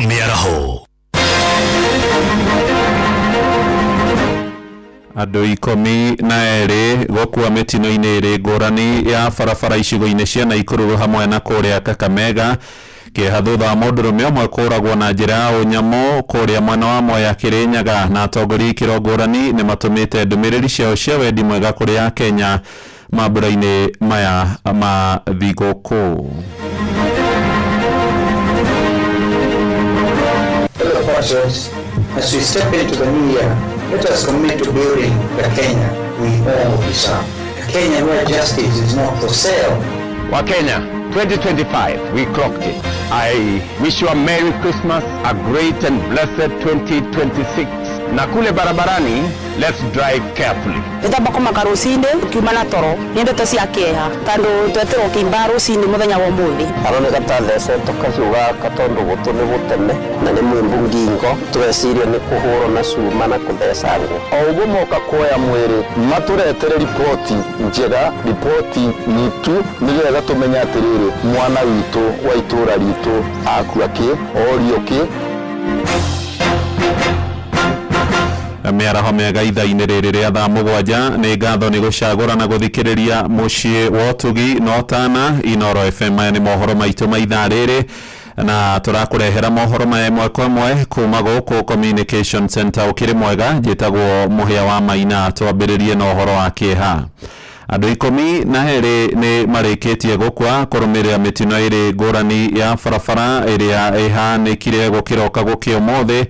Mĩaraho. Andũ 12 gũkua mĩtino-inĩ ĩrĩ ngũrani ya barabara icigo-inĩ cia Naikuru hamwe na kũrĩa Kakamega, kĩeha thutha wa mũndũrũme ũmwe kũragwo na njĩra ya ũnyamũ kũrĩa mwena wa Mwea Kĩrĩnyaga, na atongoria ikĩro ngũrani nĩ matũmĩte ndũmĩrĩri ciao cia wendi mwega kũrĩ Akenya mambura-inĩ maya ma thigũkũ. As we step into the new year, let us commit to building the Kenya we all deserve. A Kenya where justice is not for sale. Wakenya, 2025, we clocked it. I wish you a Merry Christmas, a great and blessed 2026. Na kule barabarani, let's drive carefully. Nitabako makarusinde kiumana toro ninde tosia kieha tando twetero kimbaru sinde muthenya wa muthi arone gatandese tokazuga katondo gutune guteme na ni mwimbungingo twesiria ni kuhuro na cuma na kuthesango oguo moka kuoya mwiri maturetere ripoti njega ripoti nitu nigetha tumenya atiriri mwana witu wa itura ritu akua ki orio ki. Mĩaraho mĩega ithaa-inĩ rĩrĩ rĩa thaa mũgwanja nĩ ngatho nĩ gũcagũra na gũthikĩrĩria mũciĩ wa ũtugi na ũtana Inooro FM. Maya nĩ mohoro maitũ ma ithaa rĩrĩ na tũrakũrehera mohoro maya ĩmwe kwa ĩmwe kuma gũkũ Communication Center ũkĩrĩ mwega. Njĩtagwo Mũhĩa wa Maina. Twambĩrĩrie na ũhoro wa kĩeha. Andũ 12 nĩ marĩkĩtie gũkua kũrũmĩrĩra mĩtino ĩrĩ ngũrani ya barabara ĩrĩa ĩhanĩkire gũkĩroka gũkĩa ũmũthĩ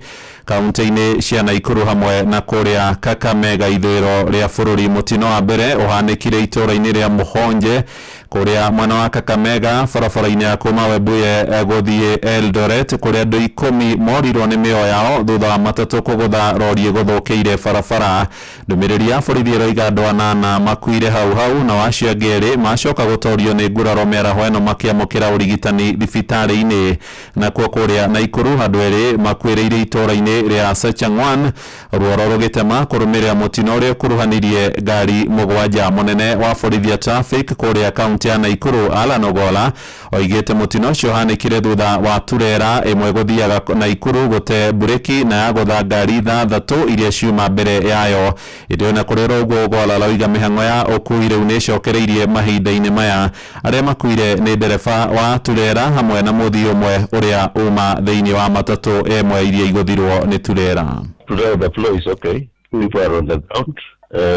kaunti-inĩ cia Naikuru hamwe na kũrĩa Kakamega ithũĩro rĩa bũrũri. Mũtino wa mbere ũhanĩkire itũũra-inĩ rĩa Mũhonje kũrĩa mwena wa Kakamega barabara-inĩ ya kuma Webuye gũthiĩ Eldoret, kũrĩa andũ 10 morirwo nĩ mĩoyo yao thutha wa matatũ kũgũtha rori ĩgũthũkĩire barabara. Ndũmĩrĩri ya borithi ĩroiga andũ 8 makuire hau na acio angĩ erĩ macoka gũtorio nĩ nguraro mĩaraho ĩno makĩamũkĩra ũrigitani thibitarĩ-inĩ. Nakuo kũrĩa Naikuru andũ erĩ makuĩrĩire itũũra-inĩ rĩa Sachangwan, ruoro rũgĩtema kũrũmĩrĩra mũtino ũrĩa ũkuruhanirie ngari 7. Mũnene wa borithi ya traffic kũrĩa kaunti ya Naikuru Alan Ogolla oigĩte mũtino ũcio hanĩkire thutha wa turera ĩmwe gũthiaga Naikuru gũte bureki na ya gũtha ngari 3 iria ciuma mbere yayo. Ĩndĩ ona kũrĩ ũguo Ogolla arauga mĩhang'o ya ũkui rĩu nĩ cokereirie mahinda-inĩ maya. Arĩa makuire nĩ ndereba wa turera hamwe na mũthii ũmwe ũrĩa uma thĩinĩ wa matatũ ĩmwe iria igũthirwo nĩ turera. Today the flow is okay. People are on the ground.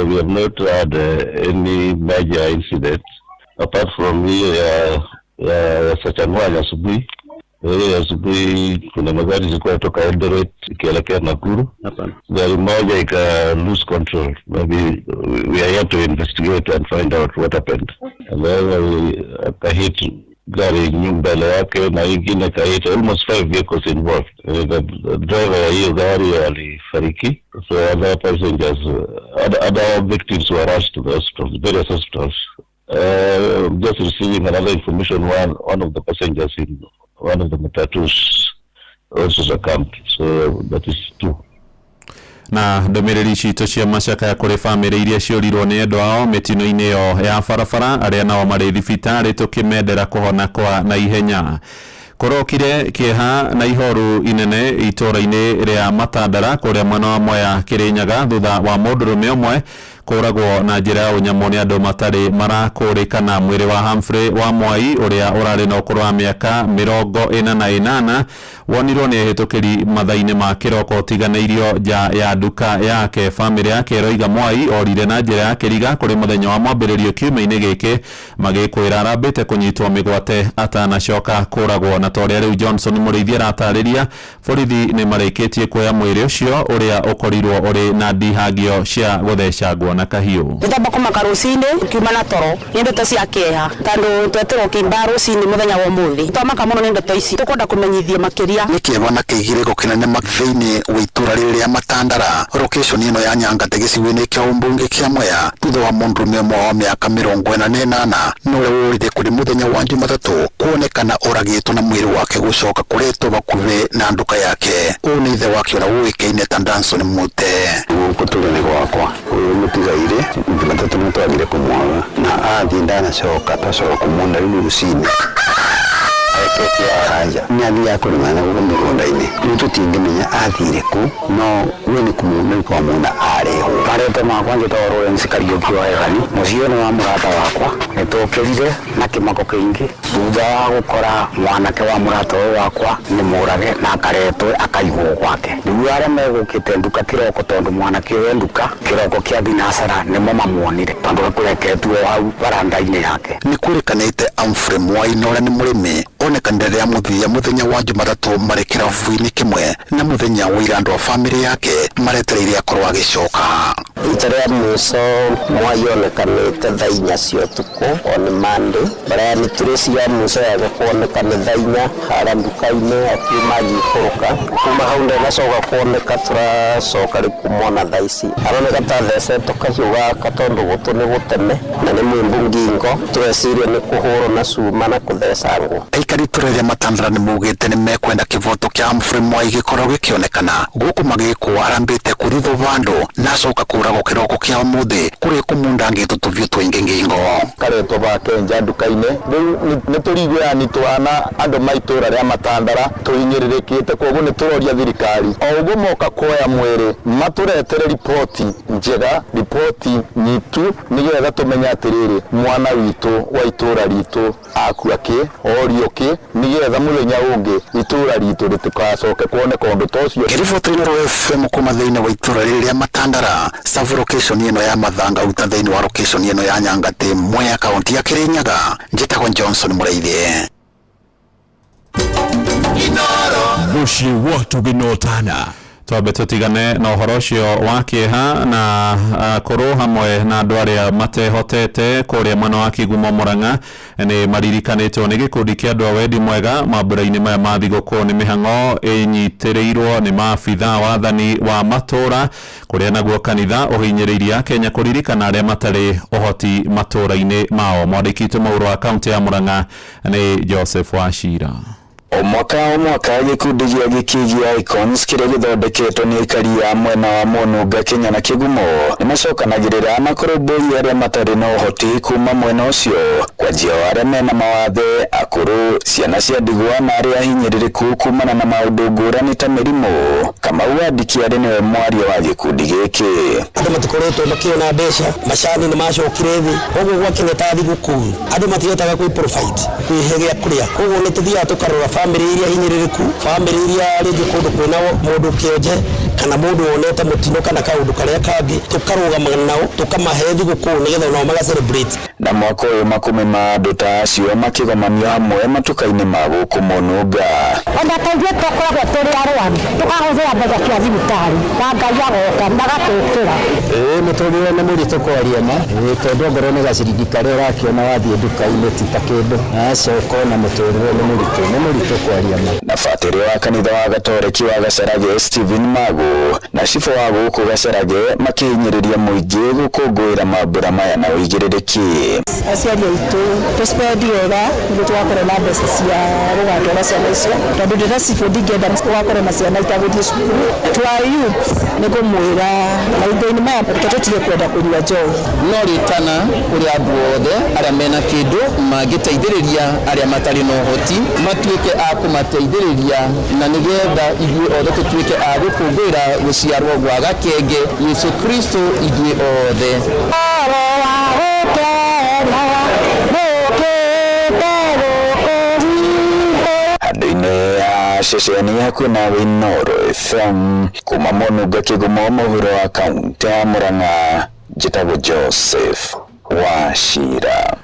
We have not had any major incidents apart from here Sachangwan asubuhi. Asubuhi kuna magari zilikuwa kutoka Eldoret ikielekea Nakuru. Gari moja ika lose control. Maybe we are here to investigate and find out what happened. And then akahit gari mbele yake na ingine kahit almost 5 vehicles involved. The driver ya hiyo gari alifariki. So other passengers, other victims were rushed to the hospitals, various hospitals. Just receiving another information, one of the passengers in one of the matatus also succumbed. So that is 2. Na ndũmĩrĩri citũ cia macakaya kũrĩ bamĩrĩ iria ciũrirwo nĩ endwa ao mĩtino-inĩ ĩyo ya barabara, arĩa nao marĩ thibitarĩ tũkĩmendera kũhona kwa na ihenya. Kũrokire kĩeha na ihoru inene itũũra-inĩ rĩa Matandara kũrĩa mwena wa Mwea Kĩrĩnyaga thutha wa mũndũrũme ũmwe kũragwo na njĩra ya ũnyamũ nĩ andũ matarĩ marakũrĩkana. Mwĩrĩ wa Humphrey wa Mwai ũrĩa ũrarĩ na ũkũrũ wa mĩaka 48 wonirwo nĩ ehĩtũkĩri mathaa-inĩ ma kĩroko ũtiganĩirio nja ya nduka yake. Bamĩrĩ yake ĩroiga Mwai orire na njĩra ya kĩriga kũrĩ mũthenya wa mwambĩrĩrio kiumia-inĩ gĩkĩ, magĩkwĩra arambĩte kũnyitwo mĩgwate atanacoka kũragwo. Na torĩa rĩu Johnson mũrĩithia aratarĩria, borithi nĩ marĩkĩtie kuoya mwĩrĩ ũcio ũrĩa ũkorirwo ũrĩ na ndihangio cia gũthecangwo na kahiũ. Nitabako makarusinde kiumana toro ninde tosia kieha tando twetero kimbaru sinde muthenya wa muthi twamaka muno ninde toici tukwenda kumenyithia makiria Nĩkĩeha kĩigĩrĩro kĩnene thĩinĩ wa itũũra rĩrĩ rĩa Matandara, location ĩno ya Nyangate gĩcigo-inĩ kĩa ũmbunge kĩa Mwea, thutha wa mũndũrũme ũmwe wa mĩaka 48 n'ũrĩa worire kũrĩ mũthenya wa Jumatatũ kuonekana ũragĩtwo na mwĩrĩ wake gũcoka kũretwo bakuhĩ na nduka yake. Ũyũ nĩ ithe wake ũrĩa ũĩkaine ta Danson Mute. Gũkũ tũrĩ gwakwa ũyũ mũtigaire Jumatatũ nĩtwathire kũmwaga na athiĩ ndanacoka twacoka kũmuona rĩu rũcinĩ tũkĩaga hanja nĩ athiaga kũrĩma na gũkũ mĩgũnda-inĩ rĩu tũtingĩmenya athire kũ no we nĩ kũmuna twamuna arĩho marĩtwa makwa njĩtagwo Lawrence Kariuki wa Egani mũciĩ nĩ wa mũrata wakwa nĩ tũkĩrire na kĩmako kĩingĩ thutha wa gũkora mwanake wa mũrata ũyũ wakwa nĩ mũrage na akaretwo akaigwo gwake rĩu arĩa megũkĩte nduka kĩroko tondũ mwanake ũyũ nduka kĩroko kĩa thinacara nĩmo mamuonire tondũ gũkũreketwo hau baranda-inĩ yake nĩ kwĩrĩkanĩte Humphrey Mwaina ũrĩa nĩ mũrĩmi onekanire rĩa mũthia mũthenya wa Jumatatu marĩ kĩrabu-inĩ kĩmwe na mũthenya wa ira andũ a bamĩrĩ yake maretereire akorwo agĩcoka ita rĩa mũico Mwai onekanĩte thaa 4 cia ũtukũ on Monday barĩa nĩ tũrĩcia mũico yaga kuonekana thaa 4 harĩa nduka-inĩ akiuma agĩikũrũka kuma hau ndagacoka kuoneka tũracoka rĩ kumona thaa ici aroneka ta thecetwo kahiũ gaka tondũ gũtũ nĩ gũteme na nĩ mwĩmbu ngingo tweciria nĩ kũhũrwo na cuma na kũthecangwo aikari tũrĩa Matandara nĩ maugĩte nĩ mekwenda kĩvoto kĩa Humphrey Mwai gĩkorwo gĩkĩonekana gũkũ magĩkwo arambĩte kũrithwo vandũ na acoka kũragwo kĩroko kĩa ũmũthĩ kũrĩa kũmunda ngĩtũ tũthiũ tũingĩ ngingo karetwo bakenja nduka-inĩ rĩu nĩ tũriguani twana andũ maitũra rĩa Matandara tũhinyĩrĩrĩkĩte koguo nĩ tũroria thirikari o ũguo moka kuoya mwĩrĩ matũretere ripoti njega ripoti nyitu nĩgetha tũmenye atĩrĩrĩ mwana witũ wa itũra ritũ akua kĩ orio kĩ nĩgetha mũthenya ũngĩ itũra ritũ rĩtikacoke kuoneka ũndũ ta ũcio kĩriboti-inĩ rwa FM kuma thĩinĩ wa itũra rĩrĩ rĩa Matandara sub location ĩno ya Mathanga uta thĩinĩ wa location ĩno ya Nyangatĩ Mwea kaunti ya Kirinyaga njĩtagwo Johnson Mũraithie Muciĩ wa Tũgĩnotana twambe tũtigane na ũhoro ũcio wa kĩeha na kũrũ hamwe na andũ arĩa matehotete kũrĩa mwena wa Kigumo Mũrang'a nĩ maririkanĩtwo nĩ gĩkundi kĩa andũ a wendi mwega mambura-inĩ maya ma thigũkũ nĩ mĩhang'o ĩnyitĩrĩirwo nĩ maabitha wathani wa matũra kũrĩa naguo kanitha ũhinyĩrĩirie Akenya kũririkana arĩa matarĩ ũhoti matũra-inĩ mao. Mwandĩki witũ Mũrũ wa kaunti ya Mũrang'a nĩ Joseph Wachira. O mwaka gĩkundi gĩa gĩkĩgia Icons kĩrĩa gĩthondeketwo nĩ aikari a mwena wa Mũnunga Kenya na Kigumo nĩ macokanagĩrĩra na kũrũmbũiya arĩa matarĩ na ũhoti kuma mwena ũcio kwa njia wa arĩa mena mawathe akũrũ ciana cia ndigwa na arĩa ahinyĩrĩrĩku kumana na maũndũ ngũrani ta mĩrimũ. Kamau Wandiki arĩ nĩwe mwaria wa gĩkundi gĩkĩ. Andũ matikoretwo makĩona mbeca macani nĩ macokire thĩ koguo gwakinya ta thigũkũ andũ matihotaga kwĩ provide kwĩhe gĩa kũrĩa koguo nĩ tũthiaga tũkarora family iria hinyĩrĩrĩku family iria rĩngĩ kũndũ kwĩna mũndũ kĩonje kana mũndũ wonete mũtino kana kaũndũ karĩa kangĩ tũkarũgama nao tũkamahe thigũkũ nĩgetha nao maga celebrate. Na mwaka ũyũ makũmi ma andũ ta acio makĩgomanio hamwe matuka-inĩ ma gũkũ Mũnunga. Ona kaingĩ tũkoragwo tũrĩ arwaru tũkahũthĩra mbeca cia thibitarĩ na Ngai agoka magatũkĩra. Nĩ tũrĩo nĩ mũritũ kwaria ma tondũ ngoro nĩ gaciringi karĩa ũrakĩona wathiĩ nduka-inĩ ti ta kĩndũ acoka na mũtũrĩre nĩ mũritũ kwaria ma. Na fatĩrĩ wa kanitha wa Gatoreki wa Gacarage Stephen Magu na cibũ wa gũkũ Gacarage makĩhinyĩrĩria mũingĩ gũkũngũĩra mambura maya na ũigĩrĩrĩki. Aciari aitũ tũspendi wega nĩguo tũgakorwo na mbeca cia gũgatwara ciana icio tondũ ndĩra cibũ ndingĩenda gũgakorwo na ciana itagũthiĩ cukuru. Twa youth nĩ kũmwĩra mahinda-inĩ maya tũtige kwenda kũnyua njohi no rĩtana kũrĩ andũ othe arĩa mena kĩndũ mangĩteithĩrĩria arĩa matarĩ na ũhoti matuĩke a kũmateithĩrĩria na nĩgetha ithuĩ othe tũtuĩke a gũkũngũĩra gũciarwo gwa gakenge Yesu Kristo ithuĩ othe. Handũ-inĩ ya ceceni ya kwĩna Inooro FM kuma Mũnunga Kigumo mũhuro wa kaunti ya Mũrang'a njĩtagwo Joseph Wachira.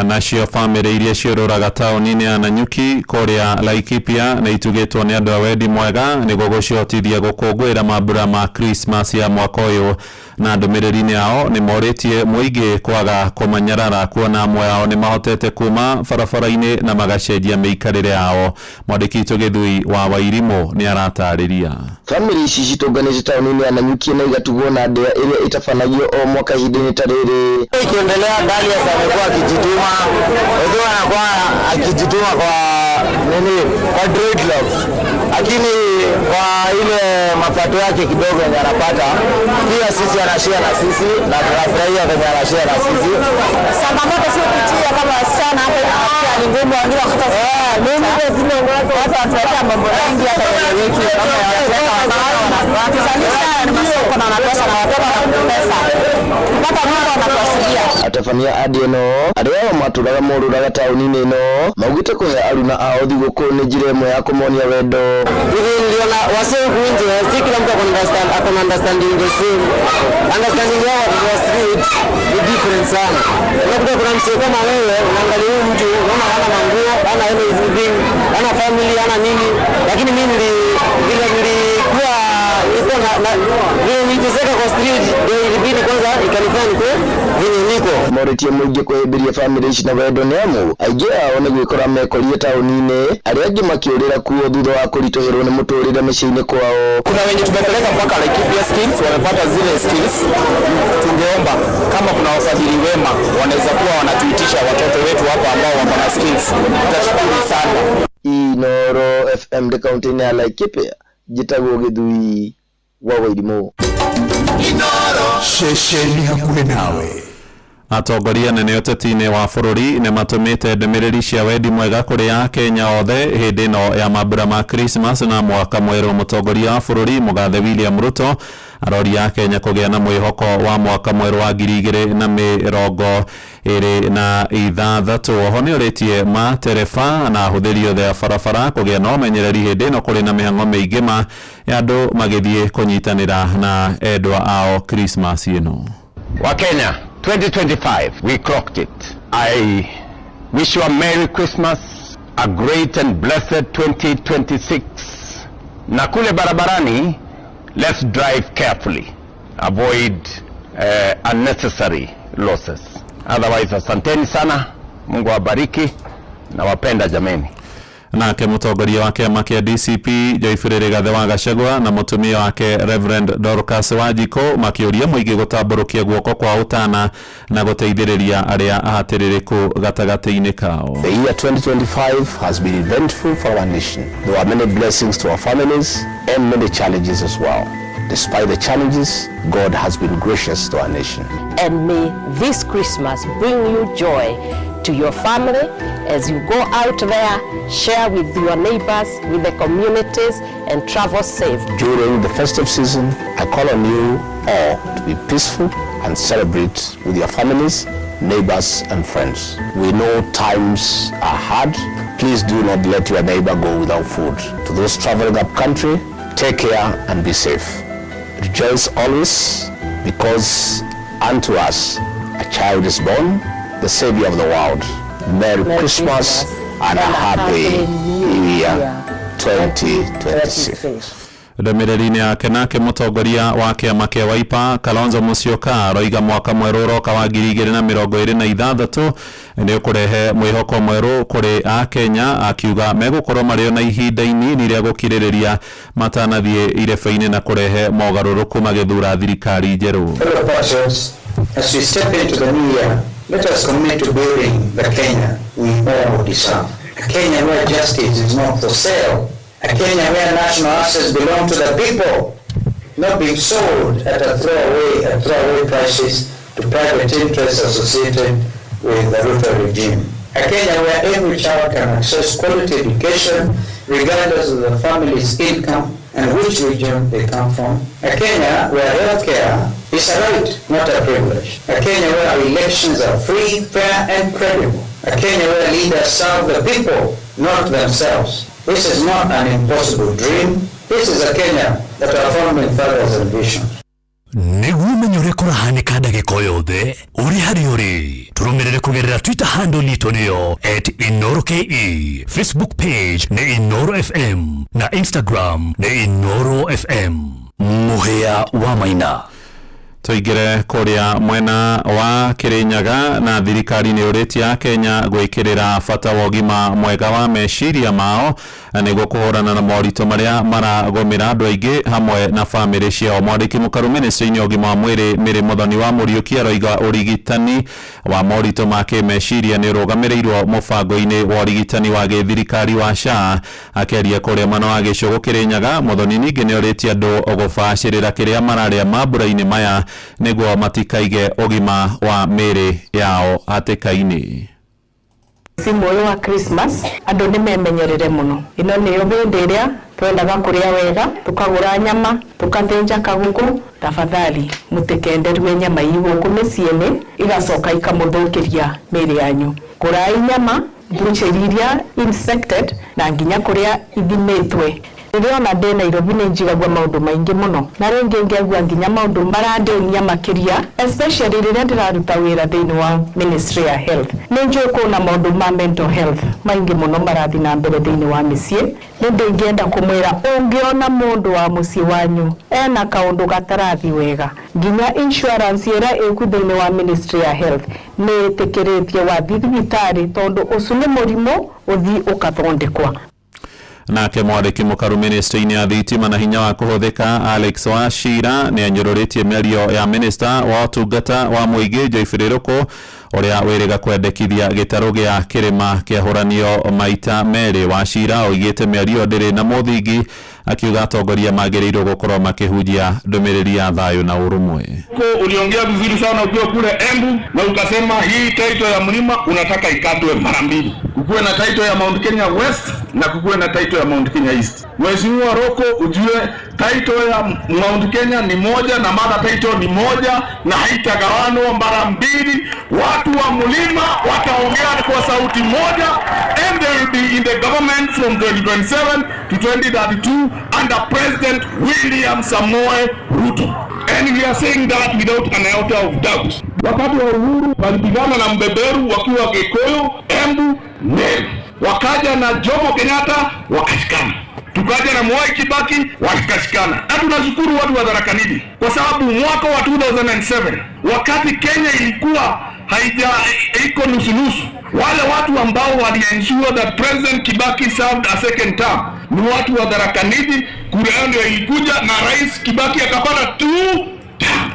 Nacio famĩlĩ iria ciũrũraga taũni-inĩ ya Nanyuki kũrĩa Laikipia nĩ itugĩtwo nĩ andũ a wendi mwega nĩguo gũcihotithia gũkũngũĩra mambura ma Christmas ya mwaka ũyũ na ndũmĩrĩri-inĩ yao nĩ morĩtie mũingĩ kwaga kũmanyarara kuona amwe ao nĩ mahotete kuma barabara-inĩ na magacenjia mĩikarĩre yao. Mwandĩki witũ Gĩthui wa Wairimũ nĩ aratarĩria. Family ici citũnganĩte taũni-inĩ ya Nanyuki na igatugwo na ndĩa ĩrĩa itabanagio o mwaka ihinda-inĩ ta rĩrĩ. Ikiendelea Dalius amekuwa akijituma ndio anakuwa akijituma kwa dreadlocks lakini kwa ile mapato yake kidogo yenye anapata pia sisi anashare na sisi na tunafurahia venye anashare na sisi. Changamoto sio kutia kama wasichana hapo ni ngumu wengine wakitafuta. Mimi ndio zile watu wanatuletea mambo mengi hata wiki kama wanasalisha ni masoko na wanapesa na watoto na pesa. Kupata mambo wanatuasilia. Atafania adieno ariwa maturaga moruraga tauni-ini ino maugite kuhe aruna ao thiguku ni njira imwe ya kumonia wendo. Hivi ndio na wase kunje si kila mtu akona understanding the same. Understanding yao wa street ni different sana. Unakuta kuna msee kama wewe unaangalia huyu mtu unaona hana manguo, hana anything, hana family, hana nini, lakini mimi nilikuwa niteseka kwa street ndio ilibidi kwanza ikanifanya niko niko Moritie muingi kweheberia family ici na wendo ni amu aingĩ ao nĩ gwĩkora mekorie taũni-inĩ arĩa angĩ makĩũrĩra kuo thutha wa kũritũhĩrwo nĩ mũtũrĩre mĩciĩ-inĩ kwao. Kuna wenye tumepeleka mpaka Laikipia skills wamepata zile skills. Tungeomba kama kuna wafadhili wema wanaweza kuwa wanatuitisha watoto wetu hapa ambao wako na skills, tutashukuru sana. Inoro FM de kaunti ya Laikipia jitagwo Githui wa Wairimu. Inoro shesheni hakuhe nawe. Atongoria nene ũteti-inĩ wa bũrũri nĩ matũmĩte ndũmĩrĩri cia wendi mwega kũrĩ Akenya othe hĩndĩ ĩno ya mambura ma Christmas na mwaka mwerũ. Mũtongoria wa bũrũri Mũgathe William Ruto aroria Akenya kũgĩa na mwĩhoko wa mwaka mwerũ wa 2026. Oho nĩ orĩtie matereba na ahũthĩri othe a barabara kũgĩa na ũmenyereri hĩndĩ ĩno kũrĩ na mĩhang'o mĩingĩ ma andũ magĩthiĩ kũnyitanĩra na endwa ao Christmas ĩno. Wakenya 2025, we clocked it. I wish you a Merry Christmas, a great and blessed 2026. Na kule barabarani, let's drive carefully. Avoid unnecessary losses. Otherwise, asanteni sana. Mungu awabariki na wapenda jameni. Nake mũtongoria wa kĩama kĩa DCP Joyfrey Rigathi wa Gachagua na mũtumia wake Reverend Dorcas Wanjiku makĩũria mũingĩ gũtambũrũkia guoko kwa ũtana na gũteithĩrĩria arĩa ahatĩrĩrĩku gatagatĩ-inĩ kao. The year 2025 has been eventful for our nation. There are many blessings to our families and many challenges as well. Despite the challenges, God has been gracious to our nation. And may this Christmas bring you joy to your family as you go out there, share with your neighbors, with the communities, and travel safe. During the festive season, I call on you all to be peaceful and celebrate with your families, neighbors, and friends. We know times are hard. Please do not let your neighbor go without food. To those traveling up country, take care and be safe. Rejoice always, because unto us a child is born, the Savior of the world. Merry Christmas and a happy New Year 2026. Ndũmĩrĩri-inĩ yake nake mũtongoria wa kĩama kĩa Wiper Kalonzo Musyoka aroiga mwaka mwerũ ũroka wa 2026 nĩ ũkũrehe mwĩhoko mwerũ kũrĩ Akenya, akiuga megũkorwo marĩ na ihinda inini rĩa gũkirĩrĩria matanathiĩ irebe-inĩ na kũrehe mogarũrũku magĩthura thirikari njerũ. As we step into the new year, let us commit to building the Kenya we all deserve. A Kenya where justice is not for sale. A Kenya where national assets belong to the people, not being sold at throwaway prices to private interests associated with the Ruto regime. A Kenya where every child can access quality education regardless of the family's income and which region they come from. A Kenya where healthcare is a right, not a privilege. A Kenya where our elections are free, fair, and credible. A Kenya where leaders serve the people, not themselves. This is not an impossible dream. This is a Kenya that our founding fathers envisioned. Nĩguo ũmenye ũrĩa kũrahanĩka ndagĩka yothe ũrĩ harĩa ũrĩ, tũrũmĩrĩre kũgerera Twitter handle itũ nĩyo @InoroKE, Facebook page nĩ Inoro FM na Instagram nĩ Inoro FM. Mũhĩa wa Maina. Tuingire kuria mwena wa Kirinyaga na thirikari nĩ ũrĩtie Akenya gwĩkĩrĩra bata wa ũgima mwega wa meciria mao niguo kuhurana na morito maria maragomera andu aingi hamwe na family ciao. Mwandiki mukaru ministry-ini ogima wa mwiri Mary Muthoni wa Muriuki aroiga urigitani wa morito ma kimeciria ni urugamirirwo mubango-ini wa urigitani wa githirikari wa SHA. Akeria kuria mwana wa gicugu Kirinyaga, Muthoni ningi ni oritie andu gubacirira kiria mararia mambura-ini maya niguo matikaige ogima wa mĩĩrĩ yao hatĩka-ini. Simu wa Christmas andu ni memenyerere muno. Ino ni obende iria twendaga kuria wega, tukagura nyama, tukathĩnja kaguku. Tafadhali mutikenderwe nyama igũkũ mĩciĩ-inĩ igacoka ikamũthũkĩria mĩĩrĩ yanyu. Kurai nyama bucheriria inspected na nginya kuria ithimĩtwe. Niliona ndĩ Nairobi nĩ njigagua maũndũ maingĩ mũno, na rĩngĩ ngĩagua nginya maũndũ marandĩonia makĩria, especially rĩrĩa ndĩraruta wĩra thĩinĩ wa Ministry ya Health. Nĩ njũĩ kuna maũndũ ma mental health maingĩ mũno marathiĩ na mbere thĩinĩ wa mĩciĩ. Nĩ ndĩngĩenda kũmwĩra ũngĩona mũndũ wa mũciĩ wanyu ena kaũndũ gatarathi wega, nginya insurance ĩrĩa ĩku thĩinĩ wa Ministry ya Health nĩ ĩtĩkĩrĩtie wathi thibitarĩ tondũ ũcio nĩ mũrimũ ũthiĩ ũkathondekwa. Nake mwandiki mukaru ministry-ini ya thitima na hinya wa kuhuthika Alex Wachira ni anyũrũrĩtie mĩario ya minister wa ũtungata wa mũingĩ Joyfrey Ruku uria wĩrĩga kwendekithia gĩtarũ gĩa kĩrĩma kĩahũranio maita merĩ. Wachira oigĩte mĩario ndĩrĩ na mũthingi, akiuga atongoria magĩrĩirwo gũkorwo makĩhunjia ndũmĩrĩri ya thayũ na ũrũmwe. Uliongea vizuri sana ukiwa kule Embu na ukasema hii title ya mlima unataka ikatwe mara mbili. Kukuwe na title ya Mount Kenya West na kukuwe na title ya Mount Kenya East. Mheshimiwa Roko, ujue title ya Mount Kenya ni moja na mother title ni moja na haitagawanwa mara mbili. Watu wa mlima wataongea kwa sauti moja and they will be in the government from 2027 to 2032 under President William Samoei Ruto. And we are saying that without an iota of doubt. Wakati wa uhuru walipigana na mbeberu wakiwa Gikuyu, Embu, Meru. Wakaja na Jomo Kenyatta wakashikana. Tukaja na Mwai Kibaki wakashikana. Na tunashukuru watu wa Tharaka Nithi kwa sababu mwaka wa 2007 wakati Kenya ilikuwa iko nusu-nusu, wale watu ambao waliensure that President Kibaki served a second term ni watu wa Tharaka Nithi. Kura ndio ilikuja na Rais Kibaki akapata 2 term.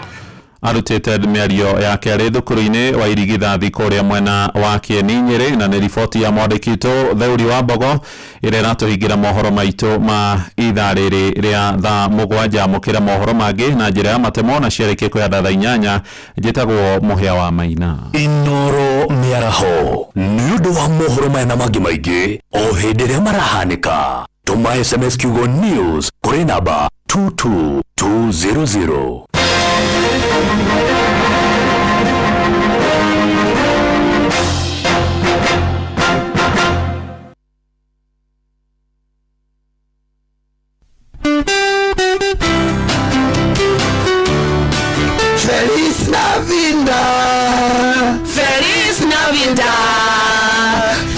Arutĩte mĩario yake arĩ thukuru-inĩ wa irigithathi kũrĩa mwena wa Kieni Nyĩrĩ, na nĩ riboti ya mwandĩki witũ Theuri wa Mbogo ĩrĩa ĩratũhingĩra mohoro maitũ ma ithaa rĩrĩ rĩa thaa mũgwanja. Mũkĩra mohoro mangĩ na njĩra ya matemo na ciarĩkie kwenda thaa 8. Njĩtagwo Mũhĩa wa Maina. Inoro mĩaraho nĩ ũndũ wa mohoro maya na mangĩ maingĩ o hĩndĩ ĩrĩa marahanĩka. Tũma SMS kiugo news kũrĩ namba 22200. Feliz Navidad, Feliz Navidad,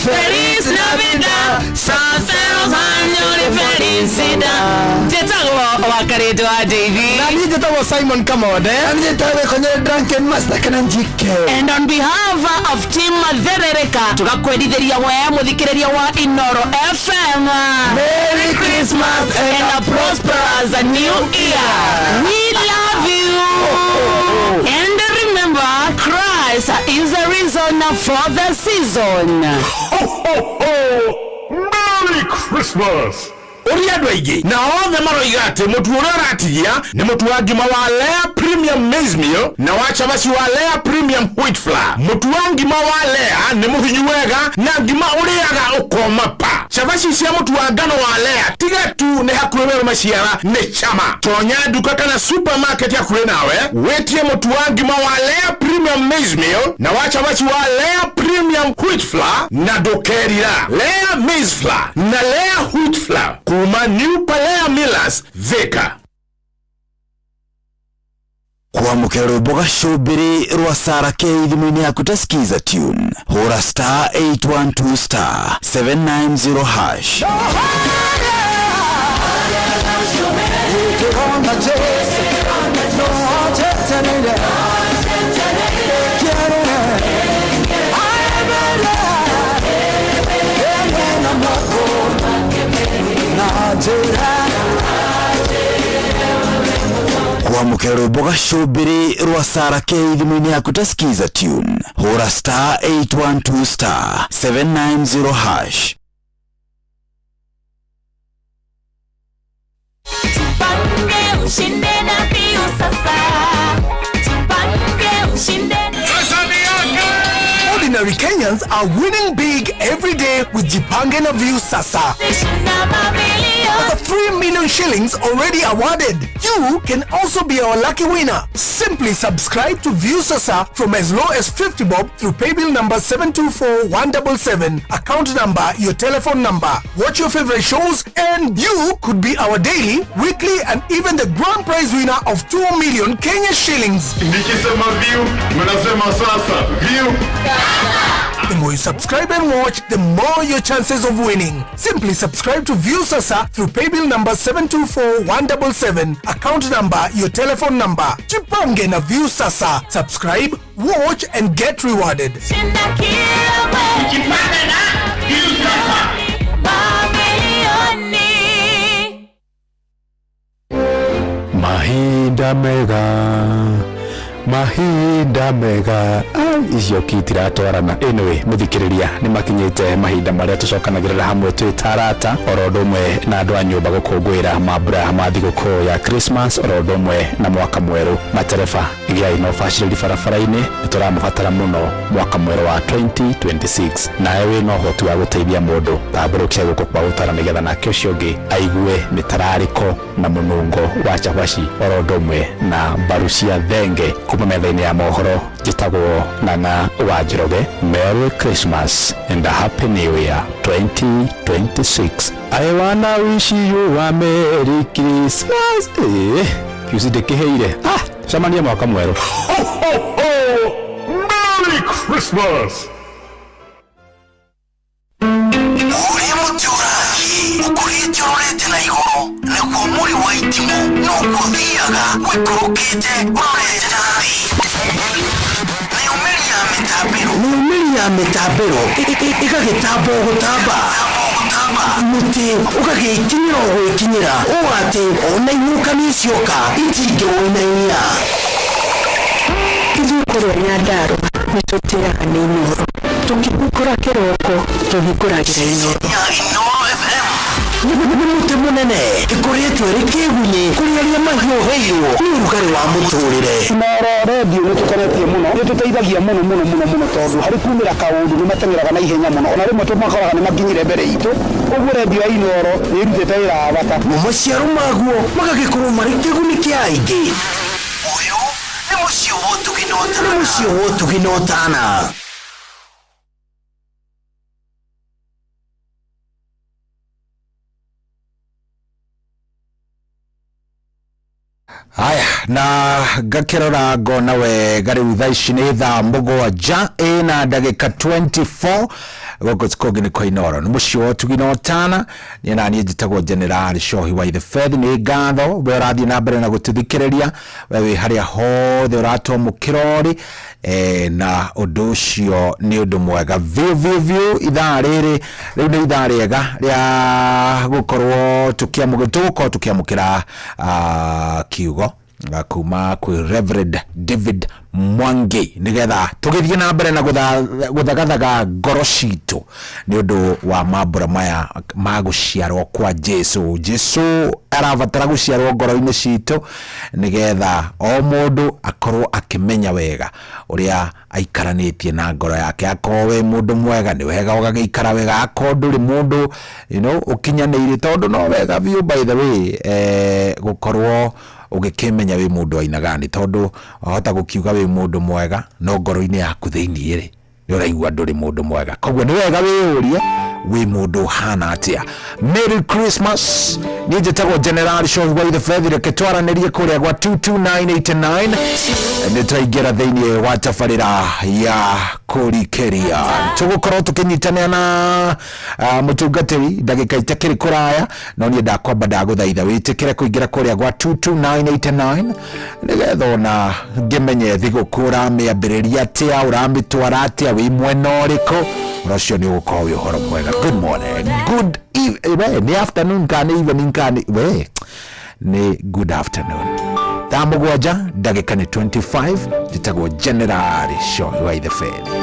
Feliz Navidad, santos años de felicidad. Tetagwo wakarĩtwo wa David. Na niĩ njĩtagwo Simon Kamode. Na niĩ njĩtagwo Konyere Drunken Master kana njike. And on behalf of Team Matherereka tugakwendithĩria we mũthikĩrĩria wa Inoro FM. Merry Christmas and a prosperous new year. We love you. And remember, Christ is the reason for the season. Ho, ho, ho! Merry Christmas! Uri andũ aingĩ na othe maroiga atĩ mũtu ũrĩa ũratigia nĩ mũtu wa ngima wa Lea Premium Maize Meal na wa chavaci wa Lea Premium Wheat Flour. Mũtu wa ngima wa Lea nĩ mũhinyu wega na ngima ũrĩaga ũkoma pa. Chavaci cia mũtu wa ngano wa Lea tiga tu nĩ hakuhĩ wero maciara nĩ chama. Tonya duka kana supermarket hakuhĩ nawe wetie mũtu wa ngima wa Lea Premium Maize Meal na wa chavaci wa Lea Premium Wheat Flour na ndokerira Lea Maize Flour na Lea Wheat Flour kuma New Palea Millers Thika. Kwamũkĩra rwĩmbo gacũmbĩrĩ rwa Sarah K thimũ-inĩ yaku ta skiza tune hũra *812*790 hash. twamũke rwĩmbo gacũmbĩrĩ rwa Sarah K thimũ-inĩ yaku ta skiza tune. Hũra star 812 star 790 hash. Tupange ushinde na View sasa. Tupange ushinde. Ordinary Kenyans are winning big every day with Jipange na View Sasa. Over 3 million shillings already awarded. You can also be our lucky winner. Simply subscribe to View Sasa from as low as 50 bob through paybill number 724-177, account number, your telephone number. Watch your favorite shows and you could be our daily, weekly and even the grand prize winner of 2 million Kenya shillings. Nikisema View, mnasema sasa. View. The more you subscribe and watch, the more your chances of winning. Simply subscribe to View Sasa through paybill number 724-177, account number, your telephone number. Jipange na View Sasa. Subscribe, watch and get rewarded. Mahinda mega icio kitiratwarana. Anyway, muthikiriria ni makinyite mahinda maria tucokanagirira hamwe twi tarata orodo mwe na andu a nyumba gukungwira mambura ma thiguku ya Christmas orodo mwe na mwaka mweru. Matereba igiai no baciriri barabara-ini nituramubatara muno mwaka mweru wa 2026 nawe no hotu wa guteithia mundu tamburukia guku kwa utara nigetha nake ucio ungi aigue mitarariko na munungo wa chabaci orodo mwe na mbaru cia thenge kuma metha-ini ya mohoro jitagwo Nana Wajiroge. Merry Christmas and a Happy New Year 2026. I wanna wish you a Merry Christmas. Kiusidekeheire shamania mwaka mweru. Ho ho ho! Merry Christmas! Ukurite na igoro nikuo muri wa itimu nukuthiaga wikurukite urorete nathi niumeri ya mitambiro igagitambo gutamba muti ukagikinyira gwikinyira ugati ona inuka nicioka itingirwinainia Kizukuru Nyandarua nitutiraga ni Inoro tukibukura kiroko tuhinguragira Inoro Muti munene ikoretwe rikigunye kuriaria mahyoheyo ni urugari wa muturire. Inoro radio nitukoretie muno nituteithagia muno tondu hari kumira kaundu ni matengeraga na ihenya muno ona rimwe tumakoraga ni makinyire mbere itu uguo radio ya Inoro ni irutite wira bata mumaciaro maguo magagikorwo mari kiguni kia aingi. Uyu ni mucio wotuginotana. Haya na gakirora ngona wega riu thaa ici ni thaa mũgwanja na ndagĩka 24 goko tikogi ni kwa Inoro ni mucio wotuginotana ni nani njitagwo General Shohi wa the Fed ni ngatho we rathie na mbere na gututhikiriria wewe haria hothe urato mukirori na undu ucio ni undu mwega view ithaa riri riu ni ithaa riega ria gukorwo tukiamukira kiugo kuma kwi Reverend David Mwangi nigetha tugithie na mbere na guthagathaga ngoro citu ni undu wa mambura maya ma guciarwo kwa Jesu arabatara guciarwo ngoro-ini citu nigetha o mundu akorwo akimenya wega uria aikaranitie na ngoro yake akowe mundu mwega ni wega ugagiikara wega akonduri mundu ukinyanĩire tondu no wega view by the way gukorwo ugikimenya wi mundu aina gani tondu ahota gukiuga wi mundu mwega no ngoro-ini yaku thiini ri ni uraigua nduri mundu mwega koguo ni wega wiurie wi mundu hana atia. Merry Christmas ni njitagwo General Shohi wa the Feather ketwaranirie kuria gwa 22989 ni twaingira thiini wa tabarira ya kurikeria tugukorwo tukinyitania na mutungatiri ndagika itakiri kuraya no ni ndakwamba ndaguthaitha witikire kuingira kuria gwa 22989 nigetha ona ngimenye thigukura miambiriria atia uramitwara atia wi mwena uriku ucio ni ugukorwo wi uhoro mwega. Good morning, good evening, ni afternoon kana evening kana we ni good afternoon. Thambo gwaja ndagika ni 25 jitagwo General Show wa the Fed.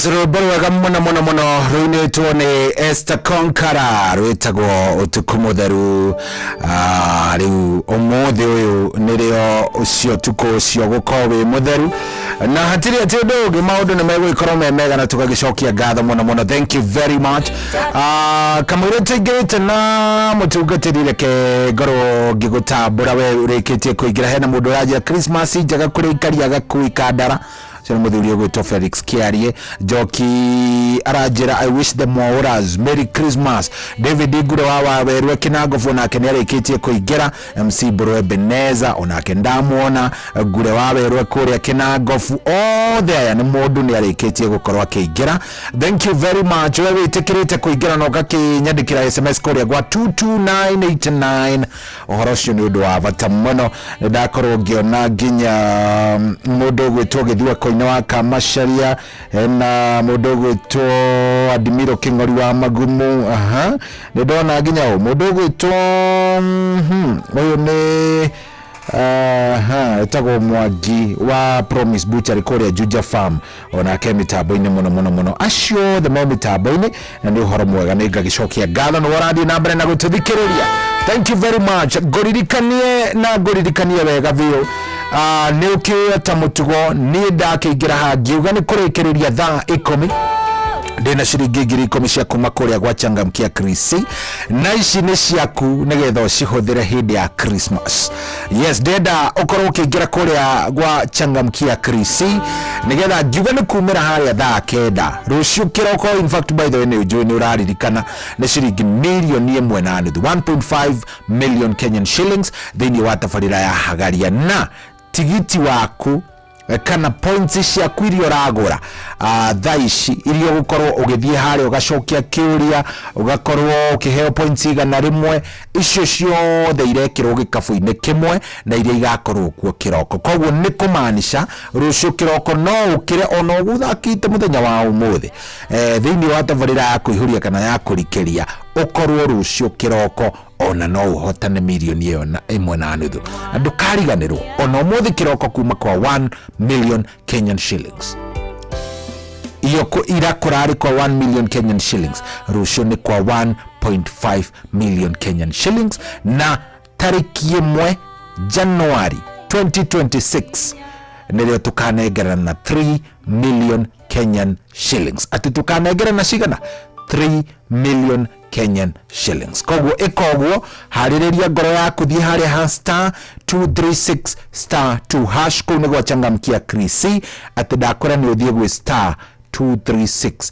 Rwega muno rwine tuone Esther Konkara rwitagwo utuku mutheru riu umuthi uyu nirio ucio tuku ucio gukowe mutheru na hatiri ati ndoge maundu ni megwikorwo mega na tugagicokia ngatho muno. Thank you very much. Kamwire tigite na mutungatiri reke ngoro ngigutambura we ureketie kuingira hena mundu raja Christmas njaga kuri ikaria gakuika ndara Sena muthuri ogwitwo Felix Kiarie Joki arajira I wish them more Merry Christmas. David Igure wa werwe Kinangofu onake ni areketie kuingira. MC Bro Ebeneza onake ndamuona Gure wa werwe kuria Kinangofu othe aya ni mundu ni areketie gukorwo akiingira. Thank you very much. Wewe itikirite kuingira no gakinyandikira SMS kuria gwa 22989 ohoro cio ni undu wa bata muno ndakorwo ngiona nginya mundu gwitwo githua koine wa Kamasharia na mundu gwitwo Admiro Kingori wa Magumu ndona nginya mundu gwitwo uyu ni etago Mwangi wa Promise Butchery kuria Juja Farm ona ke mitambo-ini muno acio the mitambo-ini na ni uhoro mwega ni ngagicokia ngatho no waradi na mbere na gututhikiriria. Thank you very much. Ngoririkanie wega biu ni ukieta mutugo ni ndakiingira hangiuga ni kurikiriria thaa 10 ndina ciringi 10,000 cia kuma kuria gwa Changamkia Krisi na ici ni ciaku nigetha ucihuthire hindi ya Christmas. Yes, ndenda ukorwo ukiingira kuria gwa Changamkia Krisi nigetha ngiuga ni kumira haria thaa 9 rucio kiroko. In fact, by the way, ni ujui ni uraririkana ni ciringi milioni 1.5 million Kenyan shillings thini wa tabarira ya Hagaria, na tigiti waku kana points cia kwirio ragura thaici irio gukorwo ugithie hari ugacokia kiuria ugakorwo ukiheo points igana rimwe, icio ciothe irekirwo gikabu-ini kimwe na iria igakorwo kuo kiroko. Koguo ni kumaanisha rucio kiroko no ukire ona uguthakite muthenya wa umuthi thini wa tabarira ya kuihuria kana ya kurikiria ukorwo rucio kiroko ona no uhotane milioni iyo na 1.5. Andu kariganirwo ona umuthi kiroko kuma kwa 1 million Kenyan shillings. Iyo ira kurari kwa 1 million Kenyan shillings, rucio ni kwa 1.5 million Kenyan shillings, na tariki 1 Januari 2026 nilio tukanegera na 3 million Kenyan shillings. Ati tukanegera na cigana 3 million Kenyan shillings. Koguo ikoguo haririria ngoro yaku thie haria ha *236 *2 hash ko ni gwa Changamkia Krisi ati ndakora ni uthie gwe *236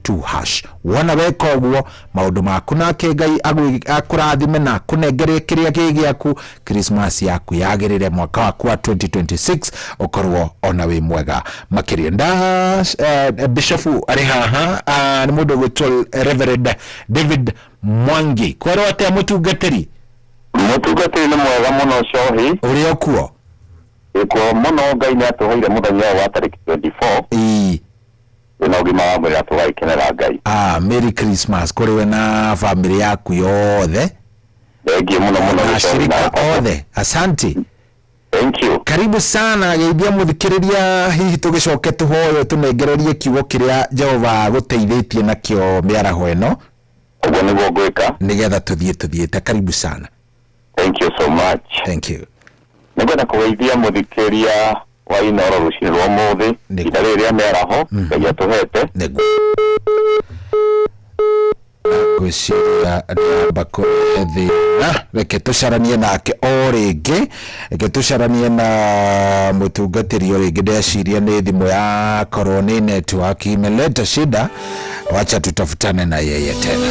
*2 hash. Wona weka uguo maundu maku nake Ngai akurathime na kunengere kiria gigiaku Christmas yaku yagirire mwaka waku wa 2026 ukorwo ona wi mwega makiria. Nda Bishop ari haha ni mundu gwitwo Reverend David Mwangi kwero atia mutungatiri ni mwega muno cohi uri okuo iko muno Ngai ni atuhoire muthenya wa tariki 24 na ugima wa mwiri atuwaikenera Ngai. Merry Christmas kuri we na family yaku yothe. Thank you muno shirika othe. Asante. Thank you. Karibu sana geithia muthikiriria hihi tugicoke tuhoyo tunengererie kiugo kiria Jehova guteithĩtie nakio miaraho eno. Uguo niguo ngwika nigetha tuthiete. Karibu sana. Thank you so much. Thank you. Nigwenda kugeithia muthikiriria wa Inoro rucini rwa muthi ita riria miaraho Ngai atuhete gwiciria bako thina reke tucaranie nake o ringi na mutungatiri o ringi ndeciria ni thimu ya korwo ni network imeleta shida, wacha tutafutane na yeye tena.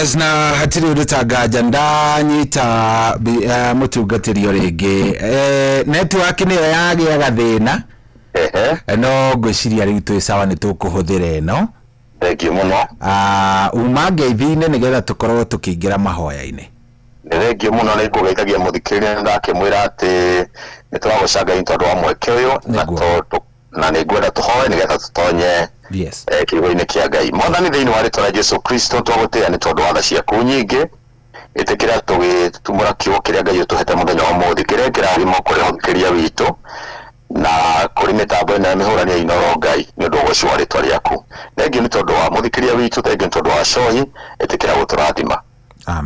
yes na hatiri urutangaja ndanyita mutungatiri ringi network ni yagia gathina no ngwiciria riu twi sawa ni tukuhuthira eno thank you muno umange ithine nigetha tukorwo tukiingira mahoya-ini thank you muno ni kugeithagia muthikiriria ndakimwira ati ni turagucanga into ndo mweke uyu na ni ngwenda tuhoe nigetha tutonye yes kiugo-ini kia Ngai mwathani thiini wa ritwa ria Jesu Kristo twagutia ni tondu wa tha ciaku nyingi itikira tugitumura kiugo kiria Ngai utuhete muthenya wa muthi kiria kirathimo kuri muthikiria witu na kuri mitambo na mihurania Inoro Ngai ni undu ucio wa ritwa riaku thengi ni tondu wa muthikiria witu thengi ni tondu wa cohi itikira guturathima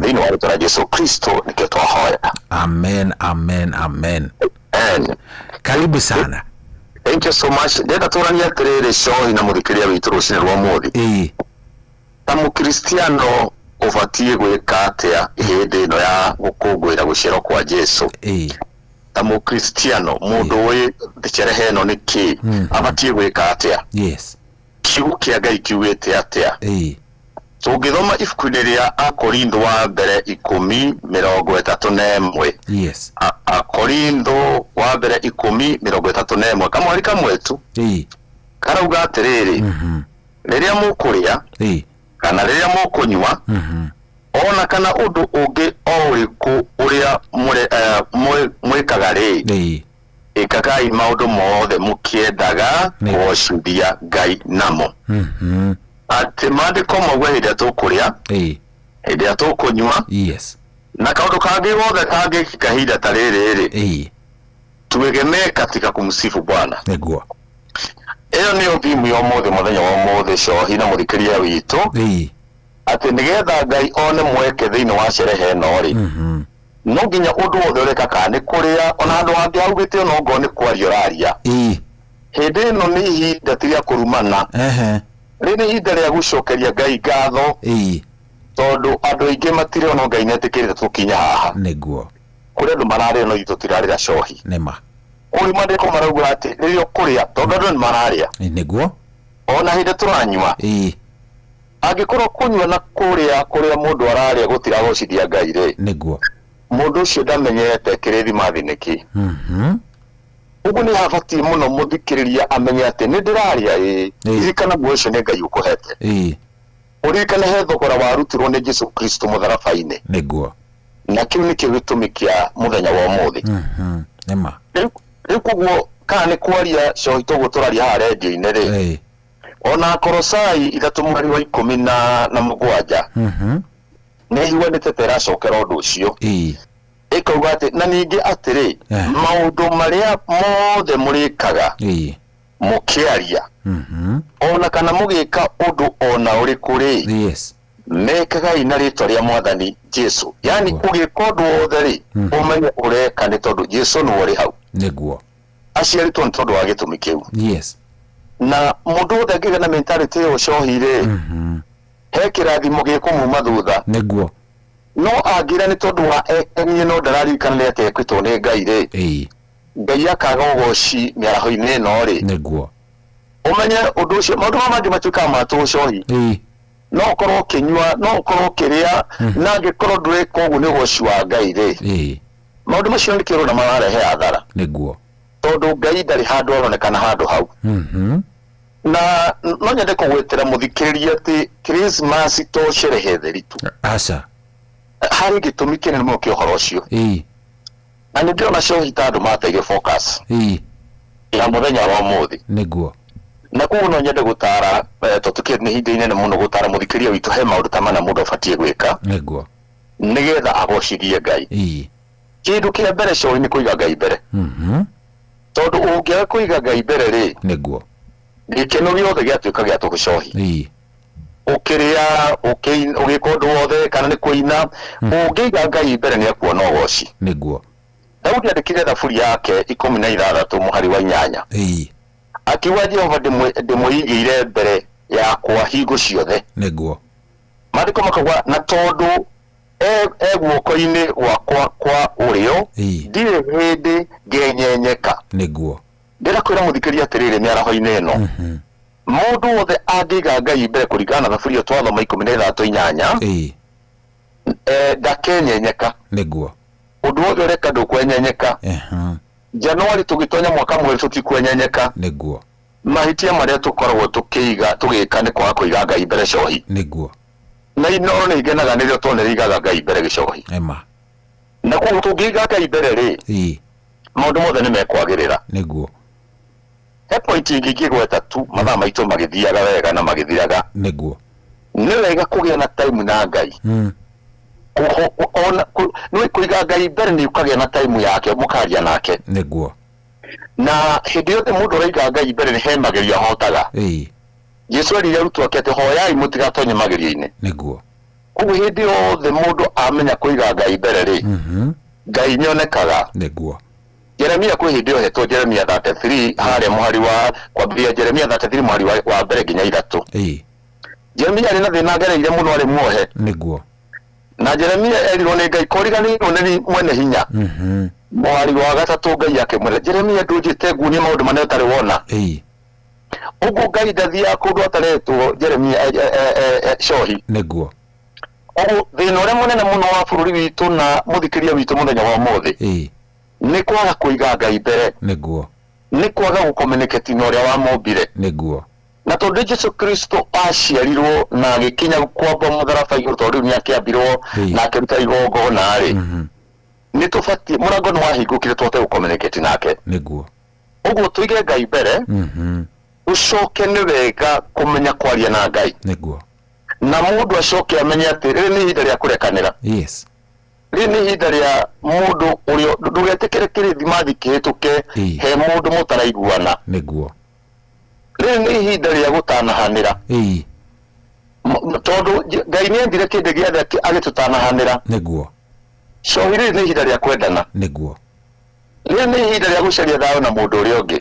thiini wa ritwa ria Jesu Kristo nikio twahoya amen amen amen karibu sana. Thank you so much. Ndenda turania atiriri cohi na muthikiria witu rucini rwa muthi ta mukristiano ubatie gwika atia ihindi ino ya gukungwira gucirwo kwa Jesu ta mukristiano mundu wi thicerehe ino niki abatie gwika atia yes kiugo kia Ngai kiugite atia tungithoma ibuku-ini ria Akorintho wa mbere 10:31 yes Akorintho wa mbere 10:31 kamwari kamwe tu karauga atiriri riria mukuria kana riria mukunywa ona kana undu ungi o uriku uria mwikaga ri ikagai maundu mothe mukiendaga kugocuthia Ngai namo ati mandiko magwe hĩndĩ tukuria hĩndĩ tukunywa yes na kaundu kangi gothe kangi kahinda ta rĩrĩ tuegemee katika kumsifu Bwana niguo iyo niyo thimu ya umuthi muthenya wa umuthi cohi na muthikiria witu ati nigetha Ngai one mweke thiini wa sherehe ino ri no nginya undu wothe ureka kana kuria ona andu angi augite no ngo ni kwaria raria hindi ino ni ihinda tiria kurumana rini ihinda ria gucokeria Ngai ngatho tondu andu aingi matire ono Ngai netikirite tukinya haha niguo kuri andu marari no itu tirarira cohi nema kuri mandiko marauga ati ririo kuria tondu andu ni mararia niguo ona hindi turanywa angikorwo kunywa na kuria mundu araria gutira gocithia Ngai ri niguo mundu ucio ndamenyete kirithima thiniki ugu ni habati muno muthikiriria amenye ati ni ndiraria irikana guo ucio ni Ngai ukuhete urikana he thogora warutirwo ni Jesu Kristo mutharabaini niguo na kiu nikio gitumi kia muthenya wa umuthi nema riu kuguo kana ni kwaria cohi tuguturaria ha radio-ini ri ona Kolosai 3:17 ni hiwanite teracokera undu ucio ikauga ati na ningi atiri maundu maria mothe murikaga mukiaria ona kana mugika undu ona uriku ri yes mekaga ina ritwa ria Mwathani Jesu yani ugika undu wothe ri umenye ureka ni tondu Jesu ni wori hau niguo aciaritwo ni tondu wa gitumi kiu yes na mundu wothe angiga na mentality yo cohi ri he kirathimo gikumuma thutha niguo no agira ni tondu wa enye no ndararikanire ati ekwitwo ni Ngai ri Ngai akaga ugoci miaraho-ini ino ri niguo umenye undu ucio maundu mangi matuika matu cohi no ukorwo kinywa no ukorwo kiria na angikorwo ndureka uguo ni ugoci wa Ngai ri maundu macio ni kiru na mararehe athara niguo tondu Ngai ndari handu aronekana handu hau na no nyende kugwetera muthikiriria ati Christmas to sherehe theritu asa hari gitumi kinene muno kia uhoro ucio na ni ndiona cohi ta andu mateire focus ya muthenya wa umuthi niguo na kuguo no nyende gutara tutukire ni hindi inene muno gutara muthikiria witu he maundu ta mana mundu abatie gwika niguo nigetha agocithie Ngai kindu kia mbere cohi ni kuiga Ngai mbere tondu ungiaga kuiga Ngai mbere ri niguo gikeno giothe giatuika gia tugucohi ukiria ugika undu wothe kana ni kuina ungiiga Ngai mbere ni akuona ugoci niguo Daudi andikire thaburi yake 16 muhari wa 8 akiwa Jehova ndimwigire mbere yakwa hingo ciothe niguo mandiko makauga na tondu guoko-ini gwakwa kwa urio ndire hindi ngenyenyeka niguo ndirakwira muthikiria atiriri miaraho-ini ino mundu wothe angiga Ngai mbere kuringana na thaburi twathoma 16:8 ndakenyenyeka niguo undu wothe reka ndukwenyenyeka Januari tugitonya mwaka mweru tutikwenyenyeka niguo mahitia maria tukoragwo tugika ni kwa kuiga Ngai mbere cohi niguo na Inoro ni igenaga nirio tonere igaga Ngai mbere gicohi ema na kwa tugiga Ngai mbere ri maundu mothe ni mekwagirira niguo he point ingigweta tu mathaa maitu magithiaga wega na magithiraga niguo ni wega kugia na time na Ngai no kuiga Ngai mbere ni ukagia na time yake mukaria nake niguo na hindi yothe mundu reiga Ngai mbere ni hemagiria hotaga Yesu ari yarutu akete hoyai mutigatonye magiria-ini niguo kugu hindi yothe mundu amenya kuiga Ngai mbere ri Ngai nyonekaga niguo Jeremia kwi hindi yohetwo Jeremia 33 haria muhari wa kwambia Jeremia 33 muhari wa mbere nginya 3 Jeremia ni na thina gereire muno ari muohe niguo na Jeremia erirwo ni Ngai koriganirwo ni mwene hinya muhari wa 3 Ngai akimwira Jeremia ndujite ngunie maundu manene utari wona ugu Ngai ndathia kundu ataretwo Jeremia cohi niguo ugu thina uria munene muno wa bururi witu na muthikiria witu muthenya wa muthi ni kwaga kuiga Ngai mbere niguo ni kwaga gucommunicate na uria wa mombire niguo na tondu Jesu Kristo aciarirwo na agikinya kwamba mutharaba iguru tondu ni akiambirwo na akiruta igongona ari ni tufati murango ni wahingukire twote gucommunicate nake niguo uguo tuige Ngai mbere ucoke ni wega kumenya kwaria na Ngai niguo na mundu acoke amenye ati riri ni ihinda ria kurekanira yes riri ni ihinda ria mundu urio ndugetikire kirithimathi kihituke he mundu mutaraiguana niguo riri ni ihinda ria gutanahanira tondu Ngai ni endire kindi giothe agitutanahanira niguo so riri ni ihinda ria kwendana niguo riri ni ihinda ria gucaria thayo na mundu uria ungi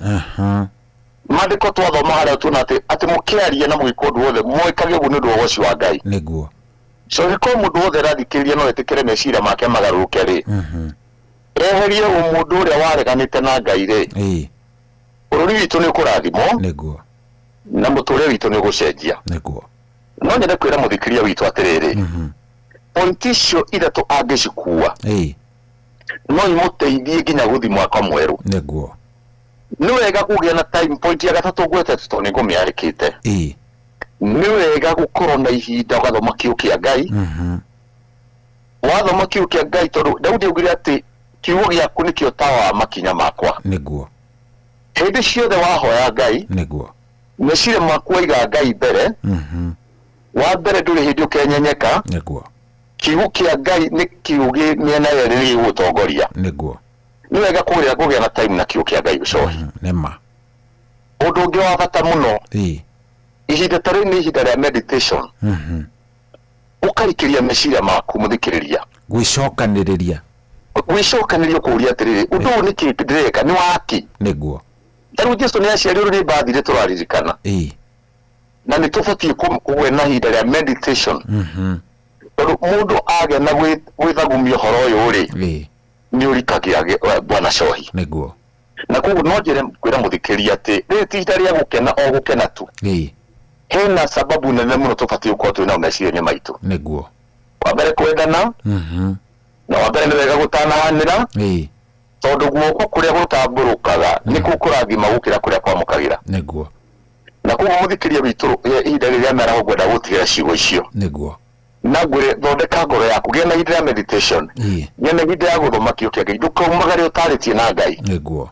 mandiko twathoma haria tuna ati mukiarie na mwiko ndu wothe mwikage uguo ni ndu woci wa Ngai niguo so riko mundu wothe rathikiria no etikire mecira make magaruke ri eherie mundu uria wareganite na Ngai ri bururi witu ni kurathimo niguo na muture witu ni gucenjia niguo no nyende kwira muthikiria witu atiriri point icio ithatu angicikua no imuteithie nginya guthi mwaka mweru niguo ni wega kugia na time point ya gatatu gwete tuto ni ngumiarikite ni wega gukorwo na ihinda ugathoma kiu kia Ngai wathoma kiu kia Ngai tondu Daudi augire ati kiugo giaku nikio tawa makinya makwa niguo hindi ciothe wahoya Ngai niguo mecire maku waiga Ngai mbere wa mbere nduri hindi ukenyenyeka niguo kiugo kia Ngai ni kiugi miena yeri ni gutongoria niguo ni wega kugia na time na kiugo kia Ngai ucohi nema undu ungi wa bata muno ihinda tari ni ihinda ria meditation ukarikiria meciria maku muthikiriria gwicokaniriria kuria atiriri undu ni kindireka ni waki niguo taru Jesu ni aciarirwo ni bathire turaririkana na ni tubatie kuwe na ihinda ria meditation mundu age na gwithagumia horo uyu ri ni urikagia bwana cohi niguo na koguo no njire kwira muthikiria ati ri ti ihinda ria gukena o gukena tu hena sababu nene muno tubatie ukorwo twina meciria maitu niguo wa mbere kwendana na wa mbere ni wega gutanahanira tondu guoko kuria gutamburukaga ni kurathima gukira kuria kwamukagira niguo na koguo muthikiria witu ihinda riria mera ugwenda gutigira ciugo icio niguo na ngure thondeka ngoro yaku gĩa na ihinda rĩa meditation nyene ihinda ya gũthoma kiugo kĩa Ngai ndũkaumagare ũtarĩtie na Ngai niguo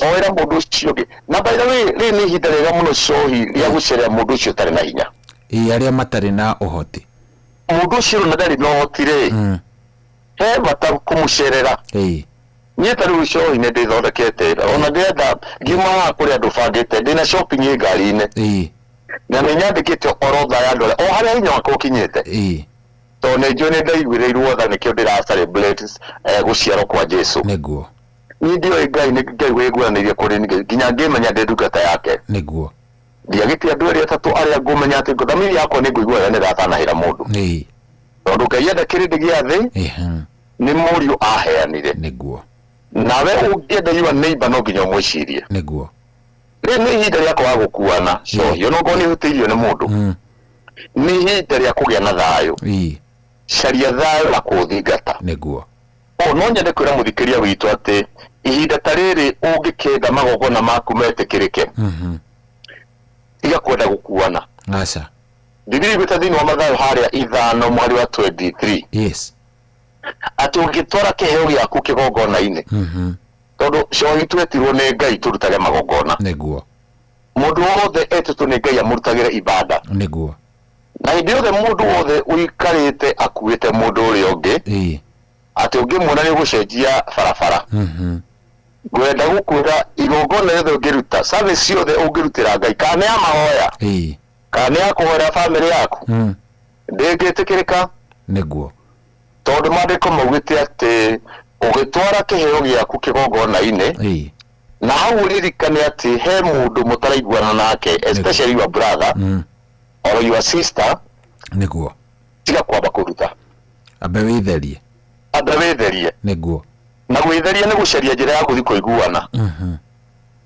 oera mũndũ ũcio ũngĩ na by the way rĩ nĩ ihinda rĩega mũno cohi rĩa gũcerea mũndũ ũcio ũtarĩ na hinya arĩa matarĩ na ũhoti mũndũ ũcio na ndarĩ na ũhoti rĩ he bata kũmũcerera niĩ tarĩ cohi nĩ ndĩthondekete ona ndĩrenda ngiuma kũrĩa andũ bangĩte ndĩna shopping ngari-inĩ na nĩ nyandĩkĩte orotha ya andũ o harĩa hinya wakwa ũkinyĩte to nĩ njũĩ nĩ ndaiguĩrĩirwo tha nĩkĩo ndĩra celebrate gũciarwo kwa Jesu nĩguo niĩ ndiũĩ Ngai nĩ Ngai wĩguũranĩirie kũrĩ niĩ nginya ngĩmenya ndĩ ndungata yake nĩguo ndiagĩte andũ erĩ atatũ arĩa ngũmenya atĩ thamiri yakwa nĩ ngũigua nĩ ndatanahĩra mũndũ tondũ Ngai enda kĩrĩndĩ gĩa thĩ nĩ mũriũ aheanire nĩguo nawe ũngĩenda your neighbor no nginya ũmwĩcirie nĩguo rĩ nĩ ihinda rĩa kwaga gũkuana cohi ona okorwo nĩ ũhutĩirio nĩ mũndũ nĩ ihinda rĩa kũgĩa na thayũ caria thayo na kuthingata niguo no nyende kwira muthikiria witu ati ihinda tariri ungikenda magogona maku metikirike iga kwenda gukuana aca Biblia igwita thini wa Mathayo haria 5 mwari wa 23 yes ati ungitwara kiheo giaku kigogona-ini tondu cohi twetirwo ni Ngai turutage magogona niguo mundu wothe etetwo ni Ngai amurutagire ibada niguo na hindi yothe mundu wothe uikarite akuite mundu uri ungi ati ungimuona ni gucenjia barabara gwenda gukwira igogona yothe ungiruta service yothe ungirutira Ngai kana ya mahoya kana ya kuhora family yaku ndingitikirika niguo tondu mandiko maugite ati ugitwara kiheo giaku kigogona-ini na hau ririkane ati he mundu mutaraiguana nake especially your brother or your sister niguo tiga kwamba kuruta abe witherie niguo na gwitheria ni gucaria njira ya guthi kuiguana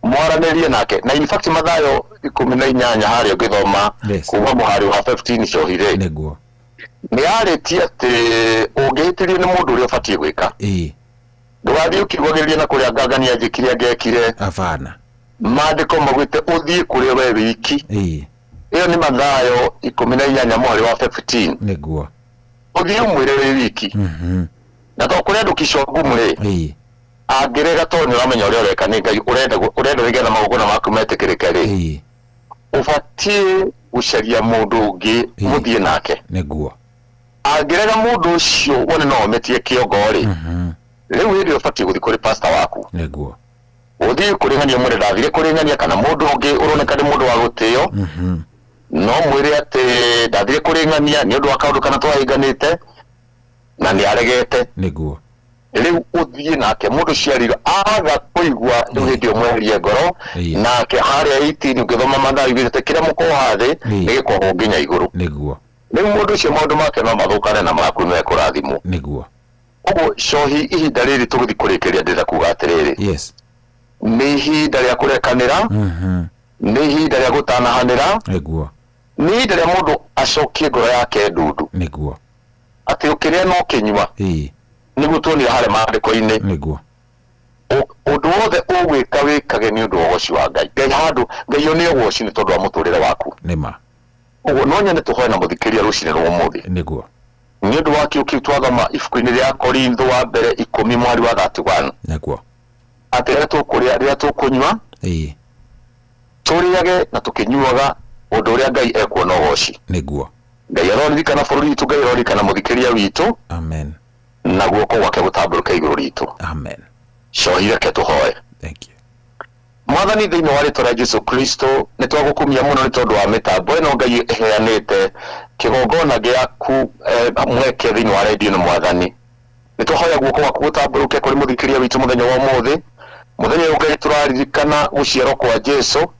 mwaranirie nake na in fact Mathayo 18 haria ngithoma kuma muhari wa 15 cohire niguo ni aritie ati ungihitirio ni mundu uria ubatie gwika ndwathi ukigwagiria na kuria ngangania njikire ngekire afana mandiko magwite uthie kuria we wiki iyo ni Mathayo 18 mwari wa 15 niguo uthie umwire we wiki na to kuria ndukicombu muri angirega tonyo uramenya uria ureka ni Ngai urenda rigetha magogona maku metikirike ri ubatie gucaria mundu ungi muthie nake niguo angirega mundu ucio wone no metie kiongo ri riu hindi ubatie guthi kuri pastor waku niguo uthie kuringania mwire ndathire kuringania kana mundu ungi uroneka ni mundu wa gutio no mwire ati ndathire kuringania ni undu wa kaundu kana twahinganite na ni aregete niguo riu uthie nake mundu ciariro aga kuigwa riu hindi umweherie ngoro nake haria 18 ngithoma Mathayo igite kiria mukoha thi nigikorwo nginya iguru niguo riu mundu cio maundu make no mathukane na maku no ekurathimwo niguo uguo cohi ihinda riri tuguthi kurikiria ndira kuga atiriri yes ni ihinda ria kurekanira ni ihinda ria gutanahanira niguo ni ihinda ria mundu acokie ngoro yake ndundu niguo ati ukiria no kinywa niguo tuonire haria mandiko-ini niguo undu wothe ugwika wikage ni undu wa ugoci wa Ngai Ngai handu Ngai oni ugoci ni tondu wa muturire waku nima uguo no nyende tuhoe na muthikiria rucine rwa umuthi niguo ni undu wa kiuki twathoma ibuku-ini ria Korintho wa mbere 10 mwari wa 31 niguo ati riria tukunywa turiage na tukinyuaga undu uria Ngai ekuona ugoci niguo Ngai aroririkana bururi witu Ngai aroririkana muthikiria witu amen na guoko gwake gutamburuka iguru ritu amen cohire ke tuhoe thank you mwathani thiini wa ritwa ria Jesu Kristo ni twagukumia muno ni tondu wa mitambo ino Ngai eheanite kigogona giaku mweke thiini wa radio ni mwathani ni tuhoya guoko gwaku gutamburuke kuri muthikiria witu muthenya wa umuthi muthenya uyu Ngai turaririkana guciarwo kwa Jesu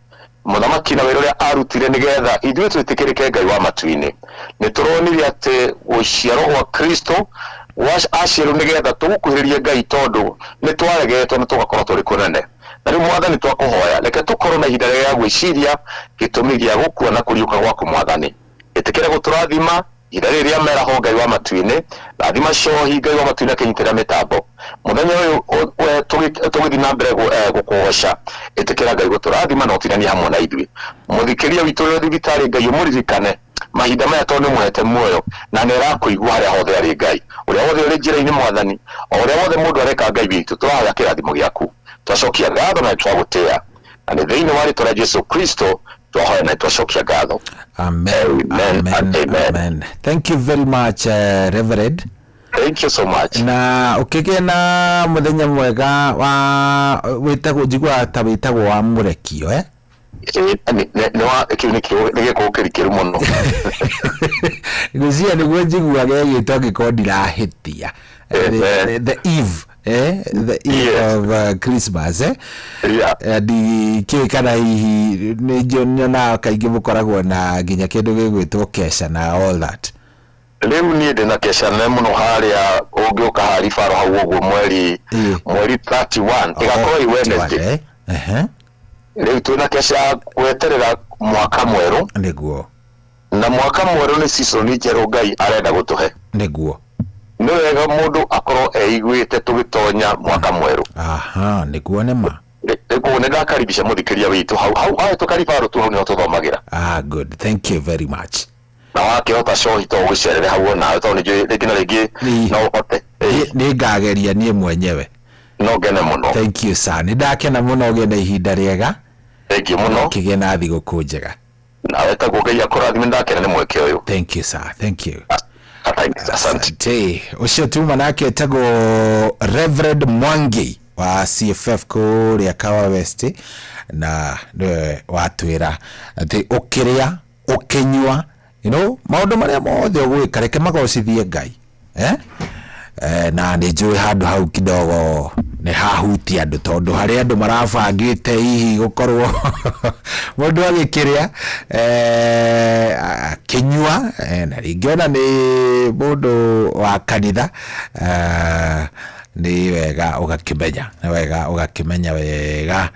muthamaki na wira uria arutire nigetha ithuĩ twitikirike Ngai wa matu-ini ni turonire ati guciarwo gwa Kristo aciarwo nigetha tugukuhĩrĩrie Ngai tondu ni twaregetwo ni tugakorwo turi kunene na riu mwathani twakuhoya reke tukorwo na ihinda rĩa gwiciria gitumi gia gukua na kuriuka gwaku mwathani itikire guturathima ihinda rĩrĩ rĩa meraho Ngai wa matu-ini rathima cohi Ngai wa matu-ini akinyitĩrĩra mitambo muthenya uyu tugithi na mbere gukugoca itikira Ngai guturathima na utinania hamwe na ithuĩ muthikiria witu uri thibitari Ngai umuririkane mahinda maya tondu muhete muoyo na ni rakuigua haria hothe ari Ngai uria wothe uri njira-ini mwathani uria wothe mundu areka Ngai witu turahoya kirathimo giaku twacokia ngatho na twagutia na ni thiini wa ritwa ria Jesu Kristo twahoya na twacokia ngatho amen amen thank you very much Reverend thank you so much na ukigia na muthenya mwega wa witagwo njigua ta witagwo wa murekio ni wa gikukirikiru muno gucia niguo njiguaga gitwa ngiko ndirahitia the eve the eve of Christmas di kikana hihi ni jona kaingi mukoragwo na nginya kindu gigwitwo kesha na all that riu ni ndina kesha na muno haria ungiuka hari faro hau uguo mweri 31 igakorwo i Wednesday riu twina kesha gweterera mwaka mweru niguo na mwaka mweru ni season njeru Ngai arenda gutuhe Niguo. Nĩ wega mũndũ akorwo eiguĩte tũgĩtonya mwaka mwerũ. Aha, niguo nĩma. Nĩguo nĩndakaribisha mũthikĩria witũ hau tũkaribaro tu hau nĩho tũthomagĩra. Good, thank you very much. Na wakĩhota cohi to gũcerere hau ona to nĩ rĩngĩ na rĩngĩ no ũhote. Nĩ ngageria niĩ mwenyewe. No ngene mũno. Thank you sir. Nĩndakena mũno ũgĩe na ihinda rĩega. Thank you mũno. Kĩgĩe na thigũkũ njega. Nawe ta Ngai akũrathime ndakena nĩ mweke ũyũ. Thank you sir. Thank you. Asante. Ucio tu manake etagwo Reverend Mwangi wa CFF kũrĩa Kawa West, na watwĩra atĩ ũkĩrĩa ũkĩnyua maũndũ marĩa mothe ũgwĩka reke magocithie Ngai na nĩ njũĩ handũ hau kidogo nĩ hahutia andũ tondũ harĩa andũ marabangĩte hihi gũkorwo mũndũ agĩkĩrĩa kĩnyua na rĩngĩ ona nĩ mũndũ wa kanitha nĩ wega ũgakĩmenya wega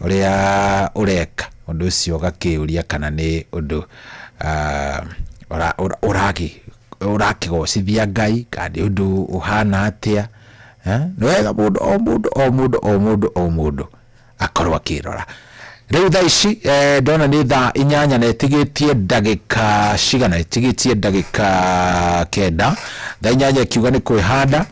ũrĩa ũreka ũndũ ũcio ũgakĩũria kana nĩ ũndũ ũrakĩgocithia Ngai kana ũndũ ũhana atĩa. Nĩ wega mũndũ akorwo akĩrora. Rĩu thaa ici ndona nĩ thaa 8 na ĩtigĩtie ndagĩka cigana, ĩtigĩtie ndagĩka 9. Thaa 8 kiuga nĩ kwĩhanda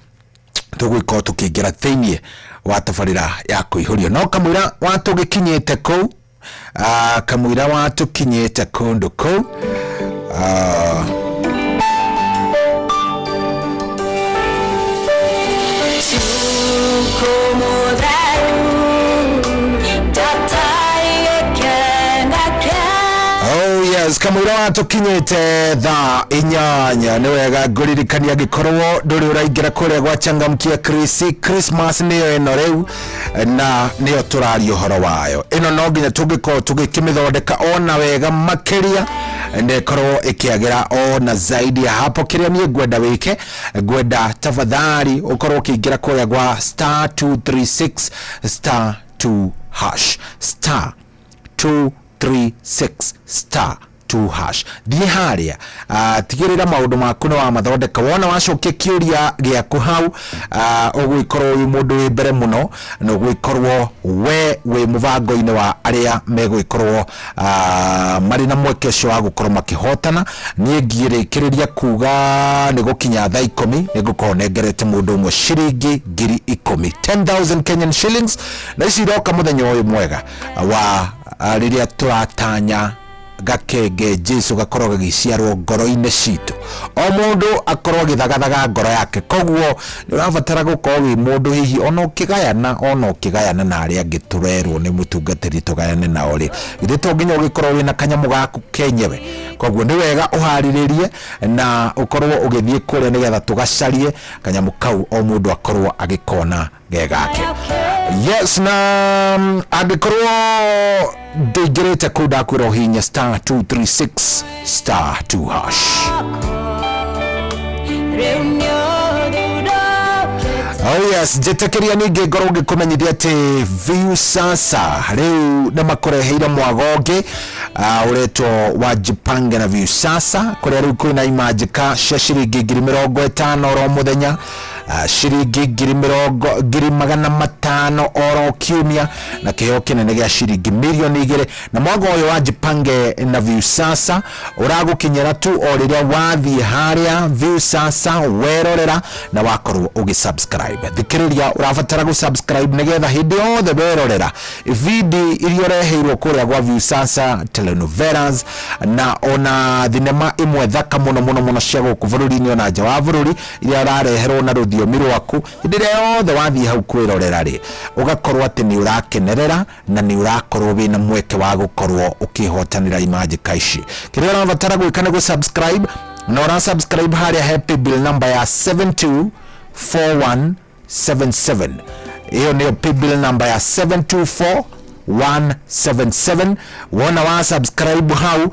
tũgwĩkorwo tũkĩingĩra thĩinĩ wa tabarĩra ya kũihũrio. No kamũira watũgĩkinyĩte kũu, kamũira watũkinyĩte kũndũ kũu, kamũira watũkinyĩte thaa 8 nĩ wega ngũririkania angĩkorwo ndũrĩ ũraingĩra kũrĩa gwa Changamkia Christmas nĩyo ĩno rĩu na nĩyo tũraria ũhoro wayo. Ĩno no nginya tũngĩkorwo tũgĩkĩmĩthondeka ona wega makĩria nĩkorwo ĩkĩagĩra ona zaidi ya hapo. Kĩrĩa niĩ ngwenda wĩke, ngwenda tafadhali ũkorwo ũkĩingĩra kũrĩa gwa *236 *2 hash *236 *2#. Thiĩ harĩa tigĩrĩra maũndũ maku nĩ wamathondeka. Wona wacokia kĩũria gĩaku hau ũgwĩkorwo wĩ mũndũ wĩ mbere mũno na ũgwĩkorwo we wĩ mũbango-inĩ wa arĩa megwĩkorwo marĩ na mweke ũcio wa gũkorwo makĩhotana. Niĩ ngĩrĩkĩrĩria kuga nĩ gũkinya thaa 10 nĩ ngũkorwo nengerete mũndũ ũmwe ciringi 10,000 10,000 Kenyan shillings, na ici iroka mũthenya ũyũ mwega wa rĩrĩa tũratanya gakenge Jesu gakorwo gagĩciarwo ngoro-inĩ citũ. O mũndũ akorwo agĩthagathaga ngoro yake, koguo nĩ ũrabatara gũkorwo wĩ mũndũ hihi ona ũkĩgayana na arĩa angĩ tũrerwo nĩ mũtungatĩri tũgayane nao rĩ, githĩ to nginya ũgĩkorwo wĩna kanyamũ gaku kenyewe. Koguo nĩ wega ũharĩrĩrie na ũkorwo ũgĩthiĩ kũrĩa nĩgetha tũgacarie kanyamũ kau o mũndũ akorwo agĩkona gegake. Yes, na angĩkorwo ndĩingĩrĩte kũu ndakwĩra hinya *236 *2 hash. Oh yes, njĩtĩkĩria ningĩ ngorwo ngĩkũmenyithia atĩ Viusasa rĩu nĩ makũreheire mwago ũngĩ ũretwo wa Jipange na Viusasa, kũrĩa rĩu kwĩna imanjĩka cia ciringi 50,000 oro mũthenya, ciringi 500,000 oro kiumia, na kĩheo kĩnene gĩa ciringi 2,000,000. Na mwago ũyũ wa Jipange na Viusasa ũragũkinyĩra tu o rĩrĩa wathiĩ harĩa Viusasa werorera na wakorwo ũgĩsubscribe. Thikĩrĩria, ũrabatara gũsubscribe nĩgetha hĩndĩ yothe werorera video iria ũreheirwo kũrĩa gwa Viusasa, telenovelas na ona thinema imwe thaka mũno cia gũkũ bũrũri-inĩ ona nja wa bũrũri iria ũrareherwo na rũthiomi rwaku, hĩndĩ ĩrĩa yothe wathiĩ hau kwĩrorera rĩ, ũgakorwo atĩ nĩ ũrakenerera na nĩ ũrakorwo wĩna mweke wa gũkorwo ũkĩhotanĩra imanjĩka ici. Kĩrĩa ũrabatara gwĩka nĩ gũsubscribe, na ũrasubscribe harĩa happy bill number ya 724177. Hiyo ndio bill number ya 724177. Wona wa subscribe hau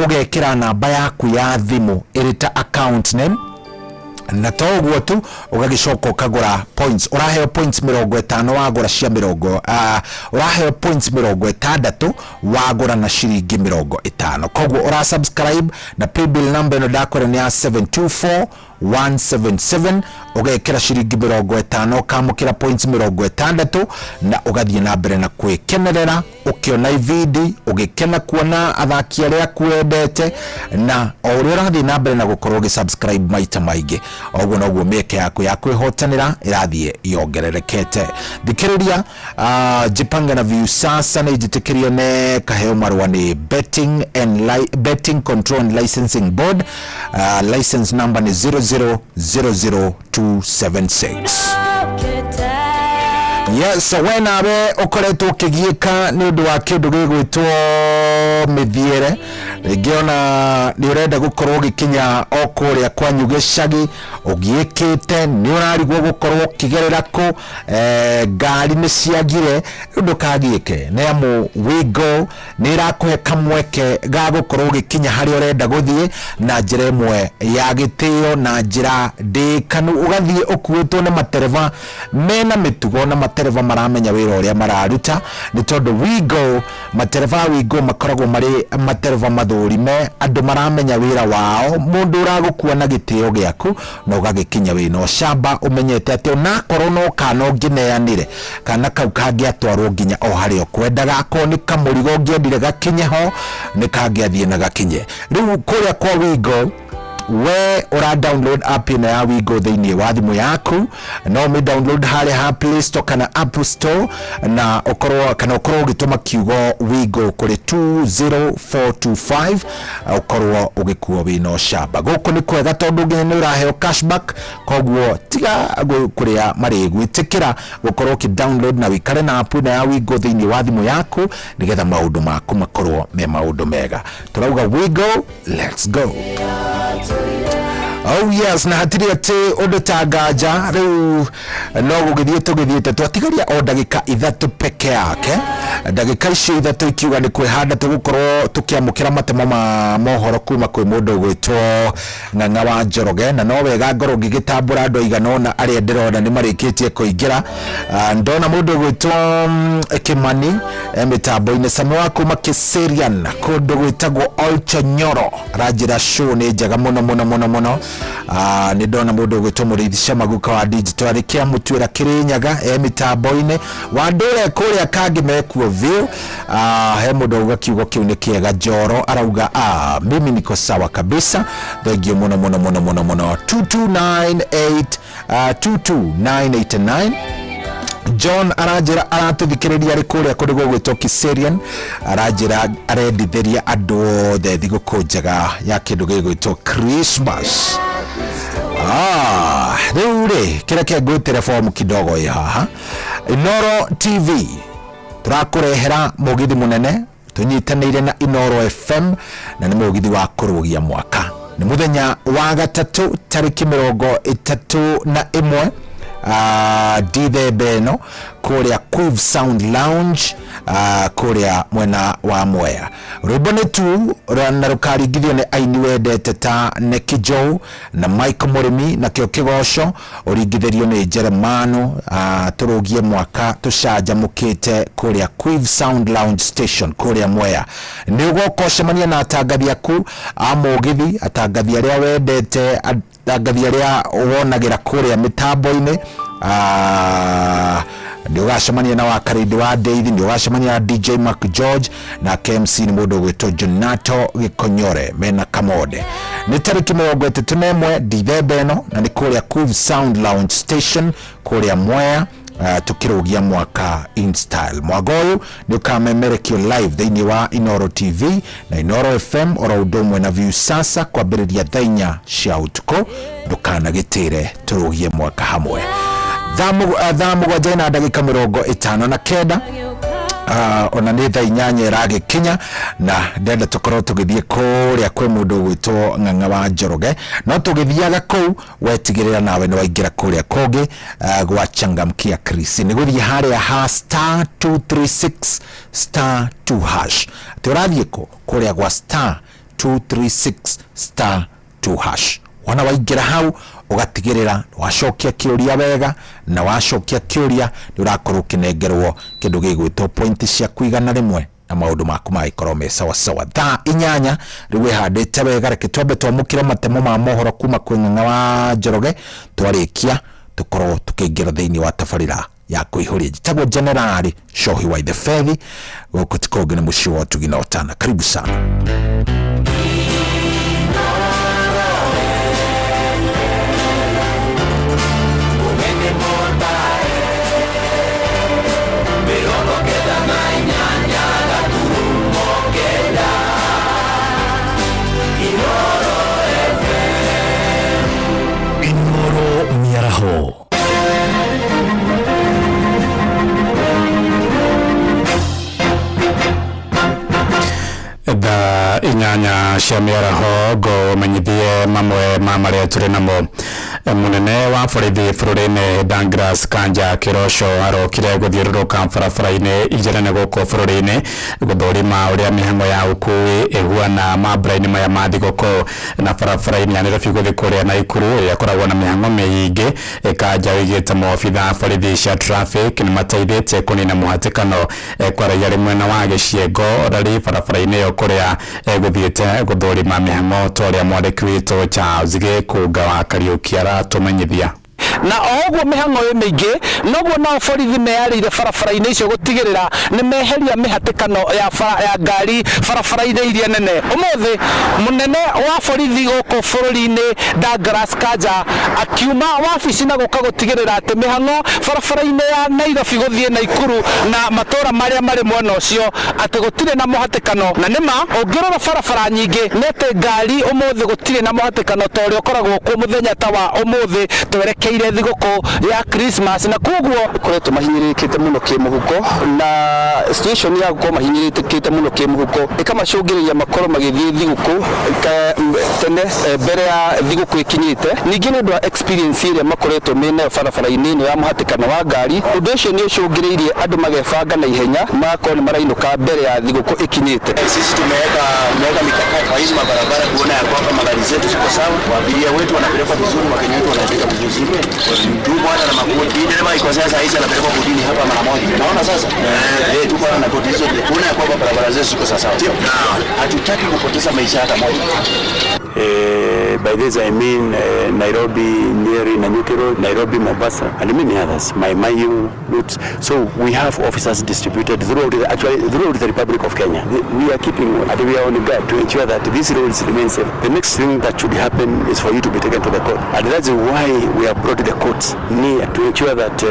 ugekira namba yaku ya thimu irita account name na toguo tu ugagicoka ukagura points. Uraheo points 50 wagura cia 50, uraheo points 60 wagura na ciringi 50. Koguo ura subscribe na paybill number ino ndakora ni 724177 ugekira ciringi 50 kamukira points 60 na ugathie na mbere na kwikenerera ukiona ividi ugikena kuona athaki aria kuendete na uria urathie na mbere na gukorwo ugisubscribe maita maingi oguo noguo mieke yaku ya kwihotanira irathie yongererekete. Thikiriria Jipange na View sasa ni jitikirio ne kaheo marwa ni Betting Control and Licensing Board. License number ni 0000276. Yes, wena be ukoretwo kigieka ni undu wa kindu gigwitwo mithiere ngiona ni urenda gukorwo gikinya okuria kwanyu gicagi ugiikite ni urarigwo gukorwo kigerera ko ngari ni ciagire undu kagiike ne amu wigo ni rakuhe kamweke ga gukorwo gikinya hari urenda guthie na njira imwe ya gitio na njira ndikanu ugathie ukuitwo na matereva mena mitugo na matereva maramenya wira uria mararuta ni tondu wigo matereva wigo makoragwo mari matereva mathurime andu maramenya wira wao mundu uragukua na gitio giaku na ugagikinya wino shamba umenyete ati ona korwo no kana ngineanire kana kau kangiatwarwo nginya o hari okwendaga ko ni kamurigo ngiendire gakinye ho ni kangiathie na gakinye riu kuria kwa wigo we ora download app ina ya Wigo thiini wa thimu yaku no me download hali ha Play Store kana App Store na ukorwo gituma kiugo Wigo kuri 20425 ukorwo ugikuo wino shamba guku ni kwega tondu ngene uraheo cashback koguo tiga kuria mari gwitikira gukorwo ki download na wikare na app ina ya Wigo thiini wa thimu yaku nigetha maundu maku makorwo me maundu mega turauga Wigo let's go. Oh yes, na hatiri ati undu tangaja riu no gugithiete twatigaria o ndagika 3 peke yake ndagika icio 3 ikiuga ni kwihanda tugukorwo tukiamukira matemo ma mohoro kuma kwi mundu gwitwo Ng'ang'a wa Njoroge na no wega ngoro ngigitambura andu iganona aria ndirona ni marikitie kuingira ndona mundu gwitwo Kimani mitambo-ini Sami wa kuma Kiserian kundu gwitagwo Olchonyoro rajira show ni njega muno ni ndona mundu gwitwo Murithisha Maguka wa digital kia mutwira Kirinyaga mitambo-ini wandure kuria kangi mekuo view he mundu ugakiugo kiu ni kiega Njoro arauga mimi niko sawa kabisa thegio muno 2298 John arajira aratuthikiriria ri kuria kudigo gwitwo Kiserian arajira arendithiria andu othe thiguku njega ya kindu gigwitwo Christmas. Riu kira kengwitire form kidogo haha Inoro TV turakurehera mugithi munene tunyitanire na Inoro FM na ni mugithi wa kurugia mwaka ni muthenya wa gatatu tariki 31 Dithembeno kuria Quiv Sound Lounge kuria mwena wa Mwea rwimbo tu na rukaringithio ni aini wendete ta Neki Joe na Mike Murimi na kio kigoco uringithirio ni Jeremano turugie mwaka tucanjamukite kuria Quiv Sound Lounge Station kuria Mwea ni ugokocemania na atangathi aku amugithi atangathi aria wendete atangathi aria wonagira kuria mitambo-ini ndio gacemania na wakaridi wa David ndio gacemania na DJ Mark George na KMC ni mundu gwitwo Jonato Gikonyore mena Kamode ni tariki 31 Dithembeno na ni kuria Quiv Sound Lounge Station kuria Mwea tukirugia mwaka in style mwagoyu ni ukamemerekio live thiini wa Inoro TV na Inoro FM ora udomwe na View sasa kwa biriria thainya cia utuko ndukanagitire turugie mwaka hamwe thamu gwa jena ndagika 59 ona ni thaa 8 iragikinya na ndenda tukorwo tugithie kuria kwi mundu gwitwo Ng'ang'a wa Njoroge no tugithiaga kuu wetigirira nawe ni waingira kuria kungi gwa Changamkia Chris ni guthie haria ha *236 *2# turathie kuria gwa *236 *2#. ona waingira hau ugatigirira wacokia kiuria wega na wacokia kiuria ni urakorwo kinengerwo kindu gigwitwo point cia kuigana rimwe na maundu maku magikorwo me sawa sawa. Thaa 8 riu wihandite wega reke twambe twamukire matemo ma mohoro kuma kwi Ng'ang'a wa Njoroge twarikia tukorwo tukiingira thiini wa tabarira ya kuihuria njitagwo Generali Shohi wa the Fethi guko tikogene mucio wa Tugi na Otana. Karibu sana. Inoro Miaraho. Da inyanya cia miaraho go menyithie mamwe ma maria turi namo. Munene wa borithi bũrũri-inĩ Douglas Kanja Kirosho arokire gũthiũrũrũka barabara-inĩ igerene gũkũ bũrũri-inĩ gũthũrima ũrĩa mĩhang'o ya ũkui ĩhuana mambura-inĩ maya ma thigũkũ na barabara-inĩ ya Nairobi gũthiĩ kũrĩa Naikuru ĩrĩa ĩkoragwo na mĩhang'o mĩingĩ. Kanja oigĩte maobitha borithi cia traffic nĩ mateithĩtie kũnina mũhatĩkano kwa raia arĩ mwena wa Gĩciengo rarĩ barabara-inĩ ĩyo kũrĩa gũthiĩte gũthũrima mĩhang'o ta ũrĩa mwandĩki witũ Charles Gĩkũnga wa Kariũki aratumenyithia. Na ogwo mihang'o mingi nogwo nao borithi meyarĩire barabara-inĩ icio gũtigĩrĩra nĩ meheria mĩhatĩkano ya ngari barabara-inĩ iria nene. Ũmũthĩ munene wa borithi gũkũ bũrũri-inĩ Douglas Kanja akiuma wabici na gũka gũtigĩrĩra atĩ mĩhang'o barabara-inĩ ya Nairobi gũthiĩ Naikuru na matũra marĩa marĩ mwena ũcio atĩ gũtirĩ na mũhatĩkano. Na nĩma ũngĩrora barabara nyingĩ nĩ atĩ ngari ũmũthĩ gũtirĩ na mũhatĩkano ta ũrĩa ũkoragwo kuo mũthenya ta wa ũmũthĩ twerekeire thigũkũ ya Christmas. Na koguo koretwo mahinyĩrĩkĩte mũno kĩmũhuko na situation ya gũkorwo mahinyĩrĩkĩte mũno kĩmũhuko ĩkamacũngĩrĩria makorwo magĩthiĩ thigũkũ tene mbere ya thigũkũ ĩkinyĩte. Ningĩ nĩ ũndũ wa experience ĩrĩa makoretwo menayo barabara-inĩ ĩno ya mũhatĩkano wa ngari, ũndũ ũcio nĩ ũcũngĩrĩirie andũ magebanga na ihenya magakorwo nĩ marainũka mbere ya thigũkũ ĩkinyĩte. Sisi tumeweka mikakati kwa hizi mabarabara kuona ya kwamba magari zetu ziko sawa, abiria wetu wanapelekwa vizuri, Wakenya wetu wanapelekwa vizuri. Tuko hata na makoti dereva iko sasa hizi anapelekwa kotini hapa mara moja. Unaona sasa? Tuko na koti hizo kuona ya kwamba barabara zetu ziko sawa. Hatutaki kupoteza maisha hata moja. By this I mean Nairobi, Nyeri, Nanyuki Road, Nairobi, Mombasa, and many others. Mayu routes. So we have officers distributed throughout the Republic of Kenya. We are keeping and we are on guard to ensure that these roads remain safe. The next thing that should happen is for you to be taken to the court, and that's why we have brought the courts near to ensure that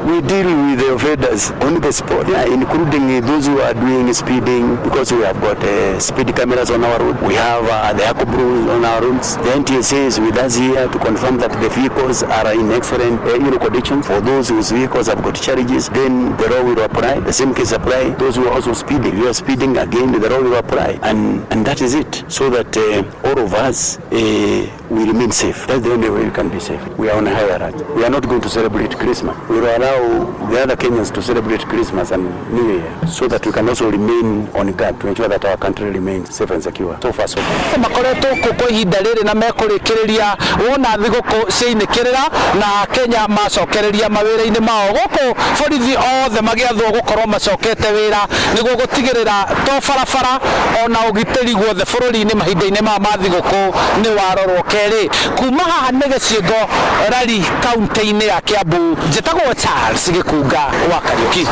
we deal with the offenders on the spot, including those who are doing speeding, because we have got speed cameras on our road. We have the Akobru on our roads. The NTSA is with us here to confirm that the vehicles are in excellent condition. For those whose vehicles have got charges, then the law will apply. The same case apply. Those who are also speeding, if you are speeding again, the law will apply. And that is it, so that all of us we remain safe. That's the only way we can be safe. We are on a high alert. We are not going to celebrate Christmas. We will allow the other Kenyans to celebrate Christmas and New Year, so that we can also remain on guard to ensure that our country remains safe and secure. So far so good. Makoretwo kuko ihinda rĩrĩ na mekũrĩkĩrĩria wona thigũkũ ciainĩkĩrĩra na Kenya macokereria mawĩra-inĩ mao. Gũkũ borithi othe magĩathwo gũkorwo macokete wĩra nĩguo gũtigĩrĩra to barabara ona ũgitĩri guothe bũrũri-inĩ mahinda-inĩ ma thigũkũ nĩ warorwo kerĩ. Kuma haha nĩ Gĩciengo rari kaunti-inĩ ya Kiambu, njĩtagwo Charles Gĩkũnga wa Kariũki.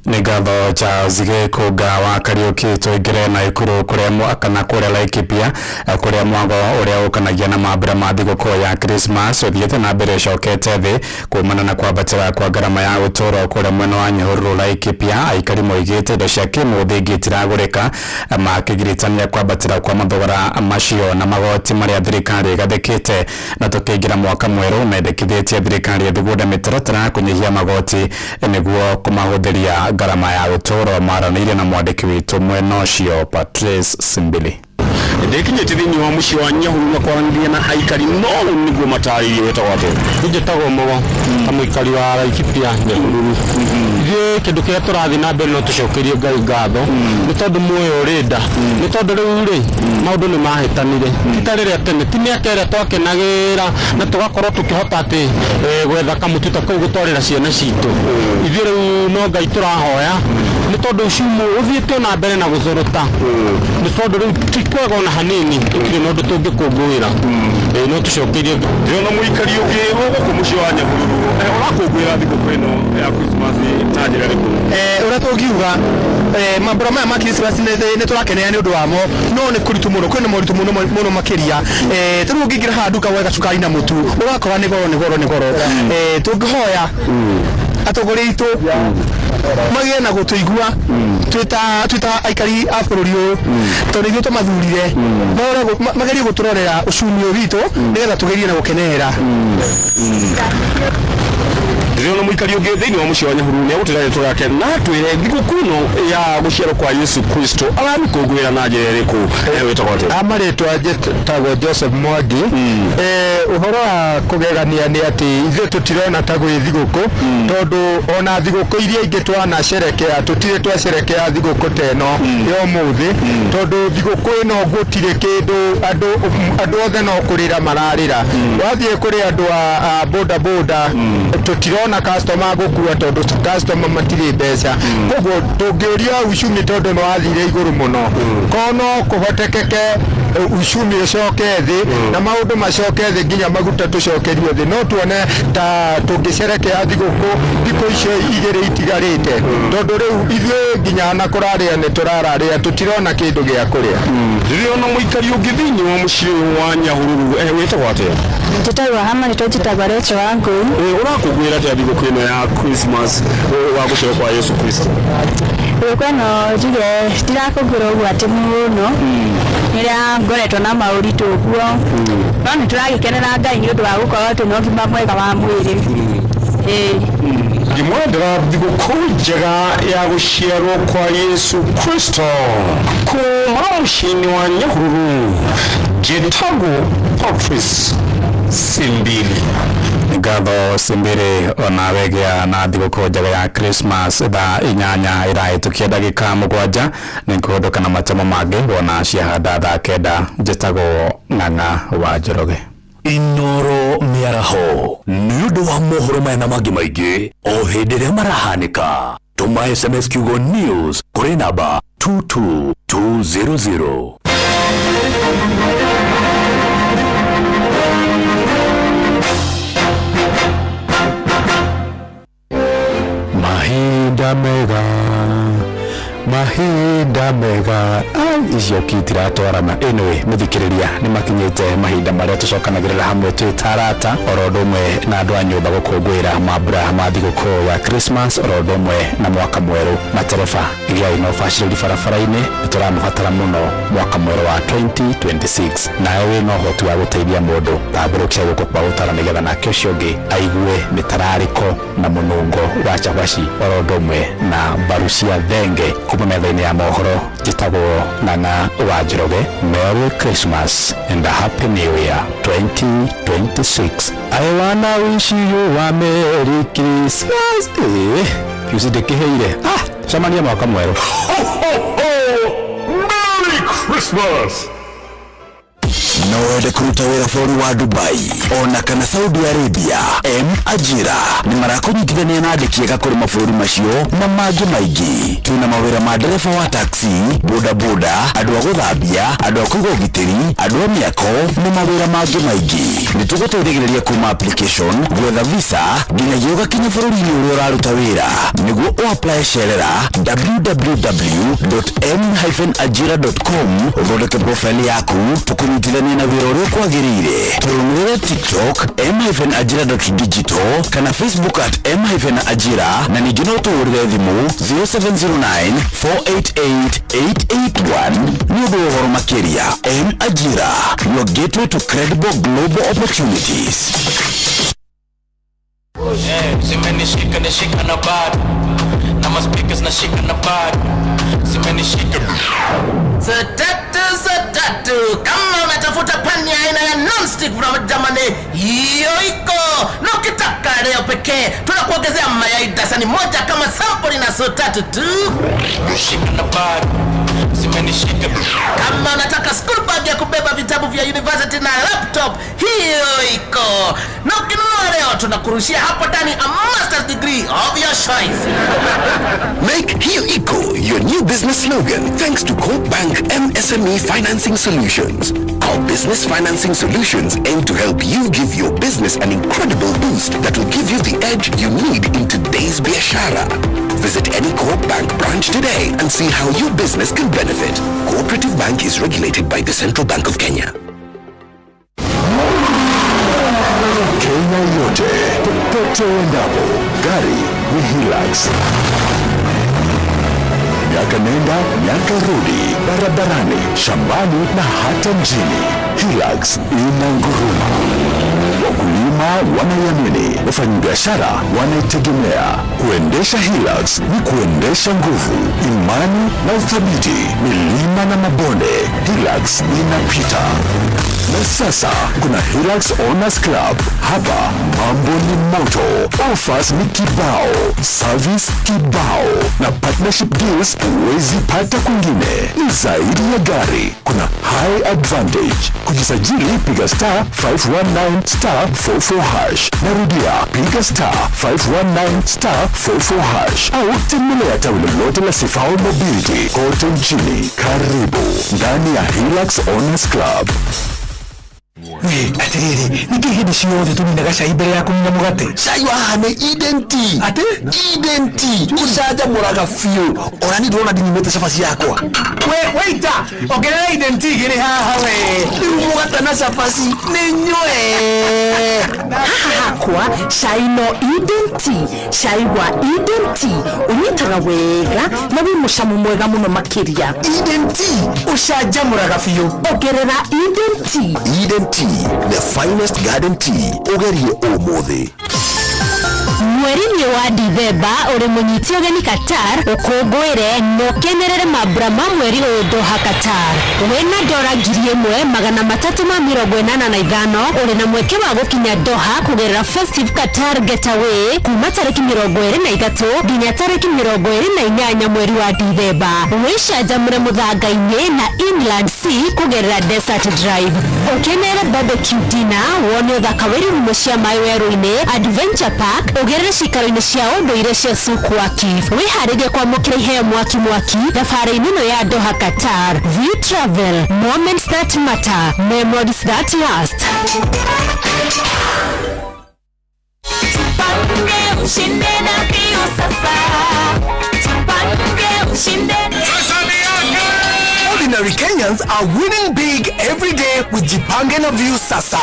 Nĩ ngatho Charles Gĩkũnga wa Kariũki. Tũingĩre Naikuru kũrĩa kana kũrĩa Laikipia kũrĩa mwango ũrĩa ũkanagia na mambura ma thigũkũ ya Christmas ũthiĩte na mbere cokete thĩ kumana na kwambatĩra kwa ngarama ya ũtũũro kũrĩa mwena wa Nyahururu Laikipia. Aikari moigĩte indo cia kĩmũthingi itiragũrĩka makĩgiritania kwambatĩra kwa mathogora macio na magoti marĩa thirikari ĩgathĩkĩte. Na tũkĩingĩra mwaka mwerũ mendekithĩtie thirikari ĩthugunda mĩtaratara kũnyihia magoti nĩguo kũmahũthĩria ngarama ya ũtũũro. Maranĩire na mwandĩki witũ mwena ũcio Patrice Simbili. Ndekinyĩte thĩinĩ wa mũciĩ wa Nyahururu na kwaranĩria na aikari no nĩguo matarĩirie wetagwo atĩa. Njĩtagwo Mogo ta mũikari wa Laikipia Nyahururu. ithuĩ kĩndũ kĩrĩa tũrathiĩ na mbere no tũcokerie Ngai ngatho nĩ tondũ muoyo ũrĩ nda nĩ tondũ rĩu rĩ maũndũ nĩ mahĩtanire ti rĩrĩa tene ti mĩaka ĩrĩa twakenagĩra na tũgakorwo tũkĩhota atĩ gwetha kamũtuta kau gũtwarĩra ciana citũ ithuĩ rĩu no Ngai tũrahoya nĩ tondũ ciumu ũthiĩte na mbere na gũthorota nĩ tondũ rĩu ti kwega ona hanini tũkirĩ na ũndũ tũngĩkũngũĩra no tũcokerie ndĩrona mũikari ũngĩ gũkũ mũciĩ wa Nyahururu ũrakũngũĩra thigũkũ ĩno ya Christmas na njĩra ĩrĩkũ ũrĩa tũngiuga mambura maya ma Christmas nĩ tũrakenera nĩ ũndũ wamo no nĩ kũritũ mũno kwĩna moritũ mũno makĩria tũrĩ ũngĩingĩra haha nduka wetha cukari na mũtu ũgakora nĩ goro tũngĩhoya atongoria itũ magĩe na gũtũigua twĩta aikari a bũrũri ũyũ tondũ ithuĩ tũmathurire magerie gũtũrorera ũcumi ũyũ witũ nĩgetha tũgerie na gũkenerera ndĩrona mũikari ũngĩ thĩinĩ wa mũciĩ wa Nyahururu nĩ agũtĩra rĩtwa rĩake na twĩre thigũkũ ĩno ya gũciarwo kwa Yesu Kristo aramĩkũngũĩra na njĩra ĩrĩkũ wĩtagwo atĩa amarĩtwa njĩtagwo Joseph Mwangi ũhoro wa kũgegania nĩ atĩ ithuĩ tũtirona ta gwĩ thigũkũ tondũ ona thigũkũ iria ingĩ twanacerekea tũtirĩ twacerekea thigũkũ ta ĩno ya ũmũthĩ tondũ thigũkũ ĩno gũtirĩ kĩndũ andũ othe no kũrĩra mararĩra wathiĩ kũrĩ andũ a boda boda tũtirona customer gũkua tondũ customer matirĩ mbeca koguo tũngĩũria ucumi tondũ nĩ wathire igũrũ mũno kono kũhotekeke ucumi ũcoke thĩ na maũndũ macoke thĩ nginya maguta tũcokerio thĩ no tuone ta tũngĩcerekea thigũkũ thikũ icio igĩrĩ itigarĩte tondũ rĩu ithuĩ nginya na kũrarĩa nĩ tũrararĩa tũtirona kĩndũ gĩa kũrĩa ndĩrona mũikari ũngĩ thĩinĩ wa mũciĩ wa Nyahururu wĩtagwo atĩa njĩtagwo Hamarĩtwo njĩtagwo Rachel Wangũi ũrakũngũĩra atĩa thigũkũ ĩno ya Christmas wa gũciarwo kwa Yesu Kristo thigũkũ ĩno njuge ndirakũngũĩra ũguo atĩ mũno rĩrĩa ngoretwo na maũritũ ũguo no nĩ tũragĩkenera Ngai nĩ ũndũ wa gũkorwo twĩna ũgima mwega wa mwĩrĩ ngĩmwendera thigũkũ njega ya gũciarwo kwa Yesu Kristo kuma mũciĩ-inĩ wa Nyahururu njĩtagwo Patrice Simbili ngatho Simbili ona wegea na thigũkũ njega ya Christmas thaa 8 ĩrahĩtũkia ndagĩka 7 nĩngũhũndũka na matemo mangĩ wona ciahanda thaa 9 njĩtagwo Ng'ang'a wa Njoroge Inoro mĩaraho nĩ ũndũ wa mohoro maya na mangĩ maingĩ o hĩndĩ ĩrĩa marahanĩka tũma SMS kiugo news kũrĩ namba 22200 mahinda mega icio kitiratwarana anyway muthikiriria ni makinyite mahinda maria tucokanagirira hamwe twitarata orodo mwe na andu a nyumba gukungwira mambura ma thigũkũ ya Christmas orodo mwe na mwaka mweru matereba iria ino bacĩrĩri barabara-inĩ nĩtũramũbatara mũno mwaka mweru wa 2026 nawe wĩna ũhoti wa gũteithia mũndũ tambũrũkia gũkũ kwa ũtara nĩgetha nake ũcio ũngĩ aigue mĩtararĩko na mũnungo wa cabaci orodo mwe na mbaru cia thenge kuma metha-inĩ ya mohoro njĩtagwo Ng'ang'a wa Njoroge. Merry Christmas and a Happy New Year 2026. I wanna wish you a Merry Christmas. Usidekehire shamania mwaka mweru. Merry Christmas. No wende kuruta wĩra bũrũri wa Dubai ona kana Saudi Arabia Ajira nĩ marakũnyitithania na andĩki ega kũrĩ mabũrũri macio na mangĩ maingĩ. Twĩna mawĩra ma ndereba wa taxi, boda boda, andũ a gũthambia, andũ a kũiga ũgitĩri, andũ a mĩako na mawĩra mangĩ maingĩ. Nĩ tũgũteithĩrĩria kuma application gwetha visa nginyagia ũgakinya bũrũri-inĩ ũrĩa ũraruta wĩra. Nĩguo ũapply cerera www.m-ajira.com ũthondeke profile yaku tũkũnyitithania na wĩra ũrĩa kwagĩrĩire. Tũrũmĩrĩre TikTok m-ajira.digital kana Facebook @m-ajira na ningĩ no tũhũrĩre thimũ 0709488881 nĩ ũndũ wa ũhoro makĩria. M-Ajira, your gateway to credible global opportunities. Zimenishika na bado na maspikers na shika na bado zimenishika satatu kama unatafuta pani aina ya non-stick from Germany hiyo iko na ukitaka leo pekee tunakuongezea mayai dasani moja kama sample na so 3 tu. Shika na bag, zimenishika. Kama unataka school bag ya kubeba vitabu vya university na laptop, hiyo iko. Na ukinunua leo tunakurushia hapo ndani a master's degree of your choice. Make hiyo iko your new business slogan thanks to Coop Bank MSME Financing Solutions. Our business financing solutions aim to help you give your business an incredible boost that will give you the edge you need in today's biashara. Visit any Coop Bank branch today and see how your business can benefit. Cooperative Bank is regulated by the Central Bank of Kenya. Kenya yote, popote uendapo, gari ni Hilux. Miaka nenda, miaka rudi, barabarani, shambani na hata mjini. Hilux ina nguruma. Wakulima wanaiamini, wafanyabiashara wanaitegemea. Kuendesha Hilux ni kuendesha nguvu, imani na uthabiti, milima na mabonde. Hilux inapita. Na sasa kuna Hilux Owners Club. Hapa mambo ni moto, offers ni kibao, service kibao na partnership deals huwezi pata kwingine. Ni zaidi ya gari, kuna high advantage. Kujisajili piga star 519 star 44 hash. Narudia piga star 519 star 44 hash au tembelea tawi lolote la Sifao Mobility kote nchini. Karibu ndani ya Hilux Owners Club. Atiriri, niki hindi ciothe tuminaga cai mbere ya kũmunya mũgate. Cai wa ne identi. Ate? Identi. Usaja muraga fiu. Ona ni ndona ndimete cabaci yakwa. We, waita. Ongerera identi gĩrĩ haha we. Rĩu mũgate na cabaci nĩ nyue. Haha hakwa cai no identi. Cai wa identi unyitaga wega na wĩ mũcamo mwega mũno makĩria. Identi. Usaja muraga fiu. Ongerera identi. Identi. The finest garden tea. Ugerie umuthi. Mweri-inĩ wa Dithemba uri munyiti ũgeni Qatar ũkũngũĩre na ũkenerere mambura ma mweri ũyũ Doha Qatar. Wĩna ndora 1385 uri na mweke wa gũkinya Doha kũgerera Festive Qatar Getaway kuma tarĩki 23 nginya tarĩki 28 mweri wa Dithemba. Wĩcanjamũre mũthanga-inĩ na Inland Sea kũgerera Desert Drive. Ũkenere barbecue dinner, wone ũthaka wa irurumo cia maĩ werũ-inĩ, Adventure Park, ũgerere cikaro-inĩ cia ũndũire cia Sukwaki. Wĩharĩrie kwamũkĩra iheo mwaki thabarĩ-inĩ ĩno ya Doha Qatar. View Travel, moments that matter, memories that last. Tupange ushinde na mbio sasa. Tupange ushinde. Ordinary Kenyans are winning big every day with Jipange na View Sasa.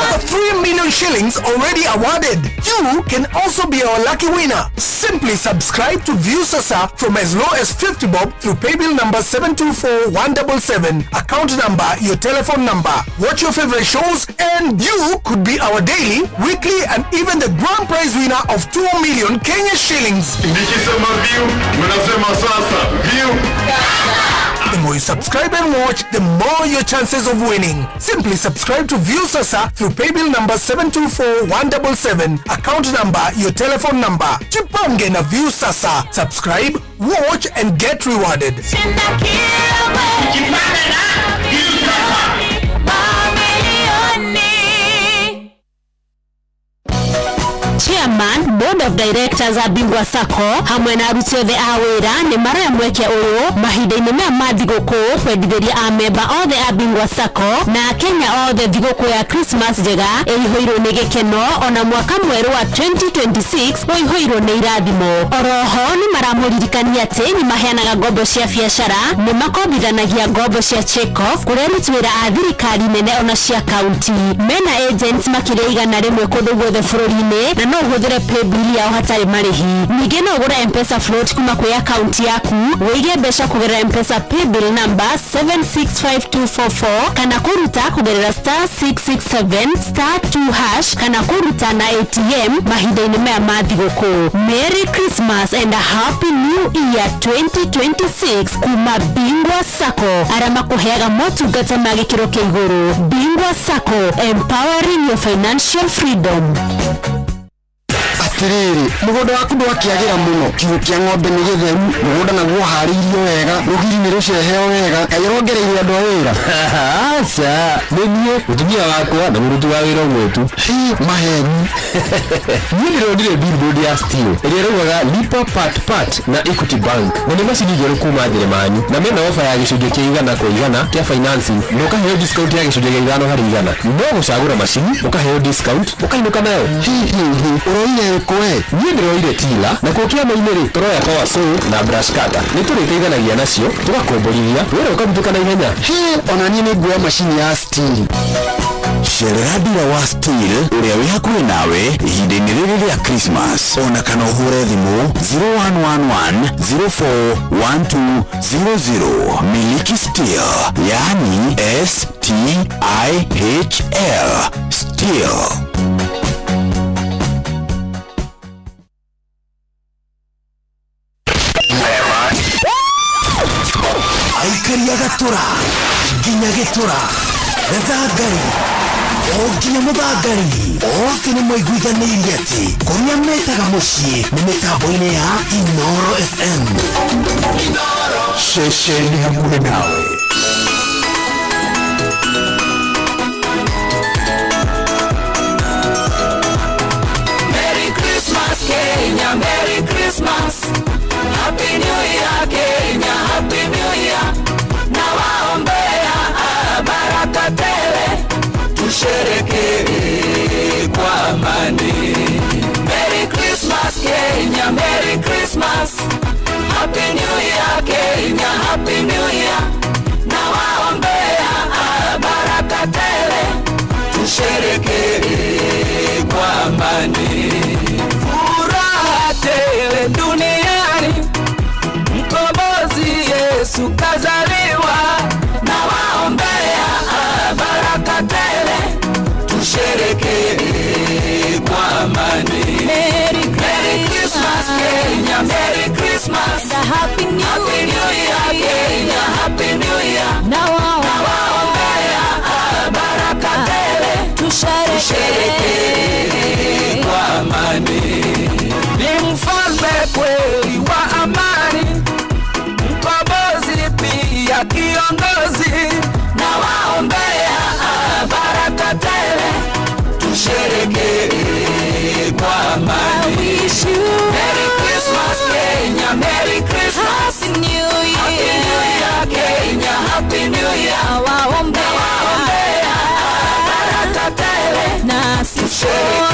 Over 3 million shillings already awarded. You can also be our lucky winner. Simply subscribe to View Sasa from as low as 50 bob through paybill number 724177, account number, your telephone number. Watch your favorite shows and you could be our daily, weekly and even the grand prize winner of 2 million Kenya shillings. Nikisema View, mnasema sasa. View. The more you subscribe and watch, the more your chances of winning. Simply subscribe to View Sasa through paybill number 724177, account number, your telephone number. Jipange na View Sasa. Subscribe, watch and get rewarded. Chairman, Board of Directors a Bingwa Sacco hamwe na aruti othe a wĩra nĩ maroya mweke ũyũ mahinda-inĩ maya ma thigũkũ kwendithĩria amemba othe a Bingwa Sacco na Kenya othe thigũkũ ya Christmas njega ĩihũirwo nĩ gĩkeno ona mwaka mwerũ wa 2026 ũihũirwo nĩ irathimo. Oroho nĩ maramũririkania atĩ nĩ maheanaga ngombo cia biacara, nĩ makombithanagia ngombo cia check-off kũrĩa aruti wĩra a thirikari nene ona cia kaunti. Mena agents makĩria igana rĩmwe kũndũ guothe bũrũri-inĩ na no ũhũthĩre wĩkĩre paybill yao hatarĩ marĩhi. Ningĩ no ũgũre M-Pesa float kuma kwĩ akaunti yaku, wĩige mbeca kũgerera M-Pesa paybill number 765244 kana kũruta kũgerera *667*2# kana kũruta na ATM mahinda-inĩ maya ma thigũkũ. Merry Christmas and a Happy New Year 2026 kuma Bingwa Sacco, arĩa makũheaga motungata ma gĩkĩro kĩa igũrũ. Bingwa Sacco, empowering your financial freedom. Atiriri, mũgũnda waku ndwakĩagĩra mũno, kiugũ kĩa ng'ombe nĩ gĩtheru, mũgũnda naguo harĩirio wega, rũgiri nĩ rũceheo wega, kaĩ ũrongereire andũ a wĩra? Aca, nĩ niĩ mũtumia wakwa na mũruti wa wĩra ũmwe tu. Maheni. Niĩ ndĩronire billboard ya Steel ĩrĩa ĩraugaga lipa part na Equity Bank, na nĩ macini njerũ kuma Njĩrĩmani, na mena ofa ya gĩcunjĩ kĩa 100% kĩa financing, na ũkaheo discount ya gĩcunjĩ kĩa 5%. No gũcagũra macini, ũkaheo discount, ũkainũka nayo. Ũroire kwe? Niĩ ndĩroire tila, na kwa kĩama-inĩ tũroya power saw na brush cutter. Nĩ tũrĩteithanagia nacio, tũgakomborithia, wĩra ũkarutĩka na ihenya. Ona niĩ nĩ nguoya macini ya Steel. Cerera ndira wa Steel ũrĩa wĩ hakuhĩ nawe ihinda-inĩ rĩrĩ rĩa Christmas. Ona kana ũhũre thimũ 0111041200. Miliki Steel, yani STIHL. Steel. Aikaria Gatura, nginya Gĩtura, Gathangari, o nginya Mũthangari, othe nĩ moiguithanĩirie atĩ kũrĩa metaga mũciĩ nĩ mĩtambo-inĩ ya Inooro FM. Ceceni hakuhĩ nawe. Merry Christmas Kenya, Merry Christmas. Happy New Year Kenya, Happy New Year. Na waombea baraka tele, tusherehekee kwa amani. Merry Christmas Kenya, Merry Christmas. Happy New Year Kenya, Happy New Year. Na waombea baraka tele, tusherehekee kwa amani. Furaha tele duniani, mkombozi Yesu kazaliwa. Na waombea baraka tele, tusherehekee kwa amani. Merry Christmas Kenya, Merry Christmas and a Happy New Year Kenya, Happy New Year. Na waombea baraka tele, tusherehekee kwa amani. Ni mfalme kweli wa amani, mkombozi pia kiongozi. Na waombea baraka tele, tusherehekee kwa amani. Merry Christmas Kenya, Merry Christmas. Happy New Year Kenya, Happy New Year. Waombea baraka tele,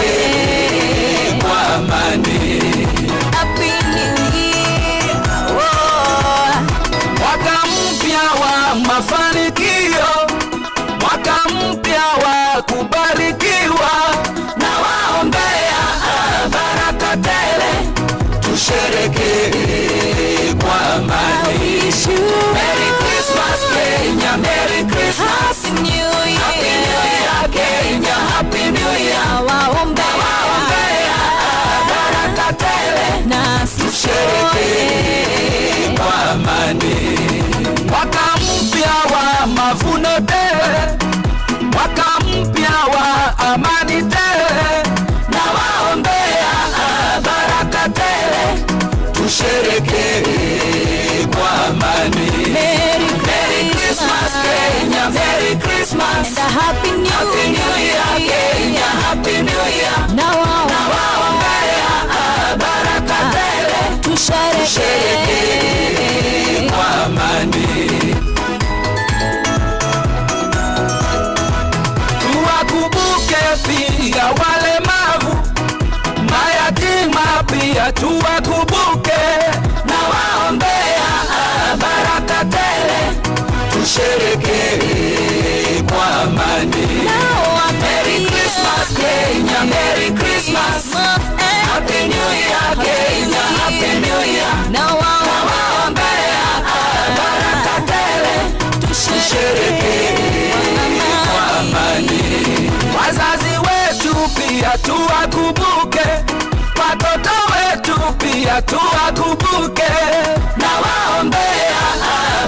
tusherehekee kwa amani. Happy New Year. Mwaka mpya wa mafanikio, mwaka mpya wa kubarikiwa. Na waombea baraka tele, tusherehekee kwa amani. Merry Christmas Kenya, Merry Christmas. Happy New Year Kenya, Happy New Year. Waombea baraka tele, tusherehekee kwa amani. Mwaka mpya wa mavuno tele, mwaka mpya wa amani tele. Na waombea baraka tele, tusherehekee kwa amani. Merry Christmas Kenya, Merry Christmas and a Happy New Year Kenya, Happy New Year. Na waombea baraka tele, tusherehekee kwa amani. Tuwakumbuke pia walemavu, mayatima pia tuwakumbuke. Na waombea baraka tele, tusherehekee kwa amani. Merry Christmas Kenya, Merry Christmas. Happy New Year Kenya, Happy New Year. Na waombea baraka tele, tusherehekee kwa amani. Wazazi wetu pia tuwakumbuke, watoto wetu pia tuwakumbuke, na waombea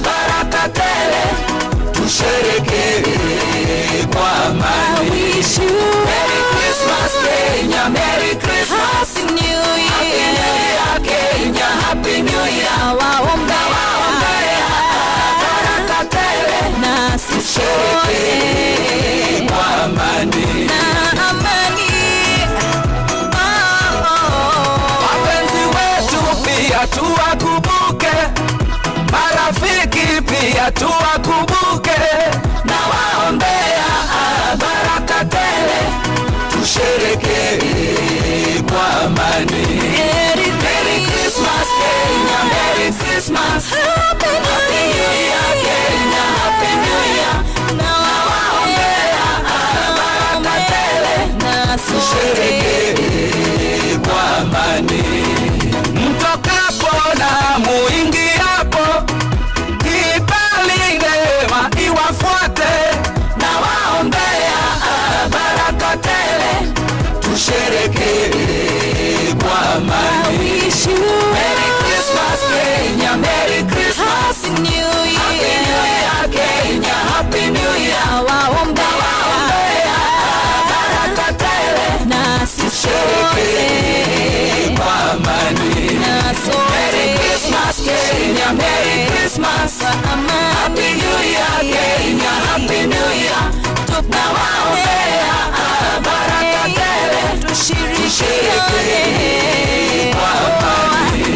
baraka tele, tusherehekee kwa amani. Merry Christmas Kenya, Merry Christmas. Happy New Year Kenya, Happy New Year. Waombea baraka tele, na tusherehekee kwa amani. Wapenzi wetu pia tuwakumbuke, marafiki pia tuwakumbuke, na waombea baraka tele, tusherehekee kwa amani. Merry Christmas Kenya, Merry Christmas. Happy New Year Kenya, Happy New Year. Na waombea baraka tele, tusherehekee kwa amani. Mtokapo na muingiapo, kibali neema iwafuate, na waombea baraka tele, tusherehekee kwa amani. Merry Christmas Kenya, Merry Christmas. Happy New Year Kenya, Happy New Year. Waombea baraka tele, tusherehekee kwa amani. Merry Christmas Kenya, Merry Christmas. Happy New Year Kenya, Happy New Year. Na waombea baraka tele, tusherehekee kwa amani.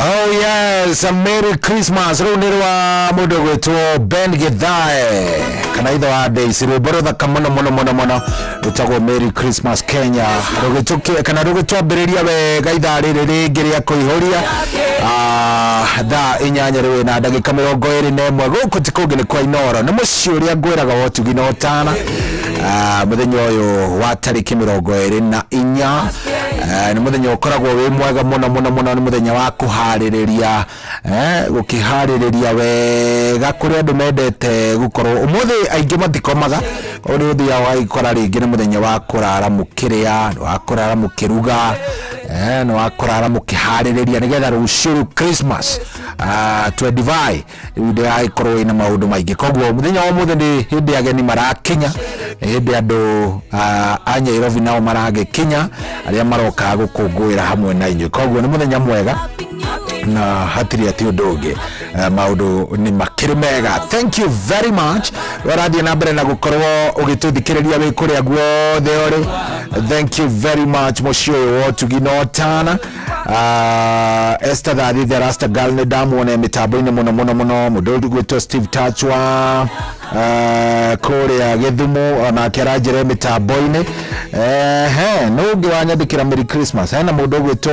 Oh yes, a Merry Christmas. Runirwa mundu gwitwo Ben Githae kana itho wa Daisy rwimbo thaka muno rutagwo Merry Christmas Kenya. Rugituke kana rugitwambiriria wega ithaa riri ringi ria kuihuria thaa 8 na ndagika 21 guku tikungi ni kwa Inoro ni muci uria ngwiraga wotugi no tana muthenya uyu wa tariki 24 ni muthenya ukoragwo wi mwega muno ni muthenya wa kuhaririria gukihariria wega kuri andu mendete gukorwo umuthi aingi matikomaga uri uthia wa ikora ringi ni muthenya wa kurara mukiria wa kurara mukiruga ni wa kurara mukihaririria nigetha ruciu Christmas twendivai inde ya ikorwo ina maundu maingi koguo muthenya wa muthi ndi hindi ageni marakinya hindi andu a Nyairobi nao maragikinya aria maroka gukungwira hamwe na inyu koguo ni muthenya mwega na hatiri ati undu maundu ni makiri mega. Thank you very much warathie na mbere na gukorwo ugituthikiriria wi kuria guothe uri. Thank you very much mucio wotugi no tana Esther Thadi the Rasta Girl ni damuone mitambo-ini muno mundu gwitwo Steve Tachwa kuria Githumu ona kiranjire mitambo-ini nungi wanyandikira Merry Christmas na mundu gwitwo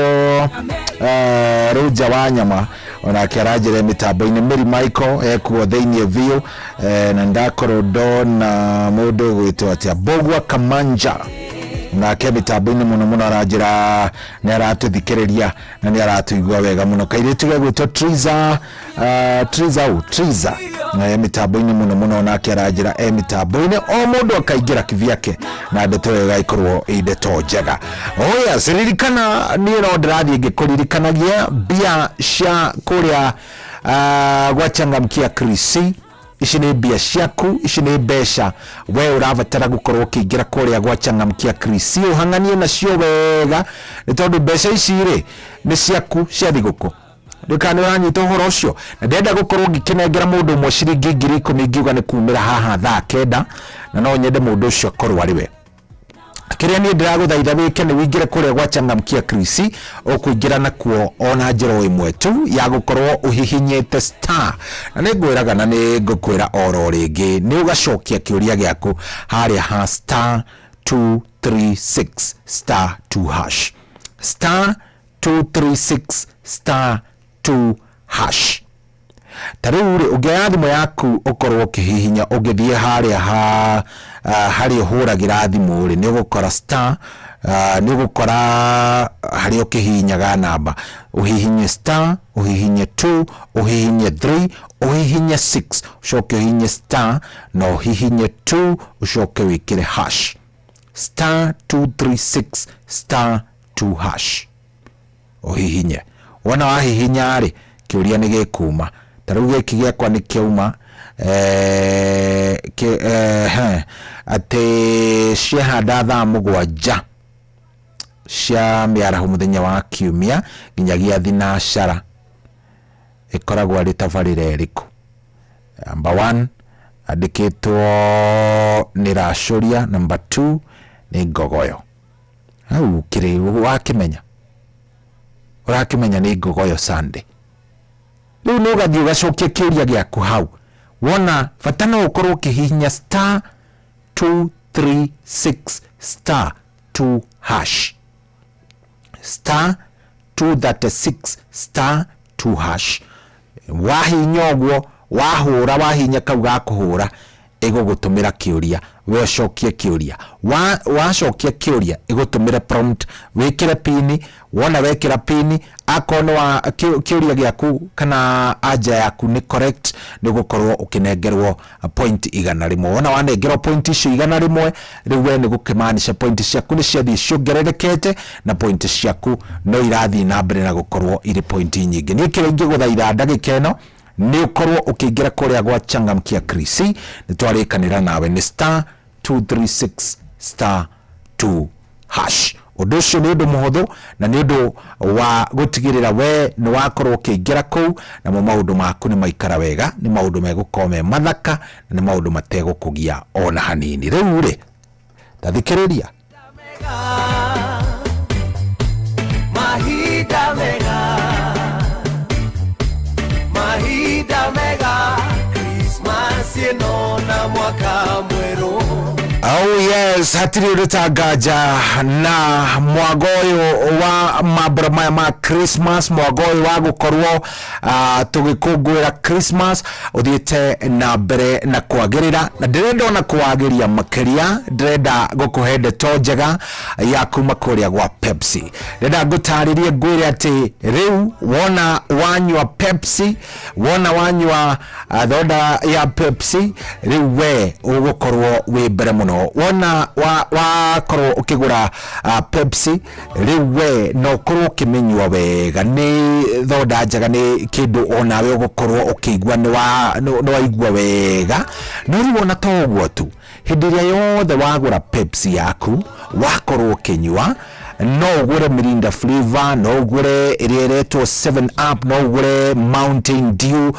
Roja Wanyama ona kiranjire mitambo-ini Mary Michael ekuo theinie biu na ndakoro ndona mundu gwitwo atia Bogwa Kamanja na ke mitambo-ini muno aranjira ni aratuthikiriria na ni aratuigua wega muno kairitu gwitwo Triza na mitambo-ini muno na ke aranjira mitambo-ini o mundu akaingira kivyake na ndeto wega ikorwo ndeto njega. Oya siririkana ni no ndirathie ngikuririkanagia bia cia kuria gwachangamkia Krisi. Ici ni mbia ciaku, ici ni mbeca we urabatara gukorwo ukiingira kuria gwachangamkia Krisi uhanganie nacio wega ni tondu mbeca ici ri ni ciaku cia thiguku ndukane uranyita uhoro ucio na ndenda gukorwo ngikenengera mundu umwe ciringi 10,000 ngiuga ni kumira haha thaa 9 na no nyende mundu ucio akorwo ari we kiria ni ndiraguthaitha wike ni wingire kuria gwachangamkia Krisi ukuingira nakuo ona njira imwe tu ya gukorwo uhihinyete star na ni ngwiraga na ni ngukwira oro ringi ni ugacokia kiuria giaku haria ha star 236 star 2 hash star 236 star 2 hash. Taruri ugea thimu yaku ukorwo kihihinya ugithie haria ha hari huragira thimu ri ni gukora star ni gukora hari ukihinyaga namba uhihinye star uhihinye 2 uhihinye 3 uhihinye 6 ucoke uhihinye star no uhihinye 2 ucoke wikire hash star 236 star 2 hash uhihinye wona wahihinya ri kiuria ni gikuma taru giki giakwa ni kiuma ate shahada thaa mugwanja cia miaraho muthenya wa kiumia nginyagia thinacara ikoragwo ari tabarire iriku number 1 andikitwo ni racoria number 2 ni ngogoyo au kiri wakimenya urakimenya ni ngogoyo Sunday riu no gathii ugacokia kiuria giaku hau wona fatana ukorwo kihihinya star 236 star 2 hash star 236 star 2 hash wahinya ogwo wahura wahinya kau gakuhura igugutumira kiuria we cokie kiuria wacokia kiuria igutumira prompt wikire pini wona wekira pini akono wa kiuria giaku kana aja yaku ni correct nigukorwo ukinengerwo point igana rimwe wona wanengerwo point icio igana rimwe riwe ni gukimaanisha point ciaku ni ciathi ciongererekete na point ciaku no irathi na mbere na gukorwo iri point nyingi ni kirengi guthaitha ndagika ino ni ukorwo ukiingira kuria gwa Changamkia Krisi ni twarikanira nawe ni star 236 star 2 hash undu ucio ni undu muhuthu na ni undu wa gutigirira we ni wakorwo ukiingira kuu na maundu maku ni maikara wega ni maundu megukome mathaka na ni maundu mategukugia ona hanini riu ri tathikiriria Mahida mega Mahida mega Christmas yenona mwaka mweru. Oh yes, hatiri urutangaja na mwagoyo wa mabura maya ma Christmas mwagoyo wa gukorwo tugikungwira Christmas uthiite na mbere na kwagirira na ndirenda ona kwagiria makiria ndirenda gukuhe ndeto njega ya kuma kuria gwa Pepsi ndirenda ngutaririe ngwire ati riu wona wanywa Pepsi wona wanywa thoda ya Pepsi riu we ugukorwo wi mbere muno wona wakorwo ukigura Pepsi riwe no korwo kimenywa wega ni thoda njaga ni kindu onawe ugukorwo ukigwa ni waigwa wega no riwona togwo tu hindiria yothe wagura Pepsi yaku wakorwo kinywa no ugure Mirinda flavor no ugure iriretwo 7 up no ugure Mountain Dew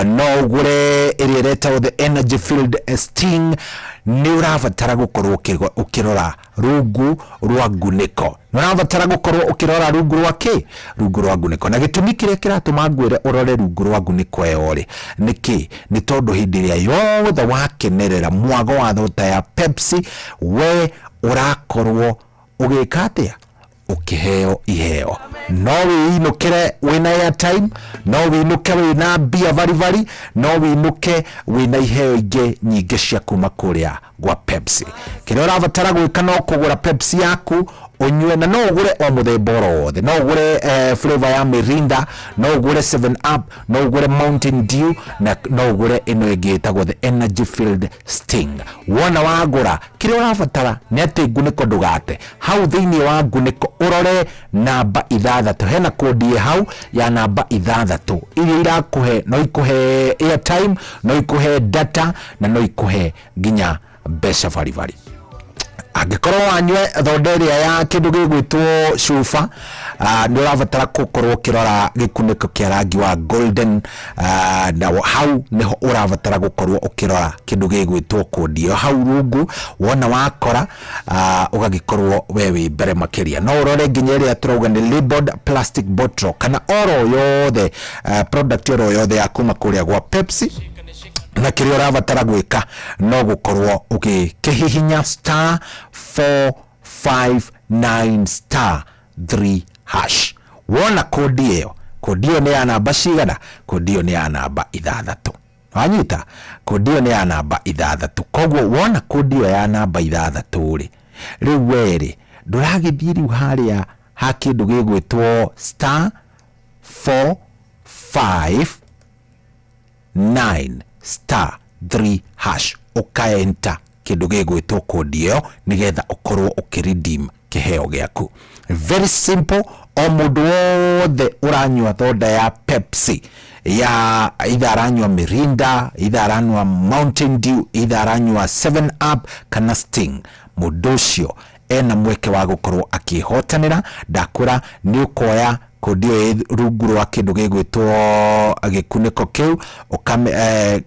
no ugure iriretwo the energy filled Sting ni uravatara gukorwo ukirora rungu rwa nguniko uravatara gukorwo ukirora rungu rwa nguniko na gitumi kiria kiratuma ngwire urore rungu rwa nguniko yori niki ni tondu hindiria yothe wakenerera mwago wa thota ya Pepsi we urakorwo ugikatia ukiheo iheo no winukire wina airtime no winuke wina bia vari no winuke wina iheo inge nyingi cia kuma kuria gwa Pepsi kiria uravatara gwika no kugura Pepsi yaku unywe na no ugure o muthemba wothe no ugure flavor ya Mirinda no ugure 7 up no ugure Mountain Dew na no ugure ino igitagwo the energy filled Sting wona wagura kiria uravatara ni ati nguniko ndugate hau thiini wa nguniko urore namba 6 hena kodi hau ya namba 6 iria irakuhe no ikuhe airtime no ikuhe data na no ikuhe ginya mbeca vari angikorwo wanywe thonderia ya kindu gigwitwo cuba ni uravatara gukorwo kirora gikuniko kia rangi wa golden na hau niho uravatara gukorwo ukirora kindu gigwitwo kodi hau rungu wona wakora ugagikorwo wewe mbere makiria no urore nginya ria turauga ni labeled plastic bottle kana oro yothe product oro yothe ya kuma kuria gwa Pepsi na kiria uravatara gwika no gukorwo ukihihinya star 459 star 3 hash wona kodi iyo ni ya namba cigana kodi iyo ni ya namba 6 wanyita kodi iyo ni ya namba 6 kogwo wona kodi iyo ya namba 6 ri riu weri nduragithiri haria ha kindu gigwitwo *459 *3# ukaenta kindu gigwitwo kodi iyo nigetha ukorwo ukiredeem kiheo giaku. Very simple. O mundu wothe uranywa thoda ya Pepsi, ya either aranywa Mirinda, either aranywa Mountain Dew, either aranywa 7 Up kana Sting, mundu ucio ena mweke wa gukorwo akihotanira. Ndakura ni ukoya kodi rungu rwa kindu gigwitwo gikuniko kiu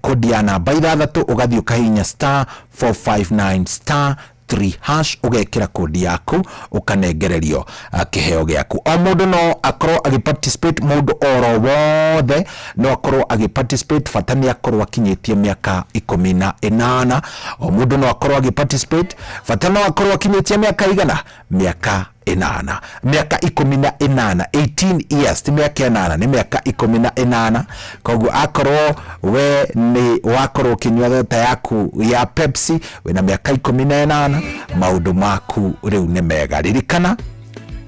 kodi ya namba 6 ugathii ukahinya *459 *3# ugekira kodi yaku ukanengererio kiheo giaku. O mundu no akorwo agiparticipate, mundu oro wothe no akorwo agiparticipate, fatani akorwo akinyitie miaka 18. O mundu no akorwo agiparticipate, fatani no akorwo akinyitie miaka igana, miaka 8, miaka 18, 18 years, ti miaka 8, ni miaka 18. Koguo akorwo we ni wakorwo kinywa thota yaku ya Pepsi wina miaka 18, maundu maku riu ni mega. Ririkana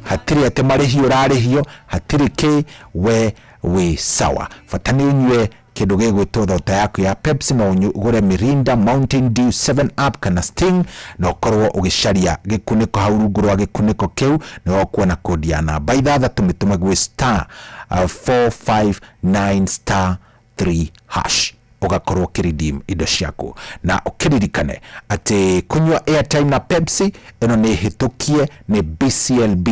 hatiri ate marihio rarihio, hatiri ki we wi sawa. Fatani unywe kindu gigwitwo thota yaku ya Pepsi, no ugure Mirinda, Mountain Dew, 7 Up kana Sting, no korwo ugisharia gikuniko hau rungu rwa gikuniko kiu no kuona kodi ya namba 6 mitume gwe *459 *3# ugakorwo kiredeem indo ciaku. Na ukiririkane ati kunywa airtime na Pepsi ino ni hitukie, ni BCLB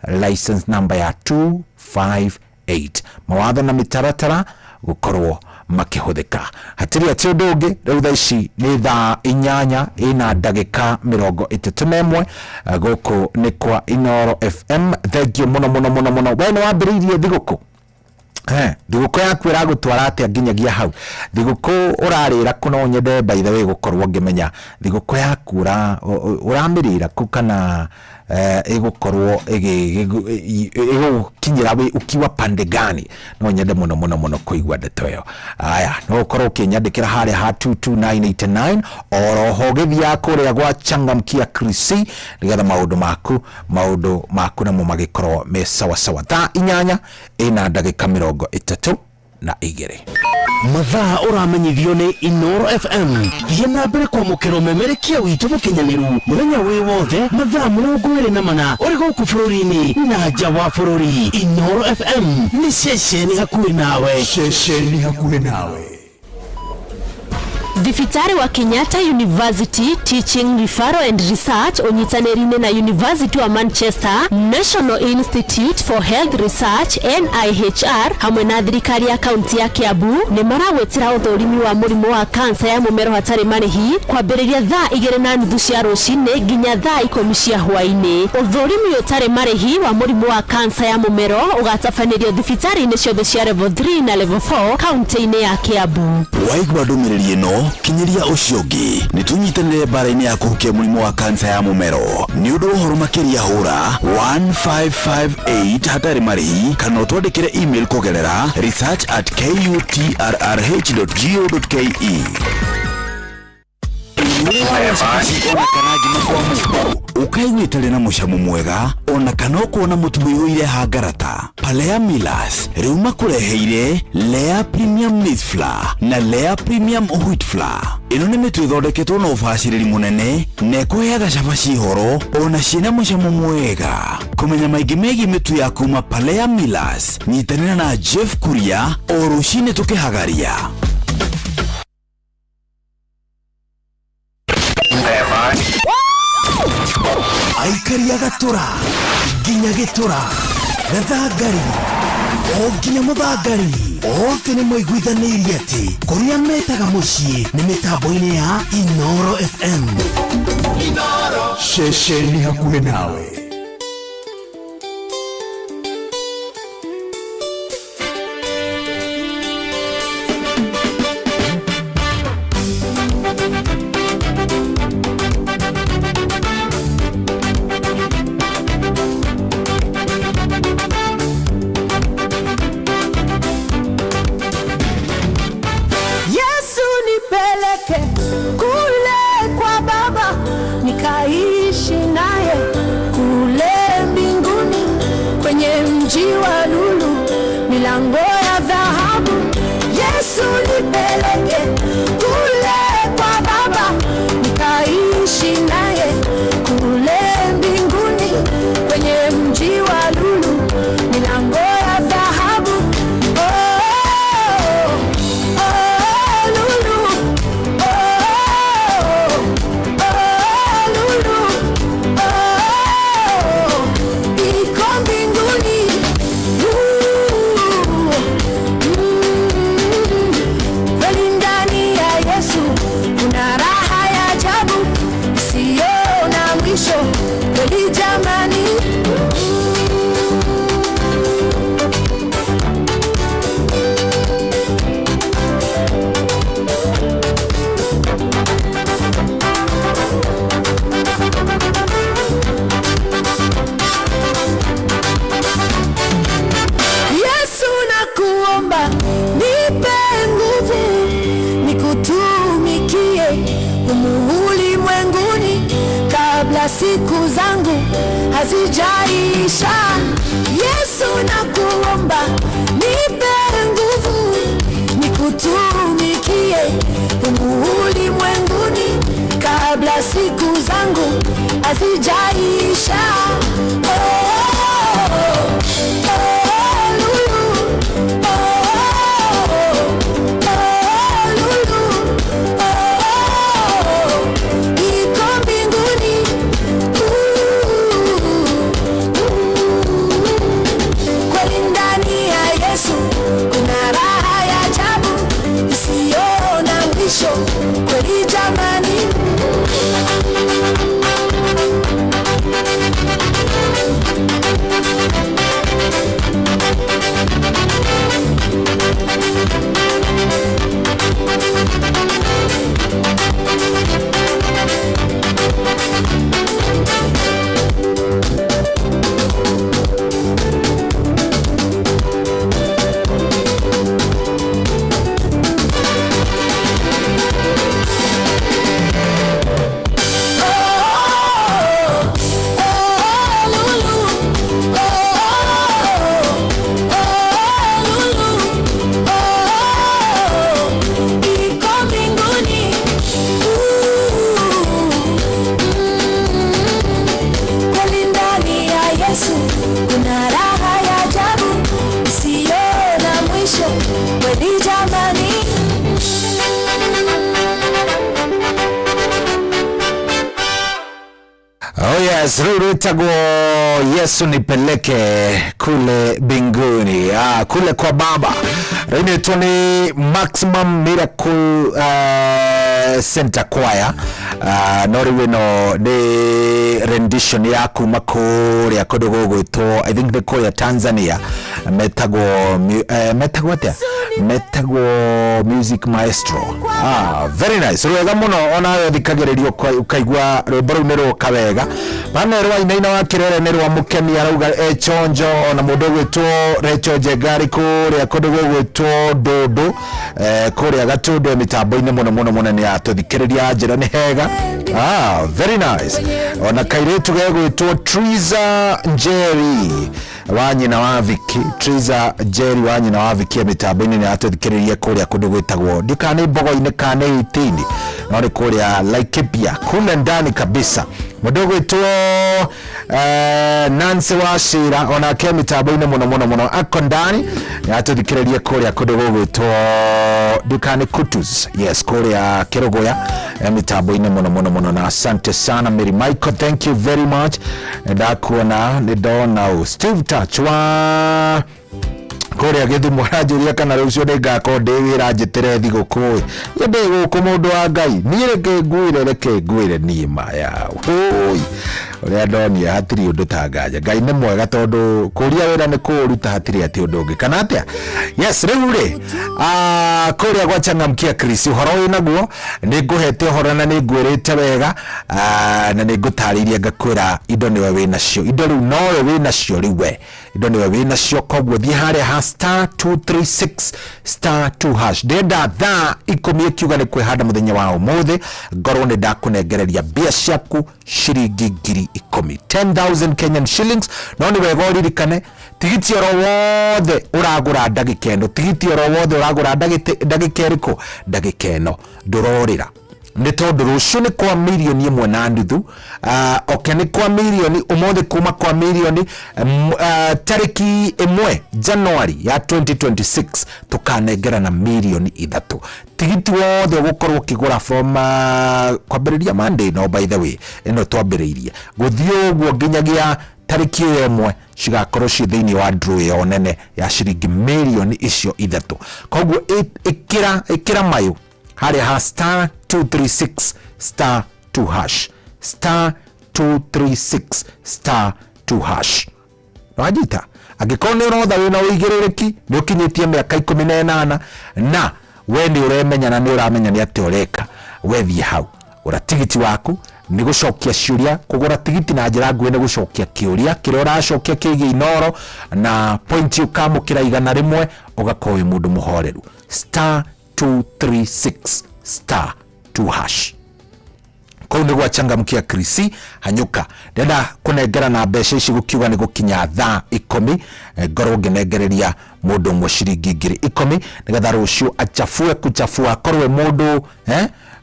license number ya 258. Mawatho na mitaratara gukorwo makihuthika. Hatiri ati undu ungi riu thaa ici ni thaa 8 ina ndagika 31 guku ni kwa Inoro FM. Thank you muno muno muno muno. Wena wambiririe thiguku thiguku yaku iragutwara atia nginyagia hau? Thiguku urarira kuno nyende by the way gukorwo ngimenya thiguku yaku uramirira ku kana igukorwo kinyira we ukiwa pande gani? No nyende muno muno muno kuigwa ndeto iyo. Aya no ukorwo kinyandikira haria ha 22989 oroho githia kuria gwa Changamkia Krisi nigetha maundu maku na magikorwo me sawa sawa. Thaa 8 ina ndagika 32 mathaa uramenyithio ni Inoro FM. Thie na mbere kwa mukero memerekia witu mukinyaniru muthenya wi wothe mathaa 24 uri guku bururi-ini na nja wa bururi. Inoro FM ni ceceni hakuhi nawe, ceceni hakuhi nawe. Thibitari wa Kenyatta University Teaching Referral and Research unyitanirine na University wa Manchester, National Institute for Health Research NIHR hamwe na thirikari ya kaunti ya Kiambu ni maragwetira uthurimi wa murimu wa kansa ya mumero hatari marihi kwambiriria thaa 2:30 cia rucini nginya thaa 10 cia hwaini. Uthurimi utari marihi wa murimu wa kansa ya mumero ugatafanirio thibitari-ini ciothe cia level 3 na level 4 kaunti-ini ya Kiambu. Waigwa ndumiriri ino kinyiria uciogi nitunyitanire bara-ini ya kuhukia murimu wa kansa ya mumero ni undu uhoro makiria hura 1558 hatari marihi kana utwandikire email kugerera research@kutrrh.go.ke. ukaigwitare na mucamo mwega ona kana kuona mutumio ile hangarata. Palea Millers riu makureheire Lea Premium Maize Flour na Lea Premium Wheat Flour. Ino ni mitu ithondeketwo na ubaciriri munene na ikuheaga cabaci horo ona ciina mucamo mwega. Kumenya maingi megi mitu ya kuma Palea Millers, nyitanira na Jeff Kuria o rucini tukihagaria. Aikaria gatura nginya gitura gathangari o nginya muthangari othe ni moiguithanirie ati kuria metaga mucii ni mitambo-ini ya Inoro FM. Inoro ceceni hakuhi nawe. Kule kwa baba nikaishi naye. mji wa lulu, milango ya dhahabu. Yesu nipeleke kule kwa Baba, nikaishi naye kule mbinguni, kwenye mji wa lulu, milango ya dhahabu. Kweli jamani, Yesu nakuomba, nipe nguvu nikutumikie humu ulimwenguni kabla siku zangu hazijaisha. Yesu nakuomba, nipe nguvu nikutumikie humu ulimwenguni kabla siku zangu hazijaisha. Kweli jamani, Rurutagwo Yesu nipeleke kule binguni, kule kwa Baba. Rinaitwa ni Maximum Miracle Center Choir. Nori wino ni rendition ya kuma kuria kodogo gwitwo, I think the choir Tanzania, metagwo Music Maestro. Very nice. Rwega muno ona yo thikagererio ukaigwa rwimbo ru nero kawega. Bana rwa inaina wa kirere nero wa mukemi arauga chonjo ona mundu gwitwo Recho Jegari kuria kodogo gwitwo Dodo kuria gatundo mitambo-ini muno ni atuthikiriria njira ni hega. Very nice. Ona kairetu gwitwo Triza Njeri wanyina wa Viki, Triza Njeri wanyina wa Viki mitambo-ini ni atuthikiriria kuria kundu gwitagwo ndikane bogo-ini kane 18 nori kuria Laikipia kule ndani kabisa. Mundu gwitwo Nancy Washira ona ke mitambo-ini muno ako ndani ni atuthikiriria kuria kundu gwitwo Dukani Kutus, yes, kuria Kirogoya mitambo-ini muno na asante sana Mary Michael, thank you very much. Ndakuona ni dona Steve Touch wa kuria Githumo rajuria kana rucio ningako ndiwira njitere thiguku yende guku mundu wa Ngai ni reke nguire nima ya oi uria ndonia hatiri undu tangaja Ngai ni mwega tondu kuria wira ni kuruta hatiri ati undu ungi kana atia. Yes, riu ri kuria gwa Changamkia Chris uhoro winaguo ninguhete uhoro na ningwirite wega na ningutariria ngakwira indo niwe winacio indo riu nowe winacio riwe indo niwe winacio kogwo thie haria *236 *2# ndenda thaa ikumi ikiuga ni kwihanda muthenya wa umuthi ngorwo ni ndakunengereria mbia ciaku ciringi 10,000. 10 10,000 Kenyan shillings. No ni wega uririkane tigiti oro wothe uragura ndagika eno, tigiti oro wothe uragura ndagika eriko, ndagika eno ndurorira ni tondu rucio ni kwa milioni imwe na nduthu. Okay, ni kwa milioni umothe kuma kwa milioni tariki 1 January ya 2026 tukanengera na milioni 3. Tigiti wothe ugukorwo kigura from kwambiriria Monday no by the way ino twambiriirie guthio guo nginyagia tariki 1 cigakorwo ci thiini wa draw yo nene ya ciringi milioni icio 3. Koguo ikira mayo hari ha star 236 star 2 hash star 236 star 2 hash. Wajita angĩkorwo nĩ ũrotha wĩna ũigĩrĩrĩki nĩ ũkinyĩtie mĩaka 18 na we nĩ ũremenya na nĩ ũramenya nĩ atĩ ũreka, wethiĩ hau gũra tigiti waku nĩ gũcokia ciũria. Kũgũra tigiti na njĩra nguhĩ nĩ gũcokia kĩũria kĩrĩa ũracokia kĩgiĩ inoro na point ũkamũkĩra igana rĩmwe ũgakorwo wĩ mũndũ mũhoreru. Star 236 star 2 hash. Kou nĩ gwachangamkia Krisi Hanyuka ndenda kunengera na mbeca ici gukiuga nĩ gukinya thaa 10 ngorwo ngenengereria mũndũ ũmwe ciringi 10,000 nigetha rũciũ achafue kuchafua korwe mũndũ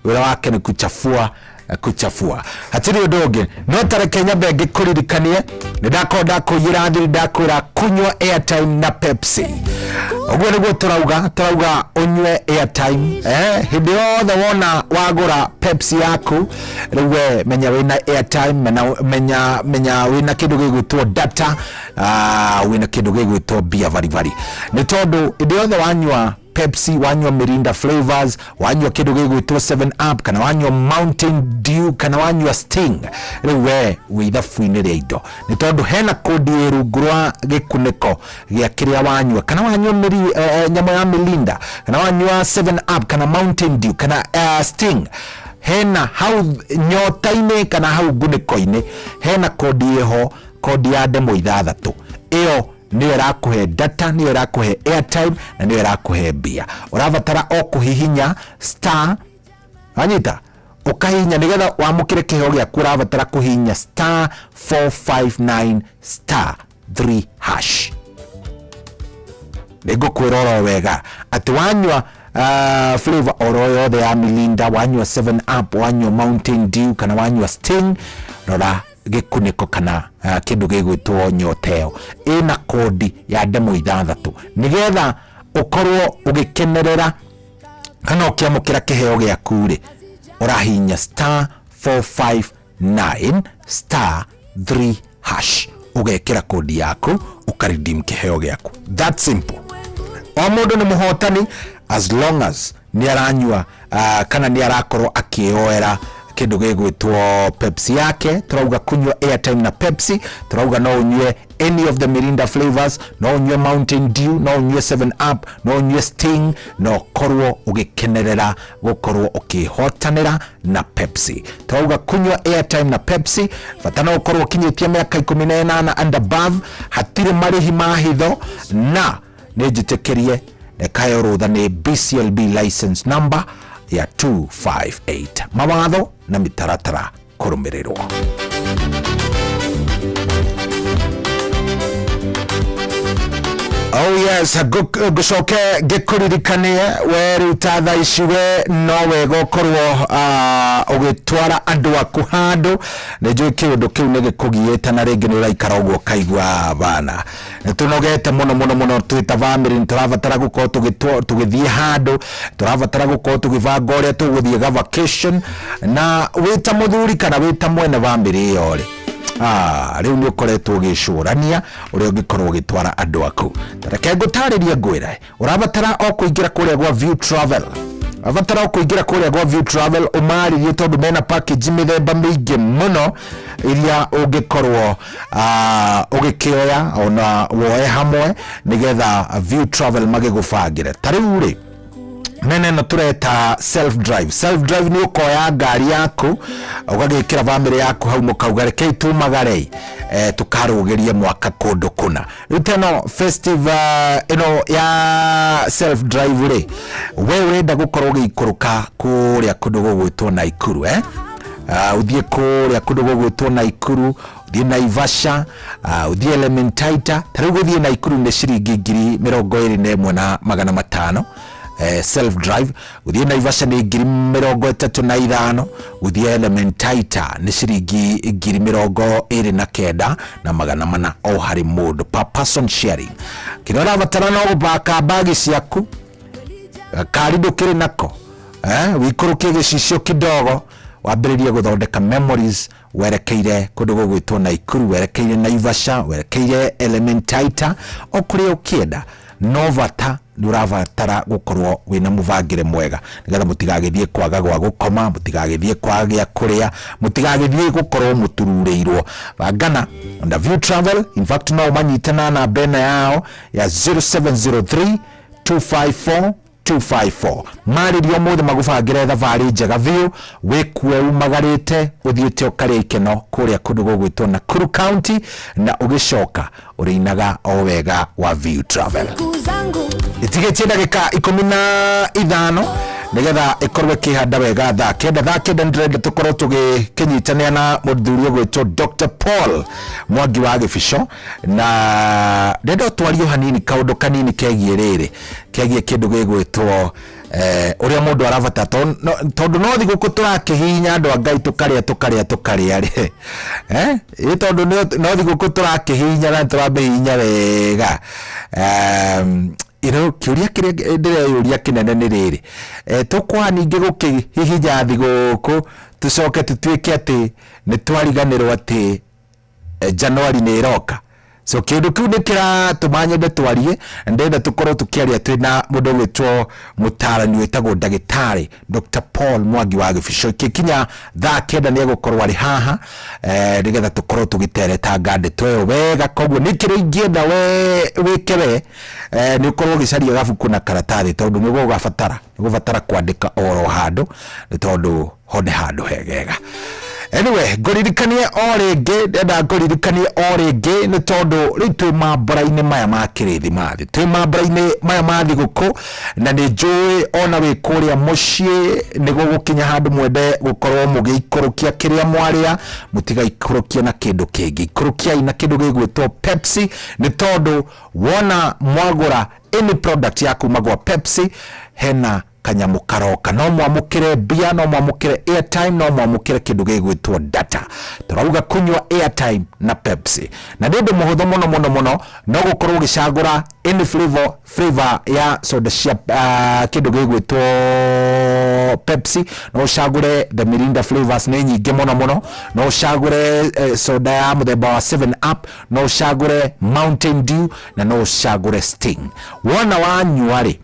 wĩra wake nĩ kuchafua hatiri ũndũ ũngĩ no tareke nyambe ngĩkũririkanie nĩ ndakonda kũiyĩra thiri ndakwĩra kunywa airtime na Pepsi. Oguo nĩguo turauga unywe airtime hindi yothe wona wagura Pepsi yaku rĩu menya wĩna airtime menya wĩna kĩndũ gĩgwĩtwo data wĩna kĩndũ gĩgwĩtwo bia vari nĩ tondũ hindi yothe wanywa Pepsi, wanywa Mirinda flavors, wanywa kĩndũ gĩgwĩtwo 7up kana wanywa Mountain Dew kana wanywa Sting rĩu wĩ ithabu-inĩ rĩa indo nĩ tondũ hena kodi rungu rwa gĩkunĩko gĩa kĩrĩa wanywa kana wanywa nyamũ ya Mirinda kana wanywa 7up kana Mountain Dew kana Sting hena hau nyota-inĩ kana hau ngunĩko-inĩ hena kodi ĩho, kodi ya ndemwa 6 ĩyo niyo irakuhe data, niyo irakuhe airtime na niyo irakuhe bia. Urabatara o kuhihinya star anyita ukahinya nigetha wamukire kiheo gyaku urabatara kuhinya star 459 star 3 hash. Nego kwiroro wega ati wanywa flavor oro yothe ya Mirinda, wanywa 7up, wanywa Mountain Dew kana wanywa Sting rora gikuniko kana kindu gigwitwo nyoteo ina kodi ya ndemwa 6 nigetha ukorwo ugikenerera kana ukiamukira kiheo gyaku ri urahinya star 459 star 3 hash ugekira kodi yaku ukaridim kiheo gyaku. That simple. O mundu ni muhotani as long as ni aranywa kana ni arakorwo akioera kindu gigwitwo Pepsi yake. Turauga kunywa airtime na Pepsi, turauga no unywe any of the Mirinda flavors, no unywe Mountain Dew, no unywe 7up, no unywe Sting, no korwo ugikenerera gukorwo ukihotanira na Pepsi. Turauga kunywa airtime na Pepsi fatana ukorwo ukinyitie miaka 18 and above, hatire marihi mahitho na nejitekerie nekayo rutha ni BCLB license number ya 258 mawatho na mitaratara kurumirirwo. Oh yes, gucoke gikuririkanie weru tatha iciwe no wega ukorwo ugitwara andu aku handu nijui kiundu kiu ni gikugiite na ringi ni uraikara uguo kaigwa bana nitunogete muno twita family niturabatara gukorwo tugithie handu turabatara gukorwo tugibanga uria tuguthie vacation na wita muthuri kana wita mwene family iyo ri riu ni ukoretwo gicurania uria ungikorwo gitwara andu aku. Tareke ngutaririe ngwira urabatara o kuingira kuria gwa View Travel, abatara o kuingira kuria gwa View Travel umaririe tondu mena package mithemba mingi muno iria ungikorwo ugikioya ona woe hamwe nigetha View Travel magigubangire. Tariu ri nene no tureta self drive ni ukoya ngari yaku ugagikira family yaku hau mukauga reke tumagare tukarugerie mwaka kundu kuna ruteno festive ino ya self drive ri we urenda gukorwo gikuruka kuria kundu gugwitwo Naikuru uthie kuria kundu gugwitwo Naikuru, uthie Naivasha, uthie Elementaita. Tariu guthie Naikuru ni ciringi 21,500 self drive. Uthie Naivasha ni 35,000, uthie Elementaita ni ciringi 29,400 o hari mundu per person sharing. Kinora batara no gubaka bagi ciaku karibu kiri nako wikurukie gicicio kidogo wambiririe guthondeka memories werekeire kundu gugwitwo Naikuru, werekeire Naivasha, werekeire Elementaita, o kuria ukienda no vata nuravatara gukorwo wina muvangire mwega nigetha mutigagithie kwaga gwa gukoma, mutigagithie kwaga gya kuria, mutigagithie gukorwo muturureirwo. Vangana under View Travel. In fact no manyitana na bena yao ya 0703 254 254 maririo mothe magubangire thavari njega View, wikue umagarite uthiete ukaria ikeno kuria kundu gugwitwo Nakuru County na ugicoka urinaga o wega wa View Travel. Itigetie ndagika 15 nigetha ikorwe kihanda wega thaa kenda ndirenda tukorwo tugikinyitania na muthuri gwitwo Dr. Paul Mwangi wa Gibisho, na ndenda twario hanini kaundu kanini kegie riri kegie kindu gigwitwo uria mundu aravata tondu no thiguku turakihinya andu a Ngai tukaria ri tondu no thiguku turakihinya na turabihinya wega. Kiuria kiria ndireyuria kinene ni riri tukwa ningi gukihihinya thiguku tucoke tutuike ati ni twariganirwo ati Januari ni iroka. So kindu kiu ni kiratumanyende twarie, ndenda tukorwo tukiaria twina mundu gwitwo mutarani wetagwo ndagitari Dr. Paul Mwangi wa Gibisho. Kikinya thaa kenda ni gukorwo ari haha nigetha tukorwo tugitereta ngande tweyo wega. Koguo ni kiri ingienda wikewe ni ukorwo gicaria gabuku na karatathi tondu ni gugabatara kwandika oro handu ni tondu hone handu hegega. Anyway, ngoririkanie o ringi ni tondu ri twi mambura-ini maya ma kirithimathi, twi mambura-ini maya ma thiguku, na ni njui ona wi kuria mucii ni gugukinya handu mwende gukorwo mugiikurukia kiria mwaria, mutigaikurukia na kindu kingi. Ikurukiai na kindu gigwitwo Pepsi, ni tondu wona mwagura any product yaku magwa Pepsi hena kanyamu karoka. No mwamukire bia, no mwamukire airtime, no mwamukire kindu gigwitwo data. Turauga kunywa airtime na Pepsi, na ndindu muhutho muno no gukorwo gicagura any flavor ya soda cia kindu gigwitwo Pepsi. No ucagure the Mirinda flavors ni nyingi muno. No ucagure soda ya muthemba wa 7 Up, no ucagure Mountain Dew, na no ucagure Sting. Wona wanyuari,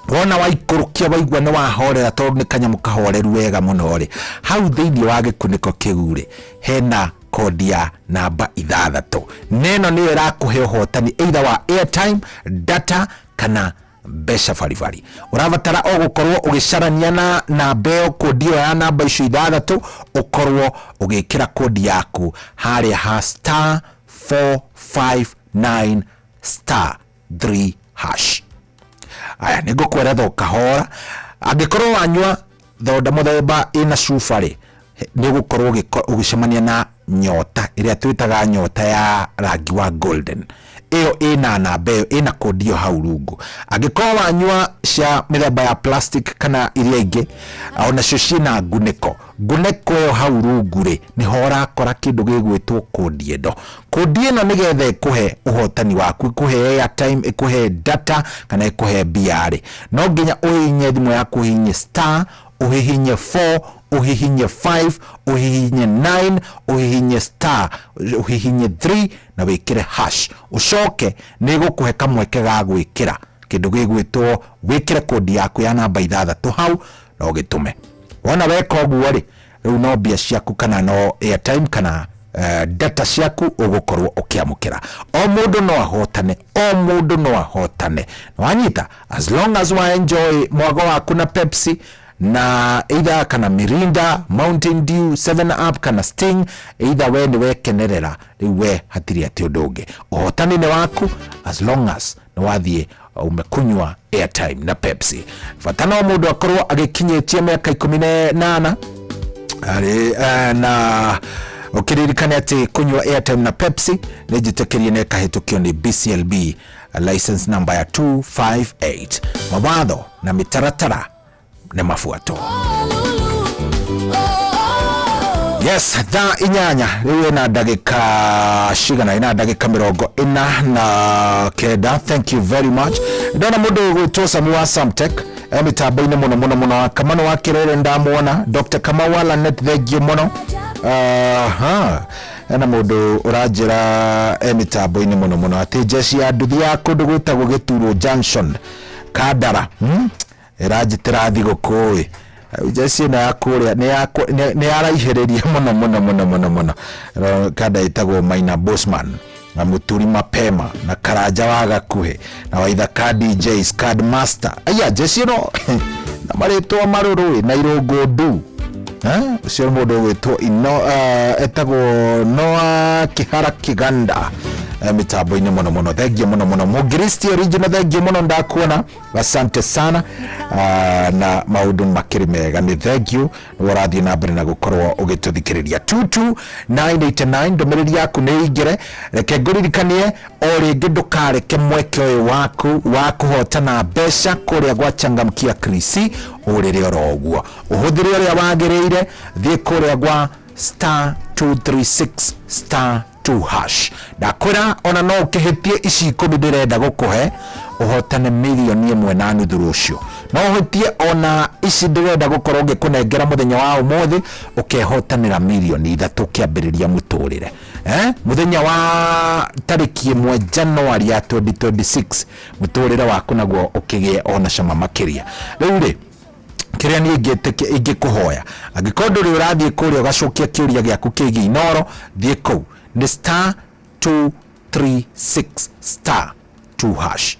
wona waikurukia waigua ni wahorera tondu ni kanyamu kahoreru wega muno ri, hau thiini wa gikuniko kiu ri hena kodi ya namba 6. Neno niyo irakuhe uhotani either wa airtime, data kana mbeca baribari. Urabatara o gukorwo ugicarania na namba iyo, kodi ya namba icio 6, ukorwo ugikira kodi yaku haria ha *459*3#. Aya nigo kweretho kahora angikorwo wanywa thoda muthemba ina cubari ni gukorwo ugicemania na nyota iria twitaga nyota ya rangi wa golden. Iyo ina namba iyo ina kodi yo hau rungu. Angikorwo wanywa cia mithemba ya plastic kana iria ingi ona cio cina nguniko yo hau rungu ri ni hora kora kindu gigwitwo kodi endo. Kodi eno nigethe ikuhe uhotani waku, ikuhe airtime, ikuhe data kana ikuhe bia ri, no nginya uhinye thimu yaku, uhinye star, uhihinye 4, uhihinye 5, uhihinye 9, uhihinye star, uhihinye 3 na wikire hash. Ucoke ni gukuhe kamweke ga gwikira kindu gigwitwo wikire kodi yaku ya namba 6 hau na ugitume. Wona weka uguo ri, riu no bia ciaku kana no airtime kana data ciaku ugukorwo ukiamukira. O mundu no ahotane, wanyita as long as wa enjoy mwago waku na Pepsi na either kana Mirinda, Mountain Dew, 7 Up kana Sting, either we ni wekenerera riu we hatiri ati udungi. Uhotani ni waku as long as ni wathie umekunywa airtime na Pepsi. Fatana mundu akorwo agikinyitie miaka 18 na ukiririkana ati kunywa airtime na Pepsi nijitekerie ne kahitukio ni BCLB license number ya 258. Mawatho na mitaratara ne mafuato. Yes, da inyanya riwe na dagika shigana ina dagika mirongo ina na keda. Thank you very much. Ndona mundu gwitwa Samuel Samtek mitambo-ini muno Kamano wa Kirere ndamuona Dr. Kamawala net thegio muno. Ena mundu urajira mitambo-ini muno ati jeshi ya nduthi ya kundu gwitagwo Gituro Junction Kadara irajitira thigukui jeshi na yakuria ni araihiriria muno kada itagwo Maina Bosman na Muturi Mapema na Karaja wa Gakuhe na Waithaka DJ Scad Master. Aya jeshi no na maretwa maruru na irogo du ucio mundu wetwo ino etagwo Noah Kihara Kiganda mitambo-ini muno thegio muno Mugristi original thegio muno ndakuona. Asante sana na maundu makiri mega ni thegio warathi na mbere na gukorwo ugituthikiriria 22989 ndomereri yaku ni ingire reke nguririkanie o ringi ndukareke mweke uyu waku wa kuhotana mbeca kuria gwa Changamkia Krisi urire oroguo uhuthire uria wagiriire thie kuria gwa *236 *2 hash ndakwira ona no ukihitie ici 10 ndirenda gukuhe uhotane milioni 1.5 rucio no uhitie ona ici ndirenda gukorwo ngikunengera muthenya wa umuthi ukehotanira milioni 3 kiambiriria muturire muthenya wa tariki 1 Januari ya 2026 muturire waku naguo ukigie ona cama makiria riu ri kiria ni ingikuhoya angikondo ri urathie kuria ugacokia kiuria giaku kigi inoro thie ku ni *236 *2 hash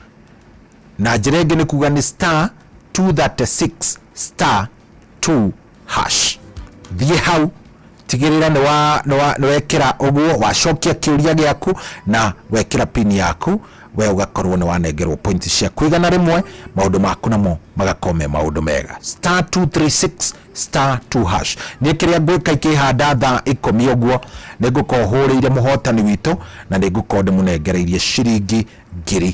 na jirege ni kuga ni *236 *2 hash thie hau tigirira ni wekira uguo wacokia kiuria giaku na wekira pin yaku we ugakorwo ni wanengerwo point cia kuigana rimwe maundu maku namo magakome maundu mega *236 *2 hash ni kiria gwika ikihanda thaa 10 uguo ni ngukohuriire muhotani witu na ni ngukonde munengereirie ciringi 10,000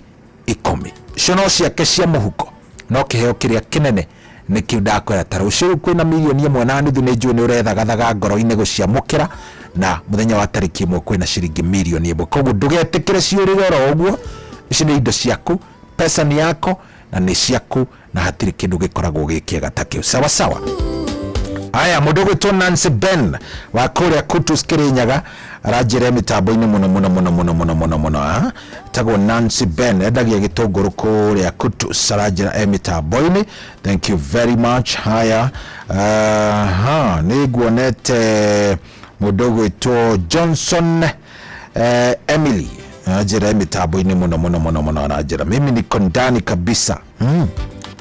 ciono ciake cia muhuko no kiheo kiria kinene ni kiudakwera taruciru kwina milioni 1.5 ni njui ni urethagathaga ngoro-ini guciamukira na muthenya wa tariki 1 kwina ciringi milioni 1 koguo ndugetikire ciurire oro uguo ici ni indo ciaku pesa ni yako na ni ciaku na hatiri kindu gikoragwo gikiega ta kiu sawa aya mundu gwitwo Nancy Ben wa kuria Kutus Kirinyaga arajire mitambo-ini muno tagwo Nancy Ben endagia gitunguru kuria Kutus arajira mitambo-ini. Thank you very much. Haya ni guonete mundu gwitwo Johnson Emily ajira mitambo-ini muno arajira mimi niko ndani kabisa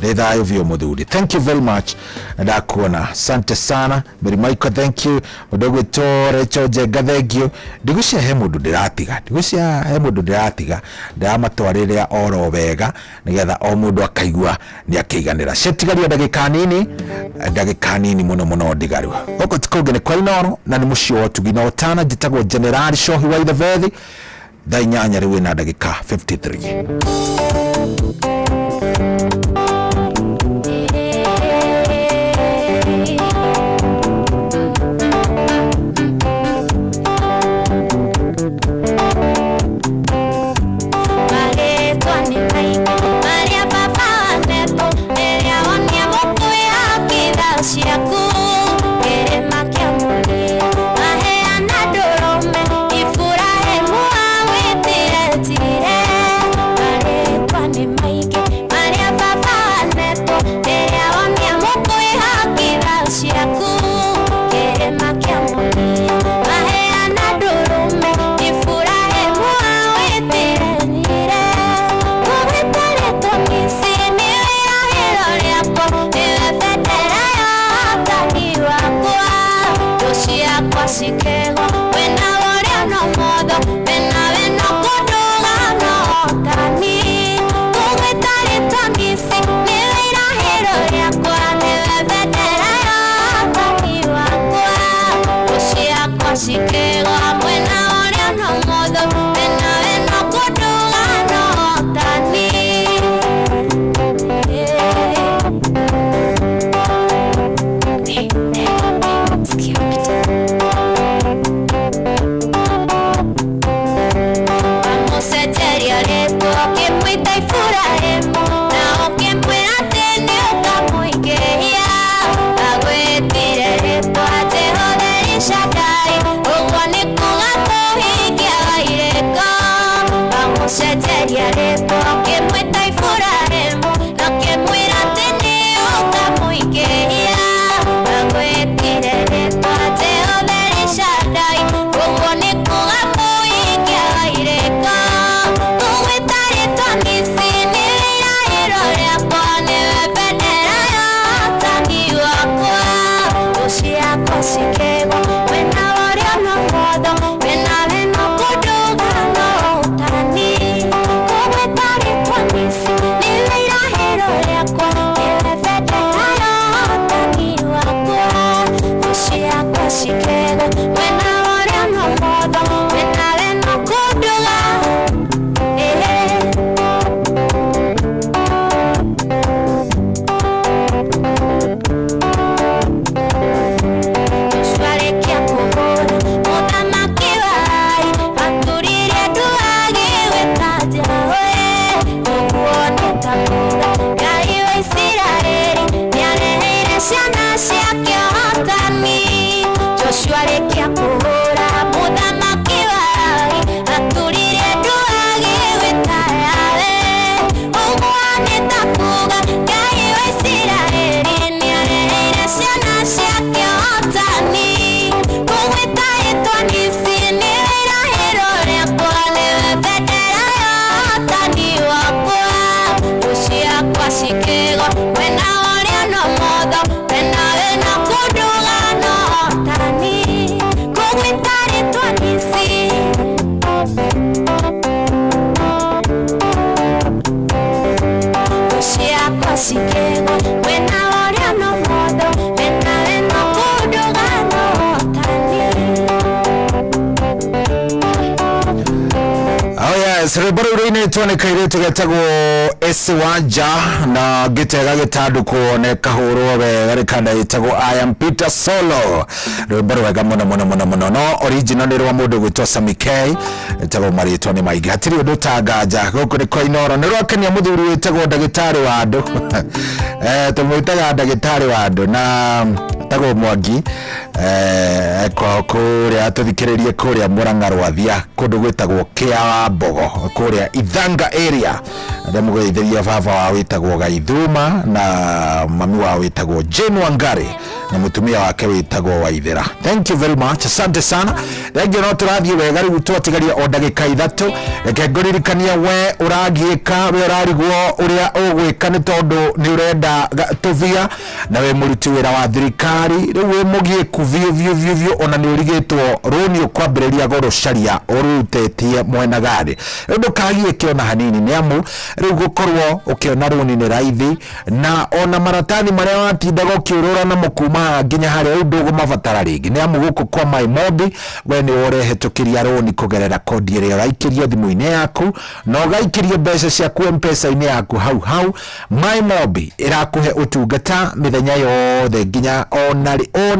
Lethayo vyo muthuri. Thank you very much. Ndakuona. Asante sana. Mary Michael, thank you. Mudogo tore choje gathegio. Ndigucia he mundu ndiratiga. Ndamatwarire oro wega nigetha o mundu akaigua ni akiganira. Shetigaria ndagika nini muno ndigaru. Oko tikoge ni kwa inoro na ni mucio tugina otana jitagwo General Shohi wa Ithevethi. Dainyanya riwe na ndagika 53. Ifurahe mua wetire tire Sreboroine tuone kairete gatagwo Eswanja na gitega gitandu kuone kahuro we garikanda yitagwo I am Peter Solo rwimbo rwega muno no original rwa mundu gwitwa Sammy K etagwo maritwa ni maigi hatiri undu tangaja guku ni koinoro ni rwakania muthuri witagwo ndagitari wa andu tumwitaga ndagitari wa andu na tagwo Mwangi kuria tuthikiririe kuria Murang'a Rwathia kundu gwitagwo Kia Mbogo kuria Ithanga area ndamugweithiria baba wa witagwo Gaithuma na mami wa witagwo Jane Wangari na mutumia wake witagwo Waithera. Thank you very much, asante sana. Rege no turathie wega riu twatigaria o ndagika 3 reke ngoririkania we uragiika we urarigwo uria ugwika ni tondu ni urenda tuvia na we muruti wira wa thirikari riu we mugie kuvio ona ni urigitwo runi ukwambiriria goro sharia urutetie mwena gari ndo kagie kiona hanini ni amu riu gukorwo ukiona runi ni raithi na ona maratani maria watindaga ukiurura na mukuma nginya haria undu mabatara ringi ni amu guku kwa MyMobi we ni urehetukiria runi kugerera kodi iria uraikiria thimu-ini yaku na ugaikiria mbeca ciaku M-Pesa-ini yaku hau MyMobi irakuhe utungata mithenya yothe nginya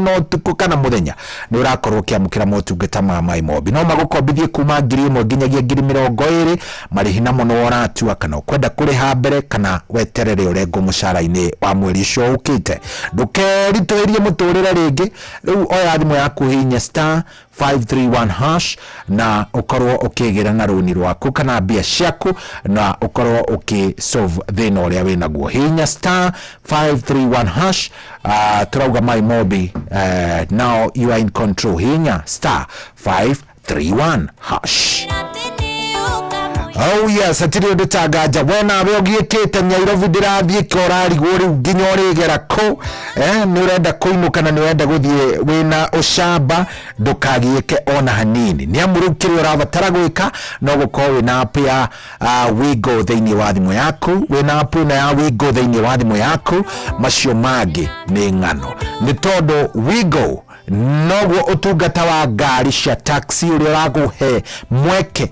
ona tuku kana muthenya ni urakorwo kiamukira motungata ma MyMobi no magukombithie kuma 1,000 nginyagia 20,000 marihi na muno oratua kana kwenda kuriha mbere kana weterere urengo mucara-ini wa mweri ucio ukite ndukeritwirie muturire ringi riu oya thimu yaku hinya *531# na ukorwo ukigira na runi rwaku kana bia ciaku na ukorwo ukisolve thina uria winaguo hinya *531# turauga MyMobi now you are in control hinya *531#. Oh yes, atiri undu tangaja wena we ugiikite Nairobi ndirathie korarigwo riu nginya urigera ko ni urenda kuinuka na ni urenda guthie wina ushamba ndukagiike ona hanini ni amurukiri urabatara gwika no gukorwo wina app ya Wigo thiini wa thimu yaku wina app na ya Wigo thiini wa thimu yaku macio mangi ni ng'ano ni tondu Wigo noguo utungata wa ngari cia taxi uria uraguhe mweke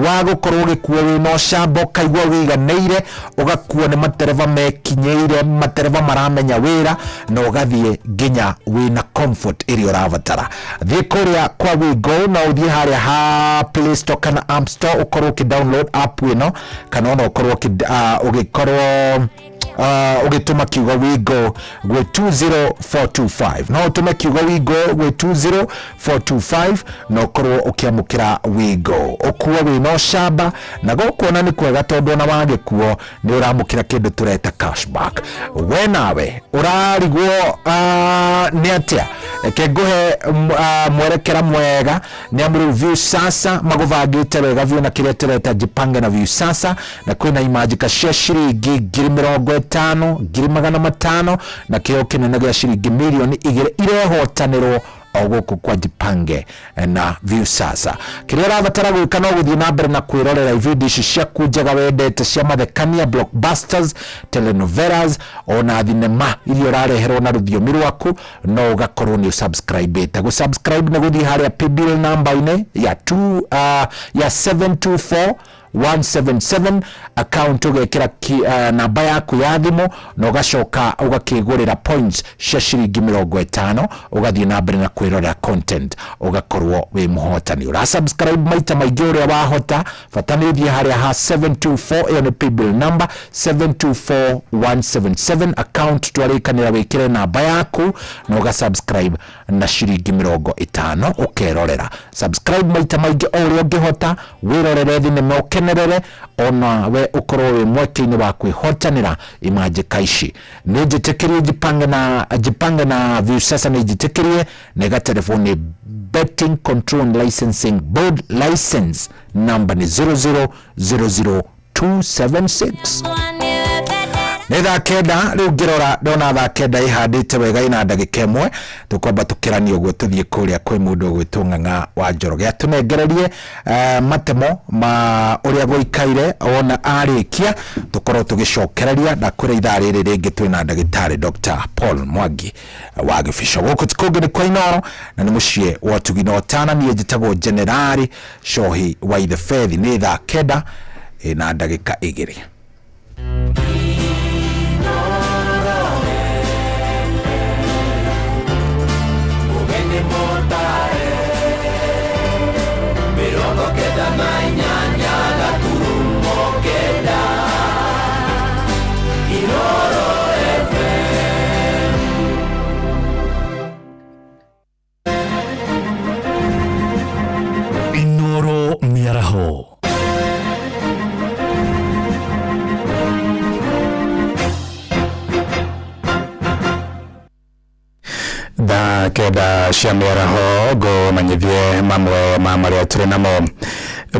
wa gukorwo gikuo wina ucamba ukaigua wiganeire ugakuo ni matereva mekinyeire matereva maramenya wira na ugathie nginya wina comfort iria urabatara thie kuria kwa Wigo na uthie haria ha Play Store kana App Store ukorwo ukidownload app ino kana ona ukorwo ugikorwo ugituma kiugo Wigo gwe 20425 no utume kiugo Wigo gwe 20425 no ukorwo ukiamukira Wigo ukuwa wina ucamba na gukuona ni kwega tondu na wagikuo ni uramukira kindu tureta cashback we nawe urarigwo ni atia reke nguhe mwerekera mwega ni amuru View Sasa maguvagite wega view na kiria tureta jipange na View Sasa na kwina imagika cia ciringi 5,500 na kio kinene gia ciringi milioni 2 irehotanirwo oguku kwa Jipange na Viusasa. Kiria rabatara gwika no guthii na mbere na kwirorera video ici ciaku njega wendete cia mathekania, blockbusters, telenovelas ona thinema iria rareherwo na rũthiomi rwaku, no ugakorwo ni subscribe ite. Go subscribe na guthii haria paybill number ine ya 724-177 account ugekira namba yaku ya thimu na ugacoka ugakigurira points cia ciringi 50 ugathii na mbere na kwirorera content ugakorwo wi muhotani. Ura subscribe maita maingi uria wahota, fatanithie haria ha 724 iyo ni paybill number 724-177 account twarikanira wikire namba yaku na ugasubscribe na ciringi 50 ukerorera. Subscribe maita maingi uria ungihota, wirorere thinema ukenerere, ona we ukorwo wi mweke-ini wa kwihotanira imajika ici. Ni njitikirie Jipange na Viusasa ni njitikirie nega telefoni Betting Control Licensing Board license number ni 0000276. Nĩ thaa kenda rĩu ngĩrora ndona thaa kenda ihandĩte wega ina ndagĩka ĩmwe tũkwamba tũkĩrania ũguo tũthiĩ kũrĩa kwĩ mũndũ ũgwĩtwo Ng'ang'a wa Njoroge atũnengererie matemo ma ũrĩa gũikaire ona arĩkia tũkorwo tũgĩcokereria ndakwĩra ithaa rĩrĩ rĩngĩ twĩna ndagĩtarĩ Dr. Paul Mwangi wa Gĩbico. Gũkũ tikũngĩ nĩ kwa Inooro na nĩ mũciĩ wa Ũtugi na Ũtana. Niĩ njĩtagwo Generali Cohi wa Ithe Fethi. Nĩ thaa kenda na ndagĩka 2. Inooro Miaraho. Da keda cia mĩaraho ngũmenyithie mamwe ma marĩa tũrĩ namo.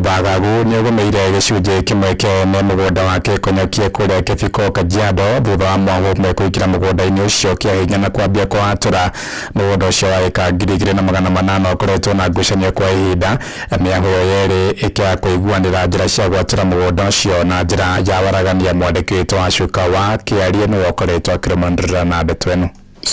Bagagu nĩ ũgũmĩire gĩcunjĩ kĩmwe kĩene mũgũnda wake konyokie kũrĩa Kĩbiko Kajiado thutha wa mwango kũikira mũgũnda-inĩ ũcio kĩa hinya na kwambia kwatũra. Mũgũnda ũcio wa eka 2,800 ũkoretwo na ngucanio kwa ihinda, mĩago yerĩ ĩkĩaga kũiguanĩra njĩra cia gwatũra mũgũnda ũcio na njĩra ya waragania. Mwandĩki wa Cuka wa Kĩarie nĩwe ũkoretwo akĩrũmanĩrĩra na ndeto ĩno.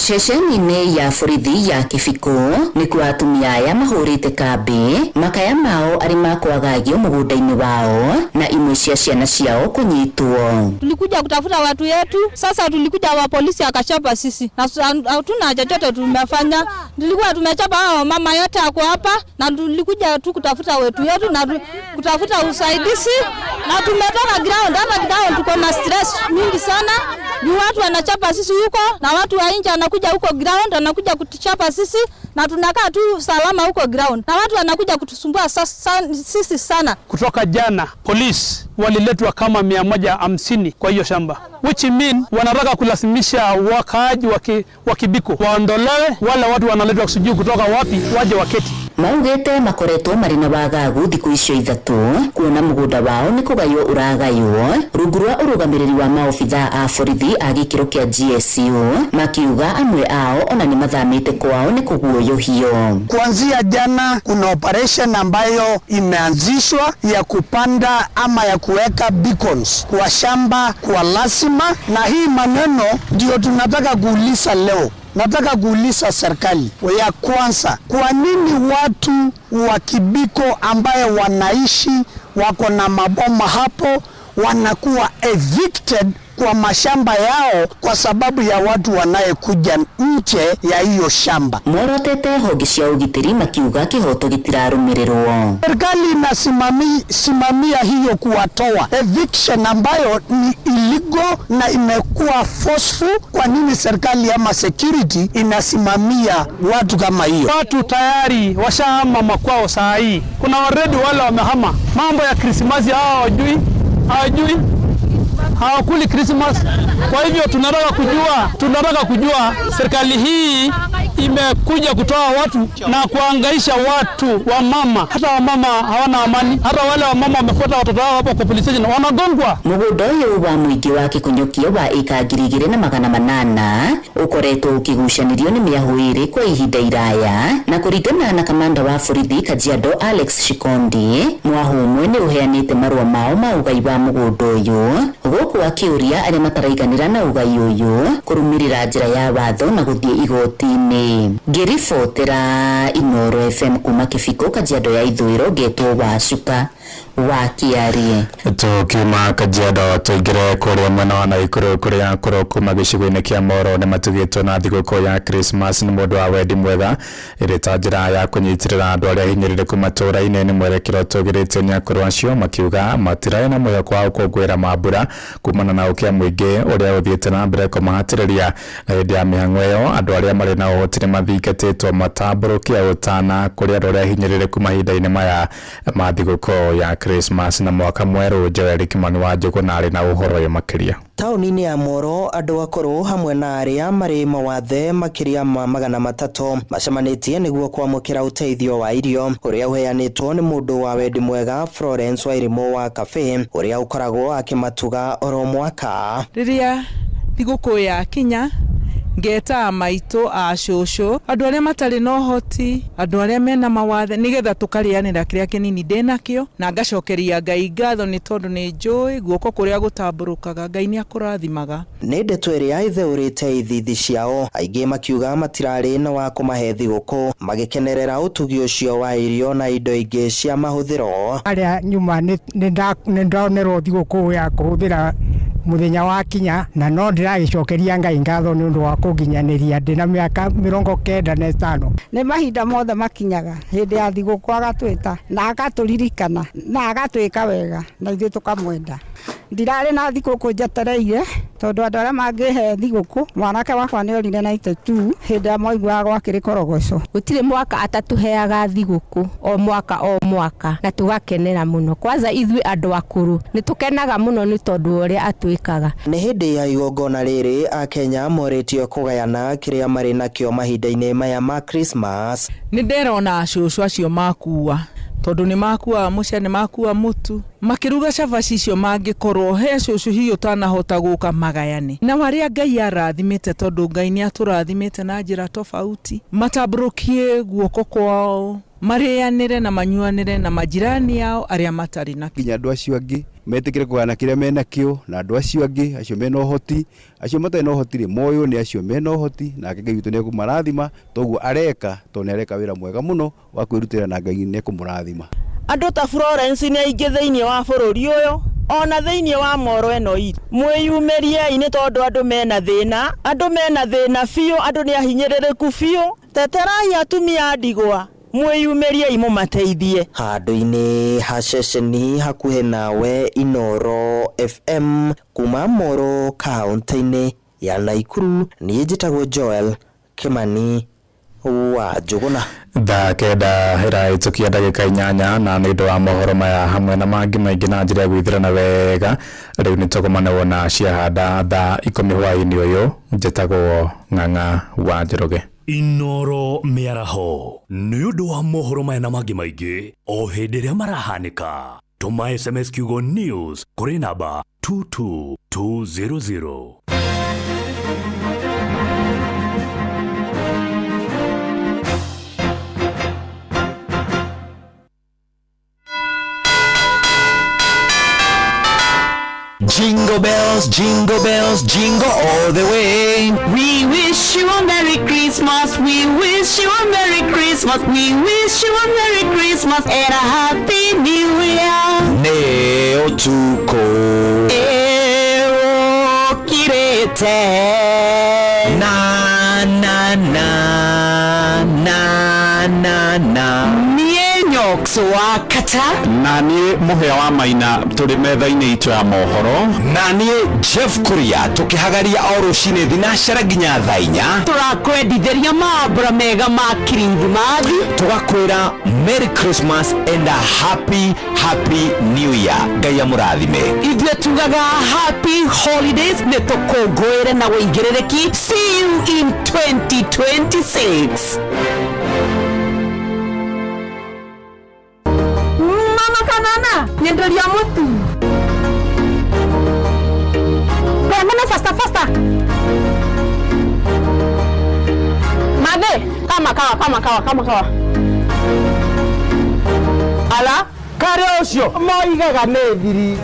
Ceceni-inĩ ya borithi ya Kĩbiko nĩkuo atumia aya mahũrĩte kambĩ makaya mao arĩ makwagagio mũgũnda-inĩ wao na imwe cia ciana ciao kunyitwo. Tulikuja kutafuta watu yetu, sasa tulikuja wa polisi akachapa sisi na hatuna chochote tumefanya. Tulikuwa tumechapa hao mama yote ako hapa na tulikuja tu kutafuta wetu yetu na kutafuta usaidizi na tumetoka ground. Hapa ground tuko na stress mingi sana. Juu watu wanachapa sisi huko na watu wa nje wanakuja huko ground wanakuja kutuchapa sisi na tunakaa tu salama huko ground na watu wanakuja kutusumbua sisi sana. Kutoka jana polisi waliletwa kama 150 kwa hiyo shamba, which mean wanataka kulazimisha wakaaji wa Kibiko waondolewe. Wale watu wanaletwa kusujui kutoka wapi waje waketi. Maugete makoretwo mari na wagagu thiku icio ithatu kuona mũgũnda wao nĩ kũgaywo ũragaywo rungu rwa ũrũgamĩrĩri wa maobitha a borithi a gĩkĩro kĩa GSU, makiuga amwe ao ona nĩ mathamĩte kwao nĩ kũguoyohio. Kuanzia jana kuna operation ambayo imeanzishwa ya kupanda ama ya kuweka beacons kwa shamba kwa lazima, na hii maneno ndio tunataka kuuliza leo. Nataka kuuliza serikali ya kwanza, kwa nini watu wa Kibiko ambaye wanaishi wako na maboma hapo wanakuwa evicted kwa mashamba yao kwa sababu ya watu wanayekuja nje ya hiyo shamba? Morotete honge cia ũgitĩri makiuga kĩhoto gĩtirarũmĩrĩrwo. Serikali inasimamia hiyo kuwatoa eviction ambayo ni illegal na imekuwa forceful. Kwa nini serikali ama security inasimamia watu kama hiyo? Watu tayari washahama makwao saa hii. Kuna already wale wamehama. Mambo ya Krismasi hawajui hawakuli Christmas. Kwa hivyo tunataka kujua serikali hii imekuja kutoa watu na kuangaisha watu wa mama. Hata wa mama hawana amani. Hata wale wa mama wamefuata watoto wao hapo kwa police station wanagongwa. Mugundo uyu wa muingi wa Kikunyukio wa eka 2,800 ukoretwo ukigucanirio ni miahuiri kwa ihinda iraya, na kuringana na kamanda wa borithi Kajiado Alex Shikondi, mwahumwe ni uheanite marua mao ma ugai wa mugundo uyu guku akiuria aria mataraiganira na ugai uyu kurumirira njira ya watho na guthie igoti-ini. Ngiribotera Inooro FM kuma Kibiko, Kajiado ya ithwiro, ngetwo Wacuka wa Kiarie. Tukiuma Kajiado tuingire kuria mwena wa Naikuru kuria kuma gicigo-ini kia Moro ni matugitwo na thigũkũ ya Christmas ni mundu wa wendi mwega iri ta njira ya kunyitirira andu aria hinyiriku matura-ini ni mwerekero tugiritio ni akũrũ acio makiuga matirae na mwĩhoko wa gũkũngũĩra mambura kumana na ũkĩa mũingĩ uria uthiĩte na mbere kũmahatĩrĩria. Na hĩndĩ ya mĩhang'o ĩyo andu aria mari na ũhoti ni mathingatĩtwo matambũrũkia ũtana kũrĩ andũ aria hinyĩrĩrĩku mahinda-inĩ maya ma thigũkũ ya Christmas na mwaka mwerũ. Joel Kimani wa Njogu na arĩ na ũhoro ũyũ makĩria. Taũni-inĩ ya Moro andũ akũrũ hamwe na arĩa marĩ mawathe makĩria ma 300 macemanĩtie nĩguo kwamũkĩra ũteithio wa irio ũrĩa ũheanĩtwo nĩ mũndũ wa wendi mwega Florence Wairimu wa Cafe ũrĩa ũkoragwo akĩmatuga oro mwaka. Rĩrĩa thigũkũ ya kinya ngeta maitũ a cũcũ andũ arĩa matarĩ na ũhoti andũ arĩa mena mawathe nigetha tũkarĩanĩra kĩrĩa kĩnini ndĩnakĩo na ngacokeria Ngai ngatho nĩ tondũ nĩ njũĩ guoko kũrĩa gũtambũrũkaga Ngai nĩ akũrathimaga. Nĩ ndeto ĩrĩa ĩtheũrĩte ithithi ciao, aingĩ makiuga matirarĩ na wa kũmahe thigũkũ magĩkenerera ũtugi ũcio wa irio na indo ingĩ cia mahũthĩro. Arĩa nyuma nĩ ndaonerwo thigũkũ ya kũhũthĩra muthenya wa kinya na no ndiragicokeria Ngai ngatho ni undu wa kuginyaniria ndina miaka 95. Ni mahinda mothe makinyaga hindi ya thigũkũ agatwĩta na agaturirikana na agatwĩka wega na ithuĩ tukamwenda. Ndirarĩ na thigũkũ njetereire tondu andũ arĩa mangĩhe thigũkũ mwanake wakwa nĩ orire 92 hindi ya moigua gwakĩrĩ korogoco. Gũtirĩ mwaka atatuheaga thigũkũ o mwaka na tugakenera mũno. Kwanza ithuĩ andũ akũrũ nĩ tukenaga mũno nĩ tondu ũrĩa atwĩkaga. Nĩ hindi ya igongona rĩrĩ a Kenya moretio kũgayana kĩrĩa marĩ nakĩo mahinda-inĩ maya ma Christmas. Nĩ nderona cũcũ acio makua tondu nĩ makua mũcere nĩ makua mũtu makiruga cabaci icio mangĩkorwo he cũcũ hiyo ũtanahota gũka magayane na warĩa Ngai arathimĩte tondu Ngai nĩ atũrathimĩte na njĩra tofauti matambũrũkie guoko kwao marĩanĩre na manyuanĩre na majirani yao arĩa matarĩ na kinya andũ acio angĩ metikire kugana kĩrĩa mena kĩo na andũ acio angĩ acio mena ũhoti acio matarĩ na ũhoti rĩ moyo nĩ acio mena ũhoti na Ngai witũ nĩ ekũmarathima toguo areka to nĩ areka wĩra mwega mũno wa kwĩrutĩra na Ngai nĩ ekũmũrathima. Andũ ta Florence nĩ aingĩ thĩinĩ wa bũrũri ũyũ ona thĩinĩ wa Moro ĩno itũ mwĩyumĩriei nĩ tondũ andũ mena thĩna biũ andũ nĩ ahinyĩrĩrĩku biũ teterai atumia ndigwa mwĩyumĩriei mũmateithie. Handũ-inĩ ha ceceni hakuhĩ nawe Inooro FM kuma Moro kaunti-inĩ ya Naikuru niĩ njĩtagwo Joel Kimani wa Njuguna. Kenda ĩraitukia ndagĩka 8 na nĩ ũndũ wa mohoro maya hamwe na mangĩ maingĩ na njĩra ya gwĩthirana wega rĩu nĩ tũkũmana na ciahanda thaa 10 hwaĩ-inĩ ũyũ. Njĩtagwo Ng'ang'a wa Njoroge. Inooro mĩaraho nĩ ũndũ wa mohoro maya na mangĩ maingĩ o hĩndĩ ĩrĩa marahanĩka. Tũma SMS kiugo news kũrĩ namba 22200. Jingle bells, jingle bells, jingle all the way. We wish you a Merry Christmas. We wish you a Merry Christmas. We wish you a Merry Christmas and a Happy New Year. Neo tuko Ero kirete na na na na na na Nyox Alice Wakata na niĩ mũhĩa wa Maina tũrĩ metha-inĩ itũ ya mohoro na niĩ Jeff Kuria tukihagaria o rũcinĩ thinacara nginya thaa 4 turakwendithĩria mambura mega ma Kirithimathi tugakwĩra Merry Christmas and a happy New Year. Ngai amũrathime. Ithuĩ tugaga happy holidays nĩ tũkũngũĩre na wĩigĩrĩrĩki. See you in 2026. Mama Kanana, nyenderia mutu. Bemana faster. Made, kama kawa. Ala, kare ucio moigaga nĩ thiri.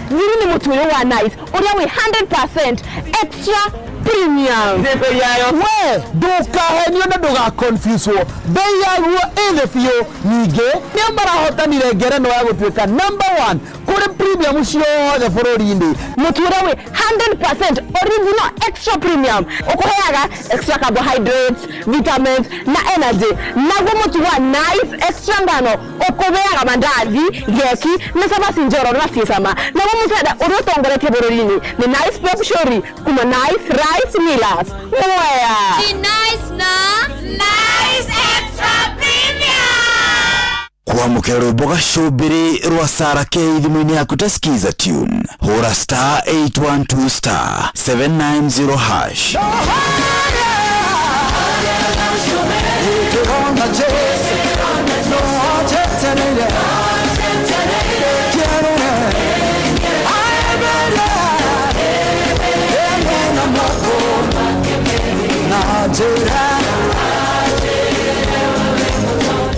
Thiri nĩ mũtu wa nice. Ũrĩa wĩ 100% extra premium. Bei yayo. We, ndukahenio na nduga confuse wo. Bei yayo ĩthĩ biũ. Ningĩ nĩ marahotanire ngerenwa ya gũtuĩka number 1 kũrĩ premium ciothe bũrũri-inĩ. Mũtu ũrĩa wĩ 100% original extra premium. Ũkũheaga extra carbohydrates, vitamins na energy. Naguo mũtu wa nice extra ngano ũkũheaga mandathi, geki na sabasi njoro na fiesama. Naguo mũceda ũrĩa ũtongoretie bũrũri-inĩ nĩ nice pop shori kuma nice rice millers. Wea. Ni nice na nice extra premium. Kwamũkĩra rwĩmbo gacũmbĩrĩ rwa Sarah K thimũ-inĩ yaku ta skiza tune hũra *812*790#.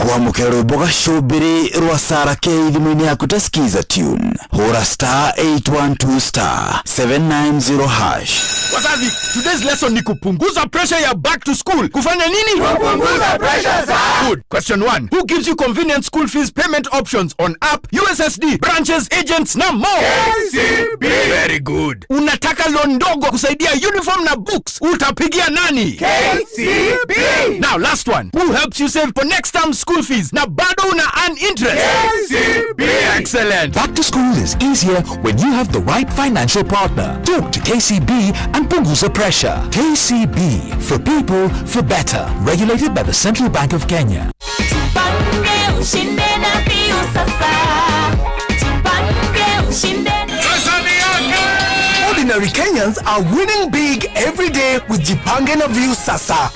Kwamũkĩra rwĩmbo gacũmbĩrĩ rwa Sarah K thimũ-inĩ yaku ta skiza tune hũra *812*790#. Wazazi, today's lesson ni kupunguza pressure ya back to school. Kufanya nini? Kupunguza pressure za. Good. Question 1. Who gives you convenient school fees payment options on app, USSD, branches, agents na more? KCB. Very good. Unataka loan ndogo kusaidia uniform na books. Utapigia nani? KCB. Now last one. Who helps you save for next term school fees na bado una earn interest? KCB. Excellent. Back to school is easier when you have the right financial partner. Talk to KCB and punguza pressure. KCB, for people, for better. Regulated by the Central Bank of Kenya. Ordinary Kenyans are winning big every day with Jipange na View Sasa.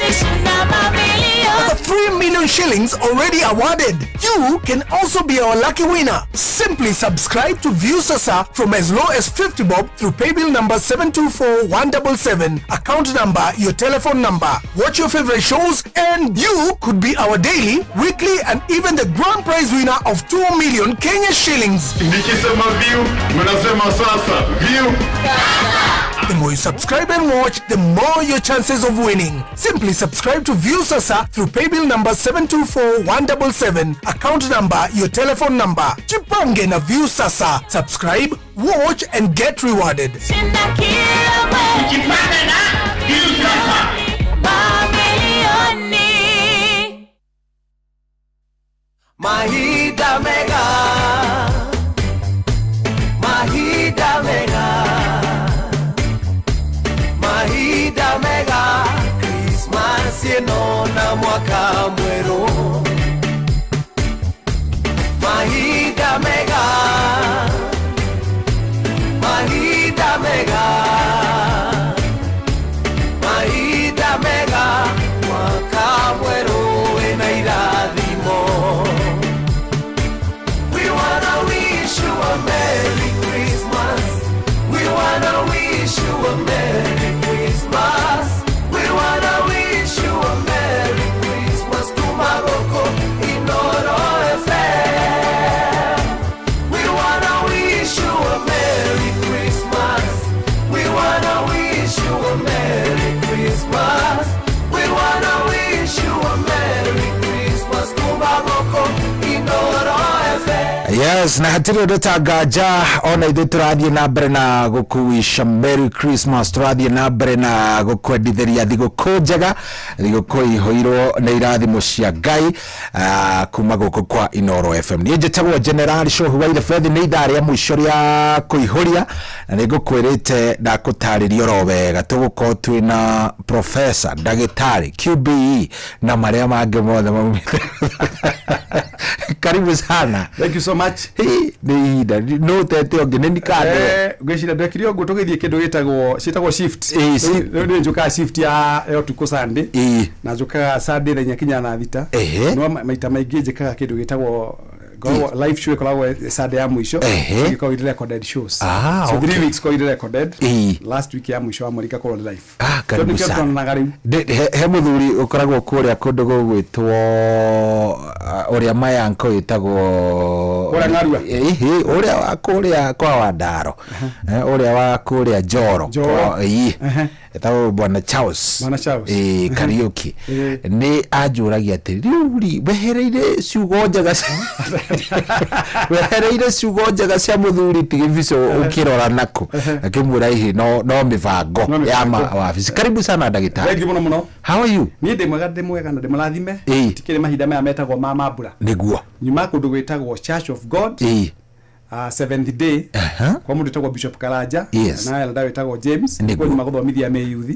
Over 3 million shillings already awarded. You can also be our lucky winner. Simply subscribe to View Sasa from as low as 50 bob through paybill number 724177, account number, your telephone number. Watch your favorite shows and you could be our daily, weekly and even the grand prize winner of 2 million Kenya shillings. Nikisema View, mnasema sasa. View. The more you subscribe and watch, the more your chances of winning. Simply subscribe to View Sasa through paybill number 724177, account number, your telephone number. Jipange na View Sasa. Subscribe, watch and get rewarded. Mahida mega, Mahida mega, Mahida mega, Christmas yeno na mwaka mweru. Mahida mega, Mahida mega, Mahida mega, mwaka mweru ena irathimo. We wanna wish you a Merry Christmas. We wanna wish you a Merry Christmas. We wanna wish you a Merry Christmas. Tumaroko Inoro FM. We wanna wish you a Merry Christmas. We wanna wish you a Merry Christmas. We wanna wish you a Merry Christmas. Tumaroko Inoro FM. Yes, na hatiri ndetagaja ona ithu turathie na mbere na gukuisha Merry Christmas, turathie na mbere na gukwendithĩria thigũkũ njega, thigũkũ ihoirwo na irathimo cia Ngai kuma gũkũ kwa Inoro FM. Niĩ njĩtagwo General Shohu wa ile Fedhi, nĩ ithaa rĩa mũico rĩa kũihũria, na nĩ ngũkwĩrĩte ndakũtarĩria oro wega tũgũkorwo twĩna professor ndagĩtarĩ QBE na marĩa mangĩ mothe maumĩte. Karibu sana. Thank you so much. No tete ongeneni kado. Gwicira ndekirio ngo tugithie kindu gitagwo shift. Ndio njuka shift ya tuko Sunday. Na njuka Sunday thenya kinya na thita. No maita maingi njikaga kindu gitagwo live show kolagwo Sunday ya mwisho. Iko recorded shows. So 3 weeks ko recorded. Last week ya mwisho amurika ko live. Karibu sana. He muthuri ukoragwo kuria kundu gugwitwo uria mayanko itagwo uria wa kuria kwa Wandaro, uria wa kuria Njoro, etagwo Bwana Charles Kariuki. Ni anjuragia ati riuri wehereire ciugo njega cia muthuri tigivico ukirora nako akimura ihi no mivango ya wabici. Karibu sana ndagĩtarĩ. Thank you muno. How are you? Ni ndimwega na ndimurathime tikire mahinda maya metagwo mambura niguo nyuma kundu gwitagwo Church of God 7th day kwa mundu tagwo Bishop Karanja na ela ndawitagwo James kwa nyuma guthomithia me youth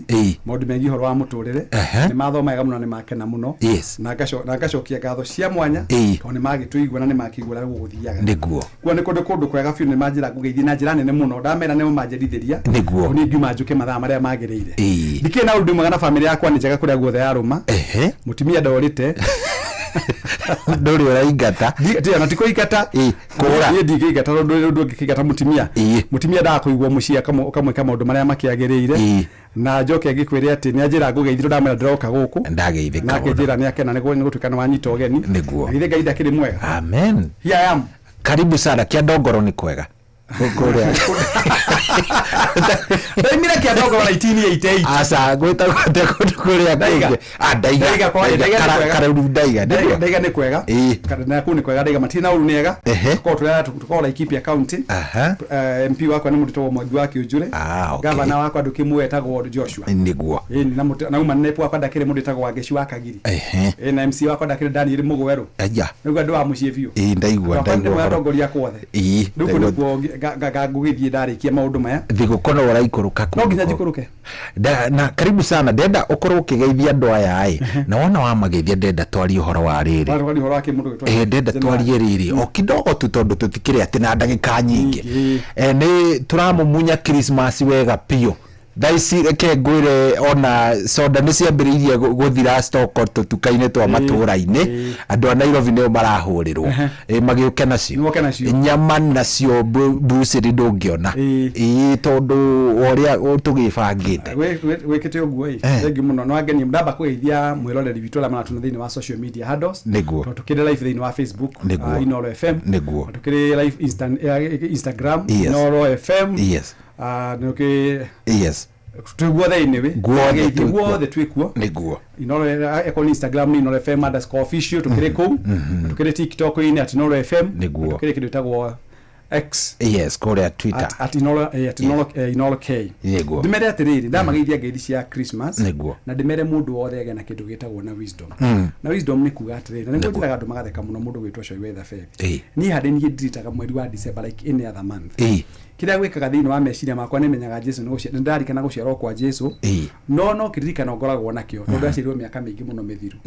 maundu mengi horo wa muturire ni mathoma ega muno ni makena muno na ngacokia ngatho cia mwanya to ni magituigwa na ni makigura guguthiaga niguo kwa ni kundu kwega fiu ni manjira gugeithia na njira nene muno ndamera nemo manjirithiria niguo ni ngiuma njuke mathaa maria magirire ndikena undu mwega na family yakwa ni njega kuria guothe yaruma mutimia ndorite ndori uraingata ndio na tiko igata kura ni ndigigata ndo ngikigata mutimia da kuigwa mucia kamwe maundu maria makiagiriire na njoke ngikwire ati ni njira ngugeithiro ndamera ndiroka guku ndageithika na njira ni akena ni gutukana wanyita ogeni niguo ngithe Ngai ndakiri mwega amen. Here I am. Karibu sana kia Ndongoro ni kwega kuria Mira kia Ndongoro 1988 asa gwita kwate kuria ndaiga ndaiga ni kwega kana na kuni kwega ndaiga matina uru niega ko la equipe ya county MP wako ni mutito Mwangi wake ujure governor wako ndukimwe etagwo Joshua niguo na uma nepo wako ndakire mundu etagwo Wageshi wa Kagiri na MC wako ndakire Daniel Mugweru niguo ndo wa mucie biu ndaigwa ndongoria kwothe nduko niguo gagugithie ndarikia maundu maya thigũkũ ũraikũrũka no nginya njikũrũke na karibu sana ndenda ukorwo ukigeithia andu aya na wona wa mageithia ndenda twari uhoro wa riri ndenda twarie riri o kidogo tu tondu tutikire ati na ndagika nyingi ni turamumunya Christmas wega pio daisi reke ngwire ona soda ni ciambiriirie guthira stock tutukaine twa matura-ini andu a Nairobi nio marahurirwo magiuke nacio nyama nacio buciri ndungiona tondu uria tugibangite wikite uguo thengi muno no ageni ndamba kugeithia mwiroreri witu la mana thiini wa social media handles niguo tukire live thiini wa Facebook Inoro FM niguo tukire live Instagram Inoro FM tuguothe iniwe guothe twikuo niguo Inoro ekoni Instagram ni Inoro FM _official tukire ku tukire TikTok ni @Inoro FM tukire kindu tagwo X kuria Twitter @Inoro K niguo ndimere atiriri ndamageithia ngeithi cia Christmas na ndimere mundu wothe ege na kindu gitagwo na wisdom na wisdom ni kuga atiriri na ngutiraga andu magatheka muno mundu gwitwo Shoyi Weather Fair ni hade ni ndiritaga mweri wa December like any other month kira gwikaga thiini wa meciria makwa ni menyaga Jesu ni gucia ndarikana guciarwo kwa Jesu no kiririkana ngoragwo nakio tondu acirirwo miaka mingi muno mithiru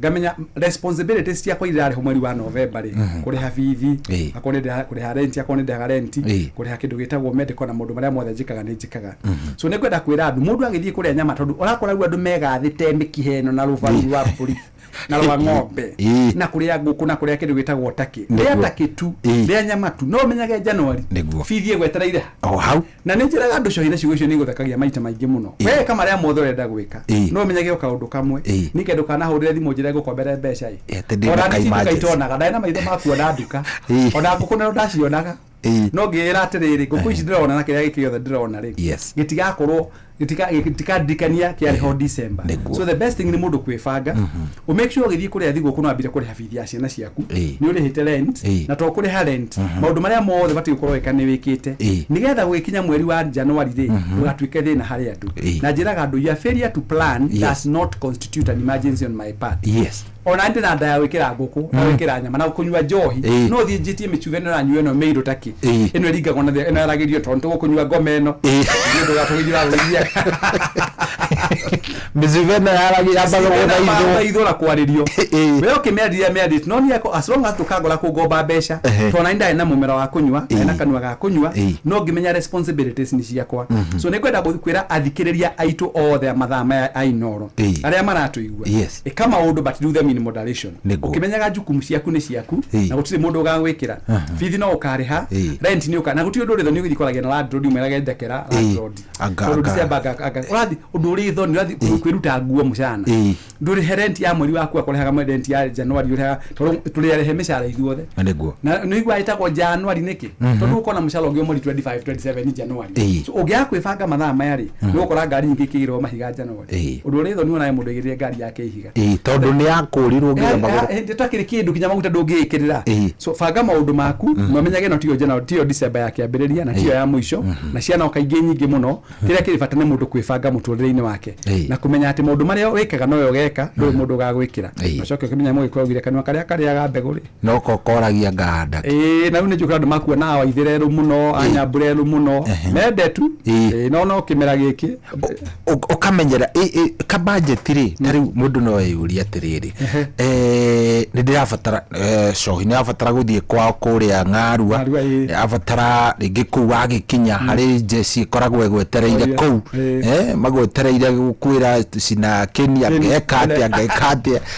ngamenya responsibilities cia kwa irare ho mweri wa November kuriha bithi kuriha rent akone ndaga rent kuriha kindu gitagwo medical na mundu maria mothe njikaga ni njikaga so ni kwenda kwira andu mundu agithie kuria nyama tondu urakora andu megathite mikiheno na ruvaru wa puri na rwa ng'ombe na kuria nguku na kuria kindu gitagwo taki ria taki tu ria nyama tu no menyage January fithie gwetereire hau na ni njiraga andu Shoyi na ciugo icio ni guthakagia maita maingi muno we kama ria mothe urenda gwika no menyage kaundu kamwe ni kindu kana hurire thimu njire gukombere mbeca ora ndikaitonaga ndaina maitho makuona nduka ona nguku no ndacionaga no ngira atiriri nguku ici ndirona na kiria gikiothe ndirona ri gitigakorwo itikadikania kiari ho December. So the best thing ni mundu kwifanga o make sure githii kuria thigo kuno ambire kuri hafithia ciana ciaku ni uri hite rent na to kuri ha rent maundu maria mothe bati gukorwo ikane wikite nigetha gwikinya mweri wa January ri ugatwike thina hari andu na njiraga andu ya failure to plan does not constitute an emergency on my part. Ona ndi na ndaya wikira nguku na wikira nyama na kunywa njohi no thi njitie michuge no ranywe no meiro taki eno eringa na eno aragirio tonto kunywa ngome eno ndu gatugithira guthia mizivena yaragira bago itho la kwaririo we okimeria media no ni yako as long as tukagora kugomba besha tona inda ina mumera wa kunywa ina kanwa ga kunywa no ngimenya responsibilities ni ciakwa so ne kwenda kwira athikiriria aitu othe mathaa maya ainoro aria maratuigua kama undu but do them in moderation ukimenyaga jukumu ciaku ni ciaku na gutire mundu gagwikira fithi no ukariha rent ni ukana gutire undu ritho ni ugithikoragia na landlord umerage ndekera landlord tondu December urathi undu ritho ni urathi kwiruta nguo mucana nduri rent ya mweri waku akorehaga rent ya January uriha tuli rehe mishara ithuothe na ni igwa itako January niki tondu ukona mushara ungi mweri 25 27 January so ugia kwibanga mathaa mayari ni ukora ngari nyingi kigirwo mahiga January undu ritho ni ona mundu igirie ngari yake ihiga tondu ni yakurirwo ngira maguru nditakiri kindu kinya maguta ndungikirira so fanga maundu maku mamenyage no tiyo January tiyo December yake ambiriria na tiyo ya mwisho na ciana okaingi nyingi muno kiria kiribatane mundu kwibanga muturire-ini wake na kumenya ati maundu maria wikaga no yogeka ndu mundu gagwikira nacoke kumenya mu ikwogire kanwa karia ga mbeguri no kokoragia ngahanda na une njukira ndu maku na waithireru muno anyambureru muno mendetu no kimera giki ukamenyera ka budget ri tari mundu no yuri atiriri ni ndirabatara cohi ni abatara guthie kwa kuria Ng'arua abatara ringi ku wagikinya hari jesi koragwo egwetereire ku magwetereire gukwira sina keni agekate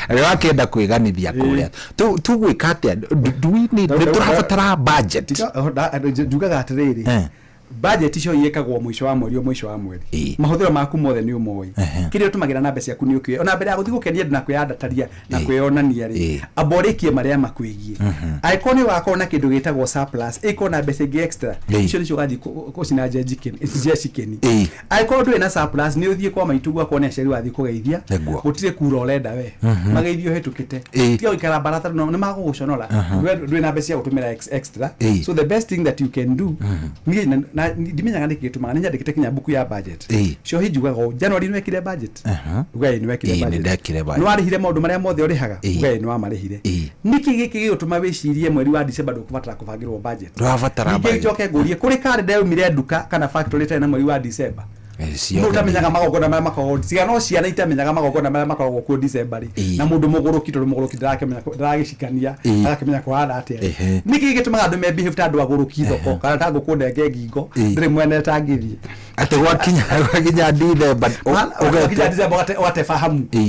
ari wakenda kwiganithia kuria tu gwikate do we need turabatara budget njugaga atiriri budget icio yekagwo mwisho wa mweri mahuthiro maku mothe ni umoi kirio tumagira na mbeca yaku ni ukio ona mbere ya guthi gukenia na kwiyandataria na kwiyonania ri aborikie maria makwigie aikoni wako na kindu gitagwo surplus iko na mbeca ingi extra icio ni ciugathi kucina jejikeni aikoni ndu ina surplus ni uthie kwa maitugu akone aceri wathi kugeithia gutire kura urenda we mageithio hetukite tio ikara barata no maguguconora ndu ina mbeca gutumira extra so the best thing that you can do ni ndimenyaga ndikituma nenya ndikite kinya buku ya budget cio hijugaga January ni wekire budget ugai ni wekire budget no arihire maundu maria mothe urihaga ugai ni wa marihire niki giki gituma wicirie mweri wa December ndukubatara kubagirwo budget ndurabatara budget ngijoke ngurie kuri kalenda yumire nduka kana factory tena mweri wa December no tamenyaga magogona maria makoragwo ciana no ciana itamenyaga magogona maria makoragwo ku December na mundu muguruki tondu muguruki ndaragicikania agakimenya kwara atia niki gitumaga andu mebehave ta andu aguruki thoko kana ta ngukundenge ngingo ndire mwene tangithie ate gwakinya December ugakinya December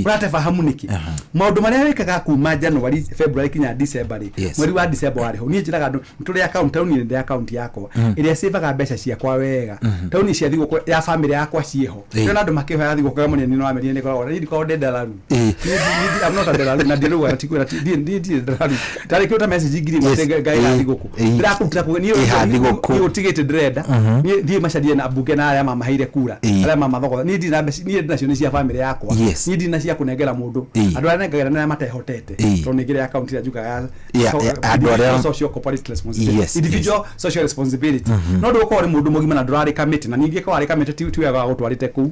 uratefahamu niki maundu maria wikaga kuma January February kinya December mweri wa December wari ho ni njiraga andu tuli account tauni ndi account yakwa iria saveaga mbeca ciakwa wega tauni cia thigo ya family yakwa cieho ndio andu makihoya thigo kwa munene no amerie ni koragwo ni ko ndelaru I'm not a delaru na ndiru wa tikura ndi delaru tari kiota message ngiri mutega gai thigo ku ndirakuta ku ni utigite dreda ni thie macadie na buke na aya mama haire kura aya mama thogotha ni ndina ni nacio ni cia family yakwa ni ndina cia kunengera mundu andu arĩa nengagera na matehotete to nigire account ya juga ya social corporate responsibility individual social responsibility no nduko ri mundu mugima na ndurari committee na ningi kwa ri committee tu ya gutwarite ku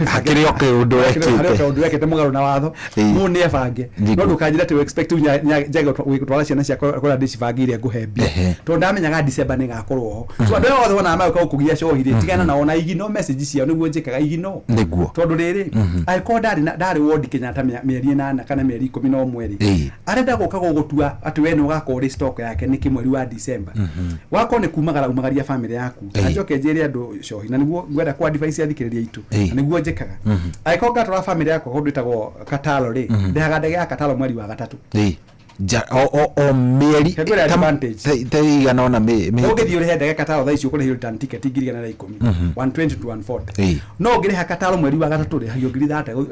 hakiri oke undu wekete mugaro na watho mu ni ebange no ndukanjira to expect njega gutwara ciana cia kwa ndici bangire nguhembia to ndamenyaga December ni gakorwo ho so andu othe wana ma kugia cohire tigana na ona igino message cia niguo njikaga igino niguo tondu riri aiko ndari ward Kenyatta mieri 8 kana mieri 11 arenda guka gugutua ati we no gakora stock yake niki mweri wa December wako ni umagaria family yaku ajoke njiri andu cohi na niguo ngwenda kwa advice athikiriria itu na niguo njikaga aiko ngatwara family yako kundu itagwo Katalo ri ndehaga ndege ya Katalo mweri wa gatatu o mieri taigana ona ũngĩthiĩ ũrĩhe ndege kataro thaa icio ũkũrĩhio return ticket ngiri na 10 120 to 140 no ũngĩrĩha kataro mweri wa gatatũ rĩhagio ngiri 30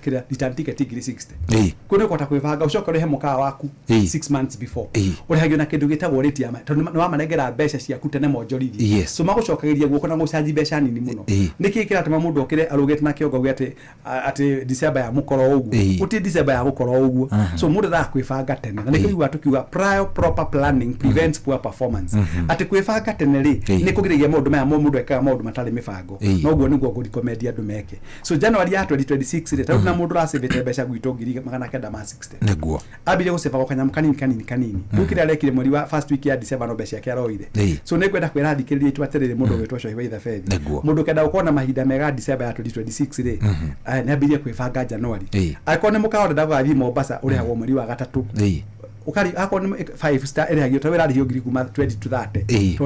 kĩrĩa return ticket ngiri 60 kũnĩ kota kwĩbanga ũcoka ũrĩhe mũkawa waku 6 months before ũrĩhagio na kĩndũ gĩtagwo rate ya tondũ nĩ wamanengera mbeca ciaku tene monjorithia so magũcokagĩria guoko na gũcanji mbeca nini mũno nĩkĩ kĩratũma mũndũ okĩre arũgĩte na kĩongo gĩate atĩ December ya mũkoro ũguo gũtirĩ December ya gũkoro ũguo so mũndũ kwĩbanga tene na nĩkĩo igua tukiuga prior proper planning prevents poor performance atĩ kwĩbanga tene rĩ nĩ kũgirĩrĩria maũndũ maya mũndũ ekaga maũndũ matarĩ mĩbango no ũguo nĩguo ngũrikomendia andũ meke so January ya 2026 rĩ tondũ na mũndũ racĩbĩte mbeca gwitũ ngiri 960 nĩguo ambire gũceba kanyamũ kanini rĩu kĩrĩa arekire mweri wa first week ya December no mbeca yake aroire so nĩ kwenda kwĩra thikĩrĩria itu atĩrĩrĩ mũndũ wĩtwo Coyi wa Ithabedi mũndũ kenda gũkorwo na mahinda mega December ya 2026 rĩ nĩ ambire kwĩbanga January akorwo nĩ mũkawa ndagathiĩ Mombasa ũrĩhagwo mweri wa gatatũ ukari akorwo nĩ 5 star ĩrĩhagio ta wĩra rĩhio ngiri kuma 20 to 30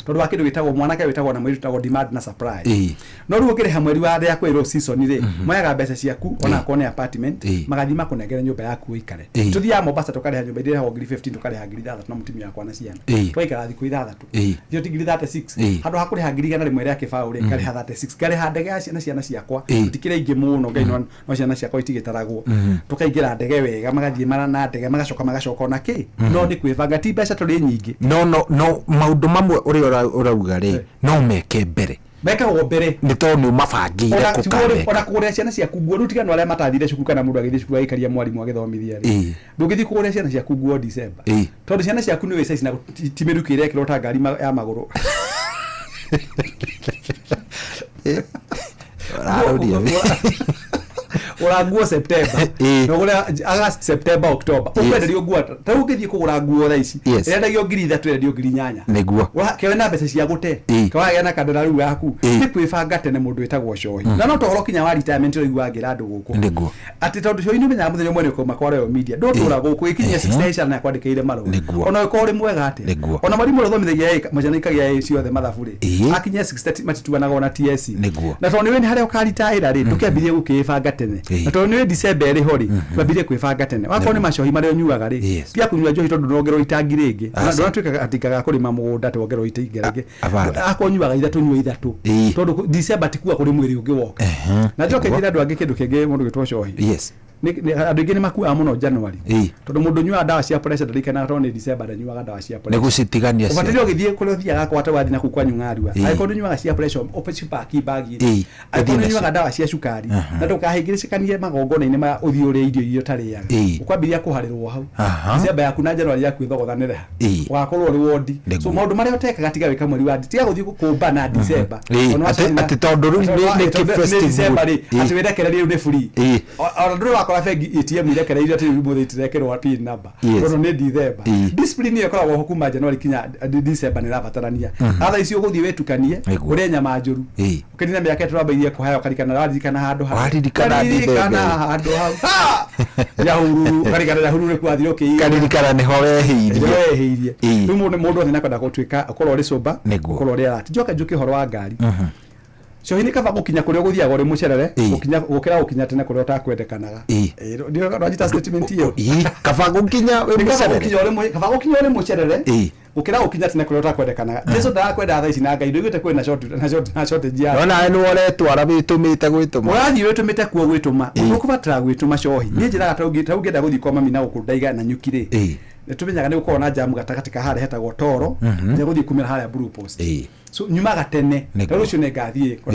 tondũ wa kĩndũ gĩtagwo mwanake wĩtagwo na mweri wĩtagwo demand na supply no rĩu ũkĩrĩha mweri wa ya kwĩrwo season rĩ moyaga mbeca ciaku ona akorwo nĩ apartment magathi makũnengere nyũmba yaku ũikare tuthiaga Mombasa tũkarĩha nyũmba ĩrĩhagwo ngiri 15 tũkarĩha ngiri 3 na mũtumia wakwa na ciana twaikara thikũ 3 thio ngiri 36 handũ ha kũrĩha ngiri 100 rĩmwe rĩa kĩbaũ rĩ ngarĩha 36 ngarĩha ndege ya ciana ciakwa tikire ingĩ mũno ngai no ciana ciakwa itigĩtaragwo tũkaingĩra ndege wega magathiĩ marana ndege magacoka na kĩ no nĩ kwĩbanga ti mbeca tũrĩ nyingĩ no maũndũ mamwe ũrĩa ũrauga rĩ no meke mbere mekagwo mbere nĩ tondũ nĩ mabangĩire kũkameka ona kũgũrĩra ciana ciaku nguo rĩu tigana arĩa matathire cukuru kana mũndũ agĩthiĩ cukuru agĩkaria mwarimũ agĩthomithia rĩ ndũngĩthiĩ kũgũrĩra ciana ciaku nguo December tondũ ciana ciaku nĩ wĩca ici na timirukĩire kĩro ta ngari ya magũrũ ora nguo September no gura August September October ukwenderio nguo ta ũngĩthiĩ kũgũra nguo thaa ici endagio ngiri 3 enderio ngiri 8 nĩguo kewe na mbeca cia gũte kawagĩa na kandara rĩu yaku nĩ kwĩbanga tene mũndũ wĩtagwo Coyi na no tohoro kinya wa retirement ũigua ngĩra andũ gũkũ nĩguo atĩ tondũ Coyi nĩ menyaga mũthenya ũmwe nĩ kũma kwa Royal Media ndũtũra gũkũ ikinyia 6 na kwandĩkĩire marũa ona ũkorwo rĩ mwega atĩ ona mwarimũ ũthomithagia macana ikagia ciothe mathabu rĩ akinyia 60 matituanaga ona TSC na tondũ nĩ harĩa ũkaritaĩra rĩ ndũkĩambirie gũkĩbanga tene na tondũ nĩ December rĩ hori twambirie kwĩbanga tene wakorwo nĩ macohi marĩa ũnyuaga rĩ pia kũnyua njohi tondũ ndongerwo itangi rĩngĩ na ndonatuĩka atikaga kũrĩma mũgũnda twongerwo itangi rĩngĩ akorwo nyuaga ithatũ nyua ithatũ tondũ December tikuwa kũrĩ mwĩrĩ ũngĩ woka na njoke njĩra andũ angĩ kĩndũ kĩngĩ mũndũ gĩtwo Coyi andũ aingĩ nĩ makuaga mũno January tondũ mũndũ nyuaga ndawa cia pressure ndarikana tondũ nĩ December ndanyuaga ndawa cia pressure nĩ gũcitigania cio ũbataire ũgĩthiĩ kũrĩa ũthiaga kwa tawathi na kukwa nyung'arua angĩkorwo nyuaga cia pressure opeci paki bagi angĩkorwo nyuaga ndawa cia cukari na ndũkahĩngĩrĩcikanie magongona-inĩ ma ũthiĩ ũrĩa irio ũtarĩaga ũkwambĩrĩria kũharĩrwo hau December yaku na January yaku ĩthogothanĩre ũgakorwo ũrĩ wondi so maũndũ marĩa ũtekaga tiga wĩka mweri wa tiga gũthiĩ kũmba na December atĩ tondũ rĩu nĩ festival atĩ wĩrekererie nĩ free ona ndũrĩ wakora bengi ATM irekereire atĩ mũthĩ itirekerwo pin number tondũ nĩ December discipline ĩyo ĩkoragwo ho kuma January kinya December nĩ ĩrabatarania atha icio ũgũthiĩ wĩtukanie ũrĩa nyama njũru ũkĩrina mĩaka tũrambĩirie kũhaya ũkarikana handũ hau ya hururu karikana hururu kwathire ũkĩririkana nĩho wehĩirie rĩu mũndũ othe nakwenda gũtuĩka ũkorwo ũrĩ sober ũkorwo ũrĩ alert njoke njũke ũhoro wa ngari Coyi nĩ kaba gũkinya kũrĩa ũgũthiaga ũrĩ mũcerere gũkĩra gũkinya tene kũrĩa ũtakwendekanaga ndio rajita statement iyo kaba gũkinya ũrĩ mũcerere gũkĩra gũkinya tene kũrĩa ũtakwendekanaga Jesu ndakwenda thaa ici na Ngai ndũigĩte kwĩna shortage ya ona nĩ woretwara wĩtũmĩte gwĩtũma ũrathiĩ wĩtũmĩte kuo gwĩtũma ũkũbatara gwĩtũma Coyi niĩ njĩraga ta ũngĩenda gũthiĩ kwa mami na gũkũndaiga na nyukire nĩ tũmenyaga nĩ gũkorwo na jamu gatagatĩ ka harĩa hetagwo Toro nĩ gũthiĩ kumĩra harĩa Blue Post so nyumaga tene rĩu ũcio nĩ ngathiĩ